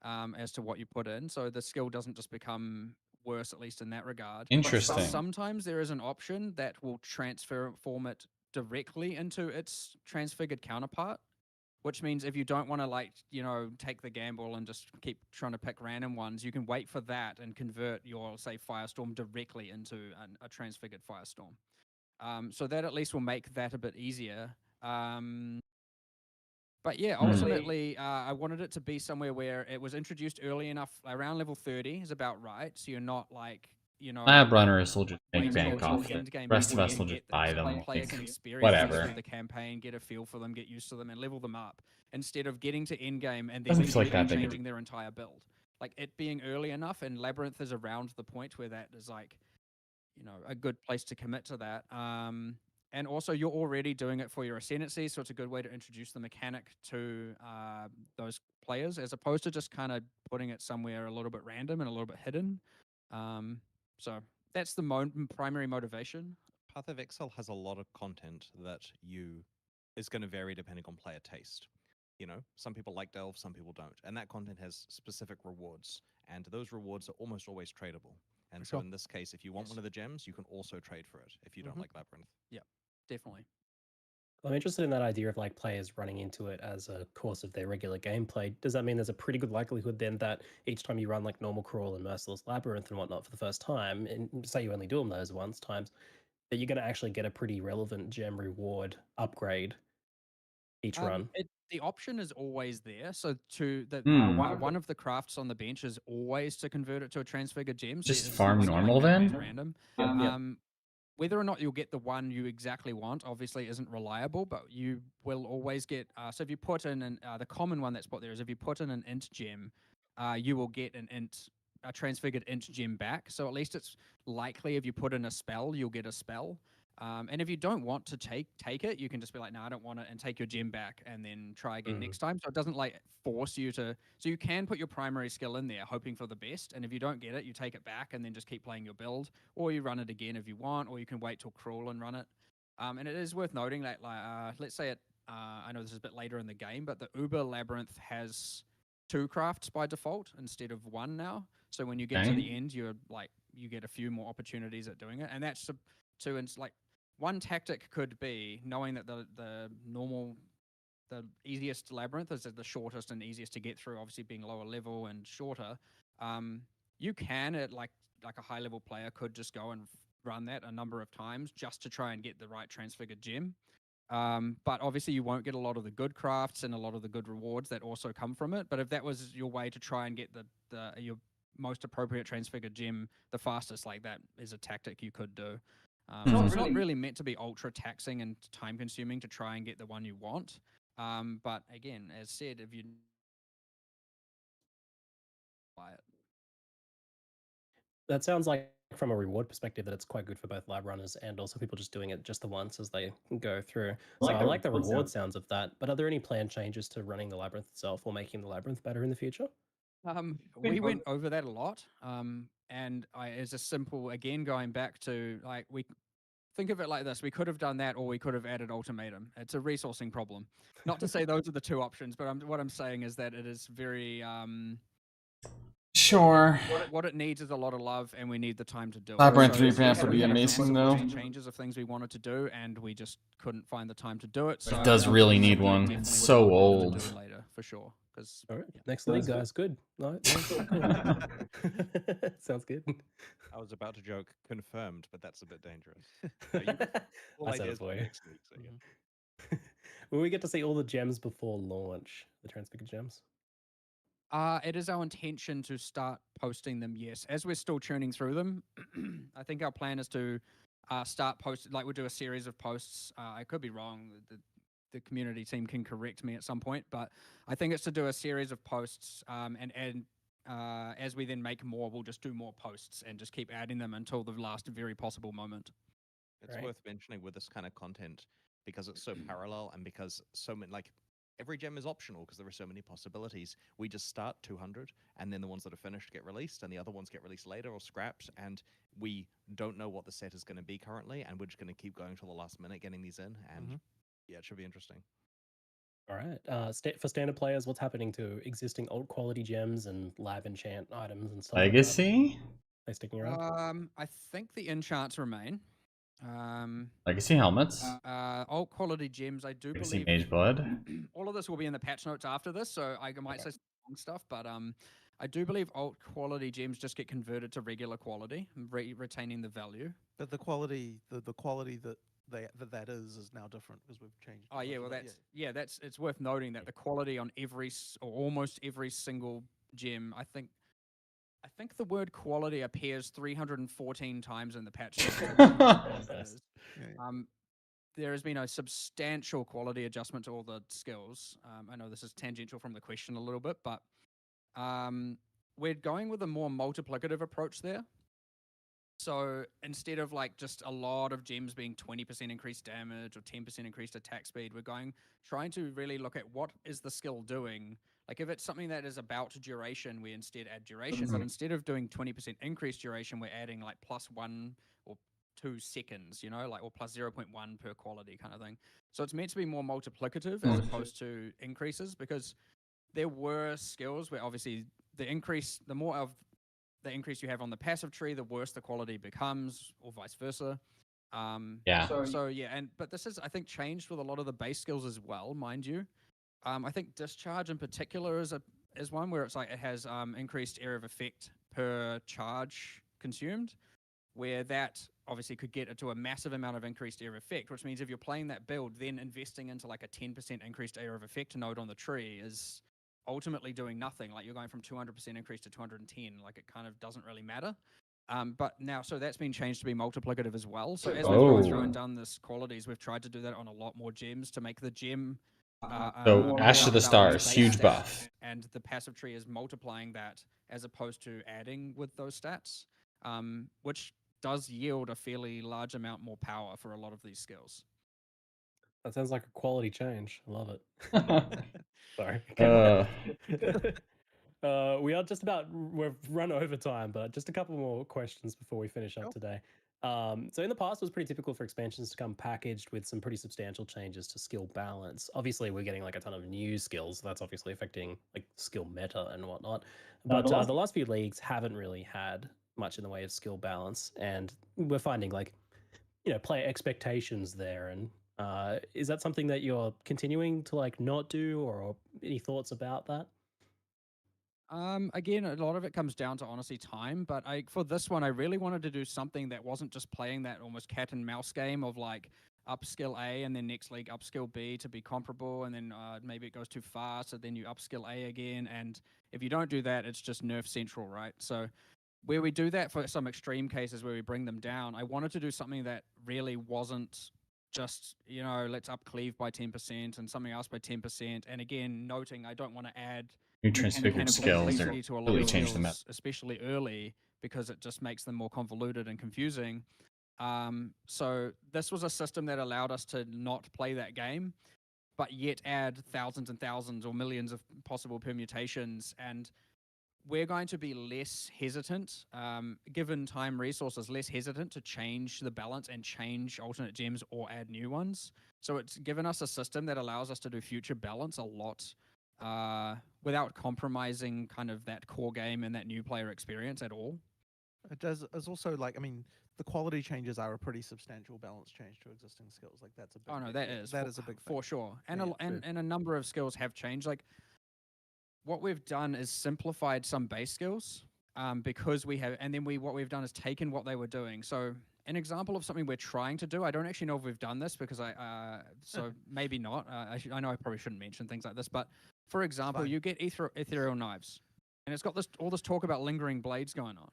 as to what you put in. So the skill doesn't just become worse, at least in that regard. Interesting. But sometimes there is an option that will transform it directly into its Transfigured counterpart, which means if you don't want to take the gamble and just keep trying to pick random ones, you can wait for that and convert your, say, Firestorm directly into a Transfigured Firestorm. So that at least will make that a bit easier. But yeah, ultimately, I wanted it to be somewhere where it was introduced early enough, around level 30 is about right. So you're not like, Lab runners will just make bank off it. The rest of us will just buy them. Whatever. The campaign, get a feel for them, get used to them, and level them up instead of getting to end game and then changing their entire build. Like it being early enough, and Labyrinth is around the point where that is like, a good place to commit to that. And also, you're already doing it for your Ascendancy, so it's a good way to introduce the mechanic to those players, as opposed to just kind of putting it somewhere a little bit random and a little bit hidden. So that's the primary motivation. Path of Exile has a lot of content that is going to vary depending on player taste. You know, some people like delve, some people don't, and that content has specific rewards, and those rewards are almost always tradable. And so in this case, if you want one of the gems, you can also trade for it if you don't like Labyrinth. Yeah, definitely. I'm interested in that idea of like players running into it as a course of their regular gameplay. Does that mean there's a pretty good likelihood then that each time you run like normal crawl and merciless labyrinth and whatnot for the first time, and say you only do them those times, that you're going to actually get a pretty relevant gem reward upgrade each run? The option is always there. So one of the crafts on the bench is always to convert it to a transfigured gem. So Just farm normal then? Random. Whether or not you'll get the one you exactly want, obviously isn't reliable, but you will always get. So if you put in the common one that's put there is if you put in an int gem, you will get a transfigured int gem back. So at least it's likely if you put in a spell, you'll get a spell. And if you don't want to take it, you can just be like, no, I don't want it, and take your gem back, and then try again next time. So it doesn't like force you to. So you can put your primary skill in there, hoping for the best. And if you don't get it, you take it back, and then just keep playing your build, or you run it again if you want, or you can wait till crawl and run it. And it is worth noting that, let's say it. I know this is a bit later in the game, but the Uber Labyrinth has 2 crafts by default instead of 1 now. So when you get to the end, you get a few more opportunities at doing it, and that's one tactic could be knowing that the easiest labyrinth is the shortest and easiest to get through, obviously being lower level and shorter. You can, at like a high level player, could just go and run that a number of times just to try and get the right transfigured gem. But obviously you won't get a lot of the good crafts and a lot of the good rewards that also come from it. But if that was your way to try and get your most appropriate transfigured gem the fastest, like that is a tactic you could do. So it's not really meant to be ultra taxing and time consuming to try and get the one you want. But again, as said, if you buy it. That sounds like, from a reward perspective, that it's quite good for both lab runners and also people just doing it just the once as they go through. So I like the reward sounds of that. But are there any planned changes to running the labyrinth itself or making the labyrinth better in the future? We went over that a lot. And as a simple, again, going back to we think of it like this: we could have done that, or we could have added Ultimatum. It's a resourcing problem. Not to say those are the 2 options, but what I'm saying is that it is very Sure. What it needs is a lot of love, and we need the time to do it. Labyrinth revamp would be amazing, though. Changes of things we wanted to do, and we just couldn't find the time to do it. So it does really need one. It's so old. Later, for sure. All right, next league, guys. Good. No, sounds good. I was about to joke, confirmed, but that's a bit dangerous. I said it for you. Next week, so yeah. Will we get to see all the gems before launch? The Transfigured gems? It is our intention to start posting them, yes. As we're still churning through them, I think our plan is to start posting, we'll do a series of posts. I could be wrong. The community team can correct me at some point, but I think it's to do a series of posts, and as we then make more, we'll just do more posts and just keep adding them until the last very possible moment. It's worth mentioning with this kind of content, because it's so parallel and because so many, every gem is optional because there are so many possibilities. We just start 200, and then the ones that are finished get released, and the other ones get released later or scrapped, and we don't know what the set is going to be currently, and we're just going to keep going till the last minute getting these in, and yeah, it should be interesting. All right. For standard players, what's happening to existing alt quality gems and lab enchant items and stuff? Legacy? Are they sticking around? I think the enchants remain. Legacy helmets. Alt quality gems, I do Legacy believe. Mage Blood. All of this will be in the patch notes after this, so I might say some stuff, but I do believe alt quality gems just get converted to regular quality, retaining the value. But the quality, the quality that that is now different because we've changed. Oh yeah, well that's it's worth noting that the quality on every or almost every single gem, I think the word quality appears 314 times in the patch. There has been a substantial quality adjustment to all the skills. I know this is tangential from the question a little bit, but we're going with a more multiplicative approach there. So instead of like just a lot of gems being 20% increased damage or 10% increased attack speed, we're trying to really look at what is the skill doing. Like if it's something that is about duration, we instead add duration. But instead of doing 20% increased duration, we're adding like +1 or 2 seconds, you know, like or +0.1 per quality kind of thing. So it's meant to be more multiplicative as opposed to increases, because there were skills where obviously the more of the increase you have on the passive tree, the worse the quality becomes, or vice versa. Yeah. So yeah, but this is, I think, changed with a lot of the base skills as well, mind you. I think discharge in particular is one where it's like it has increased area of effect per charge consumed, where that obviously could get it to a massive amount of increased area of effect, which means if you're playing that build, then investing into like a 10% increased area of effect node on the tree is ultimately doing nothing. Like you're going from 200% increase to 210, like it kind of doesn't really matter. But now, so that's been changed to be multiplicative as well. So as we've gone through and done this qualities, we've tried to do that on a lot more gems to make the gem. So Ash of the Stars, base huge stat, buff. and the passive tree is multiplying that as opposed to adding with those stats, which does yield a fairly large amount more power for a lot of these skills. That sounds like a quality change. I love it. Sorry. We've run over time, but just a couple more questions before we finish up today. So in the past, it was pretty typical for expansions to come packaged with some pretty substantial changes to skill balance. Obviously, we're getting like a ton of new skills. That's obviously affecting like skill meta and whatnot. But the last few leagues haven't really had much in the way of skill balance, and we're finding like, you know, player expectations there. And is that something that you're continuing to like not do, or any thoughts about that? Again, a lot of it comes down to honestly time, but for this one, I really wanted to do something that wasn't just playing that almost cat and mouse game of like upskill A and then next league upskill B to be comparable, and then maybe it goes too far, so then you upskill A again, and if you don't do that, it's just nerf central, right? So where we do that for some extreme cases where we bring them down, I wanted to do something that really wasn't just, you know, let's up cleave by 10% and something else by 10%. And again, noting I don't want to add New transfigured skills are to a lot really of changed the meta. skills, especially early, because it just makes them more convoluted and confusing. So this was a system that allowed us to not play that game, but yet add thousands and thousands or millions of possible permutations. And we're going to be less hesitant, given time resources, less hesitant to change the balance and change alternate gems or add new ones. So it's given us a system that allows us to do future balance a lot without compromising kind of that core game and that new player experience at all. It does. It's also like, I mean, the quality changes are a pretty substantial balance change to existing skills. Like that's a big. Oh no, thing. that That is a big thing. for sure. And Yeah, and a number of skills have changed. Like what we've done is simplified some base skills because we have, and then what we've done is taken what they were doing. So an example of something we're trying to do, I don't actually know if we've done this because so maybe not. I know I probably shouldn't mention things like this, but for example, you get ethereal knives, and it's got all this talk about lingering blades going on.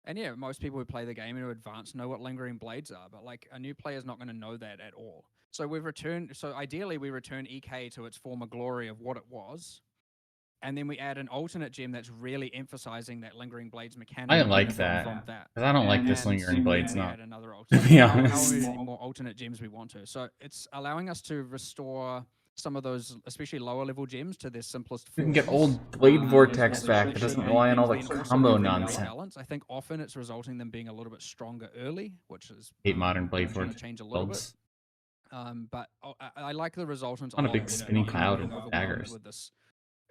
And yeah, most people who play the game in advance know what lingering blades are, but like a new player is not going to know that at all. So ideally we return EK to its former glory of what it was, and then we add an alternate gem that's really emphasizing that lingering blades mechanic. I like that, because I don't like this lingering blades. Not to be honest. How many more alternate gems we want to. So it's allowing us to restore some of those, especially lower level gems, to their simplest forms. We can get old Blade Vortex back that doesn't rely on all the combo nonsense. Balance. I think often it's resulting in them being a little bit stronger early, which is modern Blade Vortex change a little bit. But I like the resultant on a big spinning cloud of daggers with this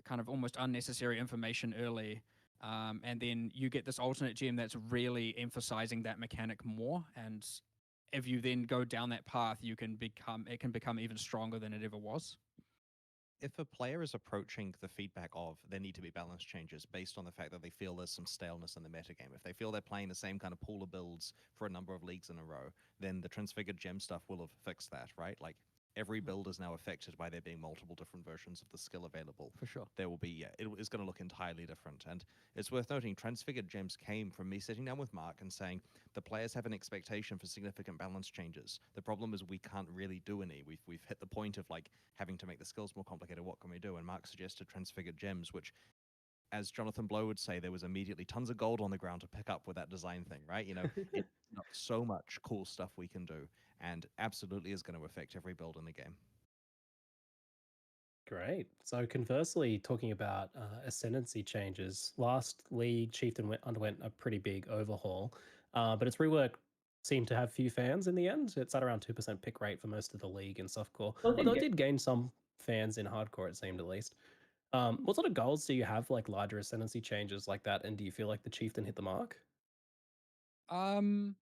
kind of almost unnecessary information early, and then you get this alternate gem that's really emphasizing that mechanic more, and if you then go down that path, it can become even stronger than it ever was. If a player is approaching the feedback of there need to be balance changes based on the fact that they feel there's some staleness in the metagame, if they feel they're playing the same kind of pool of builds for a number of leagues in a row, then the Transfigured gem stuff will have fixed that, right? Like, every build is now affected by there being multiple different versions of the skill available. For sure. There will be, it is going to look entirely different. And it's worth noting, Transfigured gems came from me sitting down with Mark and saying, the players have an expectation for significant balance changes. The problem is we can't really do any. We've hit the point of like having to make the skills more complicated. What can we do? And Mark suggested Transfigured gems, which as Jonathan Blow would say, there was immediately tons of gold on the ground to pick up with that design thing, right? You know, it's so much cool stuff we can do, and absolutely is going to affect every build in the game. Great. So conversely, talking about ascendancy changes, last league Chieftain underwent a pretty big overhaul, but its rework seemed to have few fans in the end. It's at around 2% pick rate for most of the league in softcore, although it did gain some fans in hardcore, it seemed at least. What sort of goals do you have, like larger ascendancy changes like that, and do you feel like the Chieftain hit the mark? You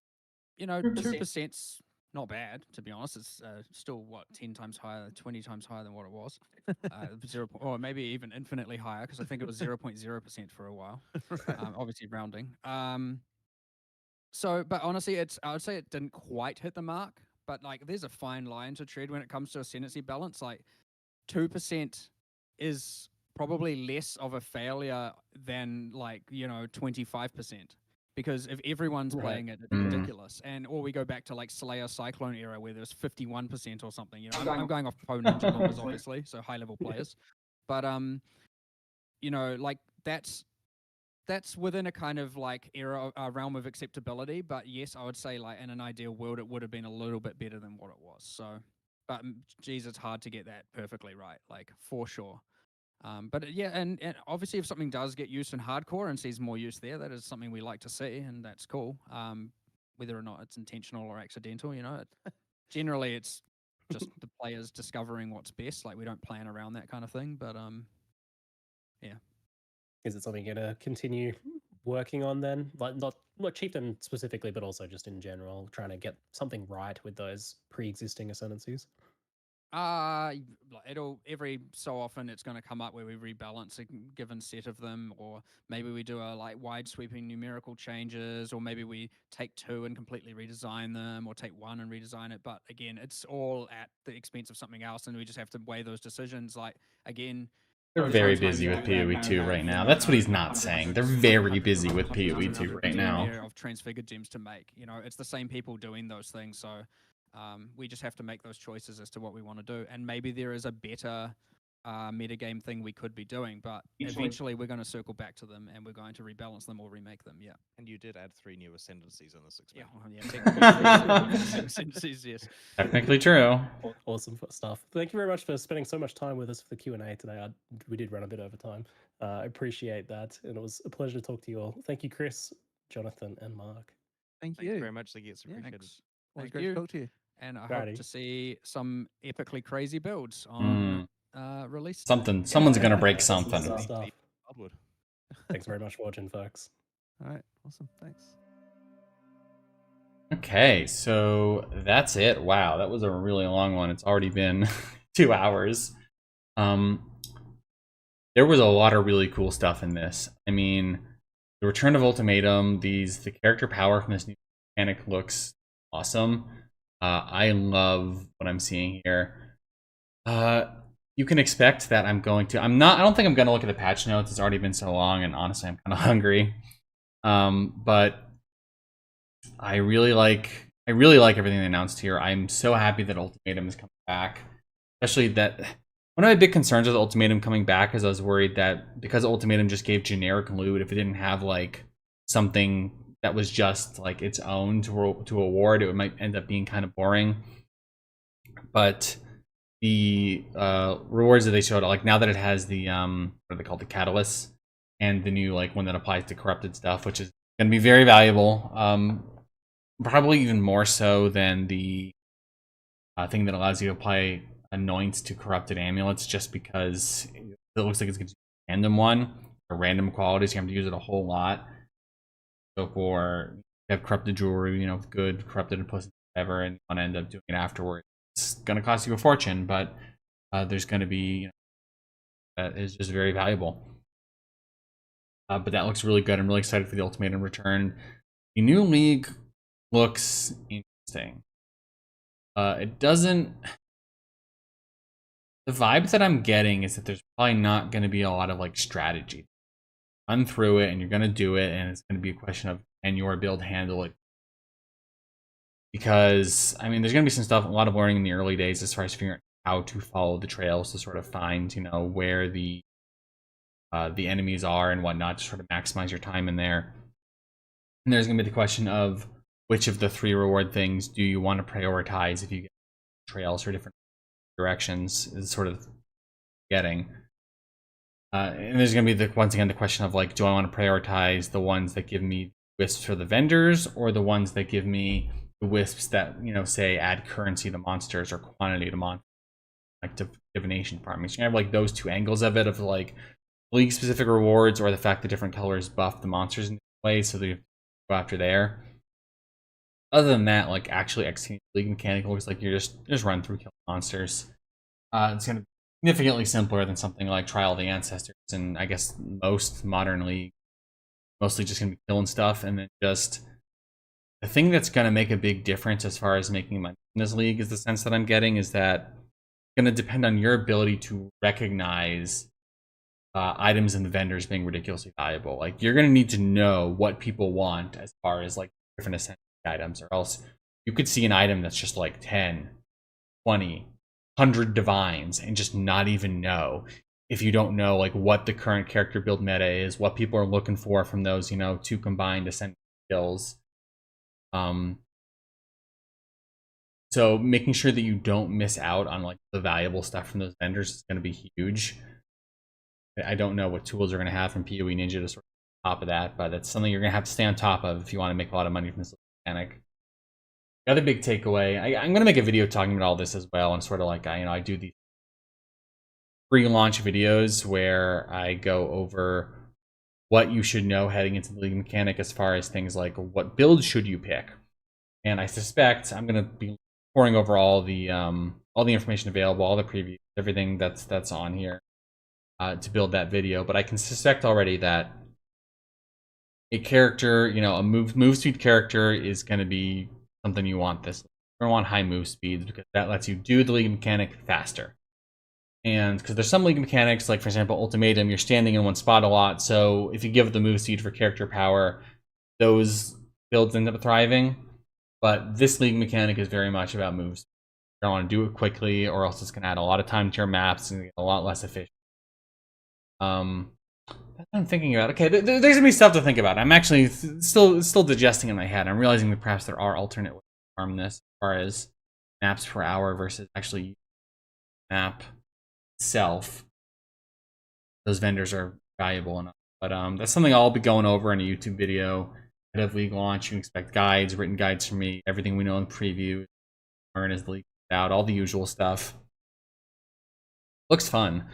know, 2%'s not bad, to be honest. It's still, what, 10 times higher, 20 times higher than what it was. Or maybe even infinitely higher, because I think it was 0.0% for a while. Obviously rounding. But honestly, I would say it didn't quite hit the mark, but like there's a fine line to tread when it comes to ascendancy balance. Like 2% is probably less of a failure than, like, you know, 25%. Because if everyone's playing it, it's ridiculous. Or we go back to like Slayer Cyclone era where there's 51% or something. You know, I'm going off PoE Ninja numbers, obviously, so high level players. But you know, like that's within a kind of like realm of acceptability. But yes, I would say like in an ideal world, it would have been a little bit better than what it was. So, but geez, it's hard to get that perfectly right, like for sure. But yeah, and obviously if something does get used in hardcore and sees more use there, that is something we like to see, and that's cool. Whether or not it's intentional or accidental, you know, generally it's just the players discovering what's best. Like we don't plan around that kind of thing, but yeah. Is it something you're gonna continue working on then? Like not Chieftain specifically, but also just in general, trying to get something right with those pre-existing ascendancies? It'll every so often it's going to come up where we rebalance a given set of them, or maybe we do a like wide sweeping numerical changes, or maybe we take 2 and completely redesign them, or take 1 and redesign it. But again, it's all at the expense of something else, and we just have to weigh those decisions. Like again, they're very busy with PoE 2 right now. That's what he's not saying. They're very busy with PoE 2 right now. Of transfigured gems to make, you know, it's the same people doing those things. So we just have to make those choices as to what we want to do, and maybe there is a better metagame thing we could be doing, but eventually we're going to circle back to them and we're going to rebalance them or remake them. Yeah. And you did add 3 new ascendancies in this expansion. Yeah, ascendancies, yes. Technically true. Awesome stuff. Thank you very much for spending so much time with us for the Q&A today. We did run a bit over time. I appreciate that, and it was a pleasure to talk to you all. Thank you, Chris, Jonathan, and Mark. Thank you you very much. It's appreciated. Always great to talk to you. And I hope to see some epically crazy builds on release. Someone's gonna break something. Thanks very much for watching, folks. All right, awesome. Thanks. Okay, so that's it. Wow, that was a really long one. It's already been 2 hours. There was a lot of really cool stuff in this. I mean, the return of Ultimatum, the character power from this new mechanic looks awesome. I love what I'm seeing here. You can expect that I don't think I'm gonna look at the patch notes. It's already been so long, and honestly I'm kind of hungry. But I really like everything they announced here. I'm so happy that Ultimatum is coming back. Especially that one of my big concerns with Ultimatum coming back is I was worried that because Ultimatum just gave generic loot, if it didn't have like something that was just like its own to award, it might end up being kind of boring. But the rewards that they showed, like now that it has the what are they called, the catalysts, and the new like one that applies to corrupted stuff, which is going to be very valuable, probably even more so than the thing that allows you to apply anoints to corrupted amulets, just because it looks like it's going to be a random one or random qualities. You have to use it a whole lot. So for you have corrupted jewelry, you know, good corrupted plus whatever, and you want to end up doing it afterwards, it's going to cost you a fortune, but there's going to be, you know, that is just very valuable. But that looks really good. I'm really excited for the Ultimatum return. The new league looks interesting. It doesn't. The vibe that I'm getting is that there's probably not going to be a lot of like strategy. Run through it, and you're going to do it, and it's going to be a question of can your build handle it? Because I mean, there's going to be some stuff, a lot of learning in the early days as far as figuring out how to follow the trails to sort of find, you know, where the the enemies are and whatnot to sort of maximize your time in there. And there's going to be the question of which of the 3 reward things do you want to prioritize if you get trails or different directions is sort of getting. And there's going to be once again the question of like, do I want to prioritize the ones that give me wisps for the vendors or the ones that give me the wisps that, you know, say add currency to monsters or quantity to monsters, like divination farming. So you have like those 2 angles of it, of like league specific rewards or the fact that different colors buff the monsters in different ways, so that you go after there. Other than that, like actually executing league mechanic looks like you're just run through kill monsters. It's going to be significantly simpler than something like Trial of the Ancestors, and I guess most modern league mostly just going to be killing stuff. And then just the thing that's going to make a big difference as far as making money in this league is the sense that I'm getting is that it's going to depend on your ability to recognize items and the vendors being ridiculously valuable. Like you're going to need to know what people want as far as like different essential items, or else you could see an item that's just like 10, 20, 100 divines and just not even know, if you don't know like what the current character build meta is, what people are looking for from those, you know, 2 combined ascendant skills. So making sure that you don't miss out on like the valuable stuff from those vendors is going to be huge. I don't know what tools are going to have from PoE Ninja to sort of top of that, but that's something you're going to have to stay on top of if you want to make a lot of money from this mechanic. The other big takeaway, I'm going to make a video talking about all this as well, and sort of like I do these pre-launch videos where I go over what you should know heading into the league mechanic as far as things like what build should you pick. And I suspect I'm going to be pouring over all the information available, all the previews, everything that's on here to build that video. But I can suspect already that a character, you know, a move speed character is going to be something you want. You're going to want high move speeds because that lets you do the league mechanic faster. And because there's some league mechanics, like for example Ultimatum, you're standing in one spot a lot, so if you give it the move speed for character power, those builds end up thriving. But this league mechanic is very much about moves. You don't want to do it quickly, or else it's going to add a lot of time to your maps and get a lot less efficient. That's what I'm thinking about. Okay, there's going to be stuff to think about. I'm actually still digesting in my head. I'm realizing that perhaps there are alternate ways to farm this, as far as maps per hour versus actually map itself. Those vendors are valuable enough. But that's something I'll be going over in a YouTube video ahead of league launch. You can expect guides, written guides from me, everything we know in the preview, learn as the league comes out, all the usual stuff. Looks fun.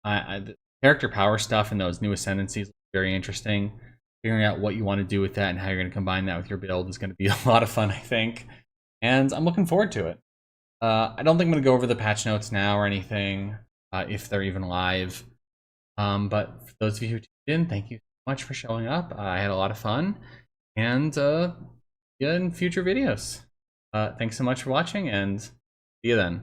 The character power stuff and those new ascendancies look very interesting. Figuring out what you want to do with that and how you're going to combine that with your build is going to be a lot of fun, I think. And I'm looking forward to it. I don't think I'm going to go over the patch notes now or anything, if they're even live. But for those of you who tuned in, thank you so much for showing up. I had a lot of fun. And see you in future videos. Thanks so much for watching, and see you then.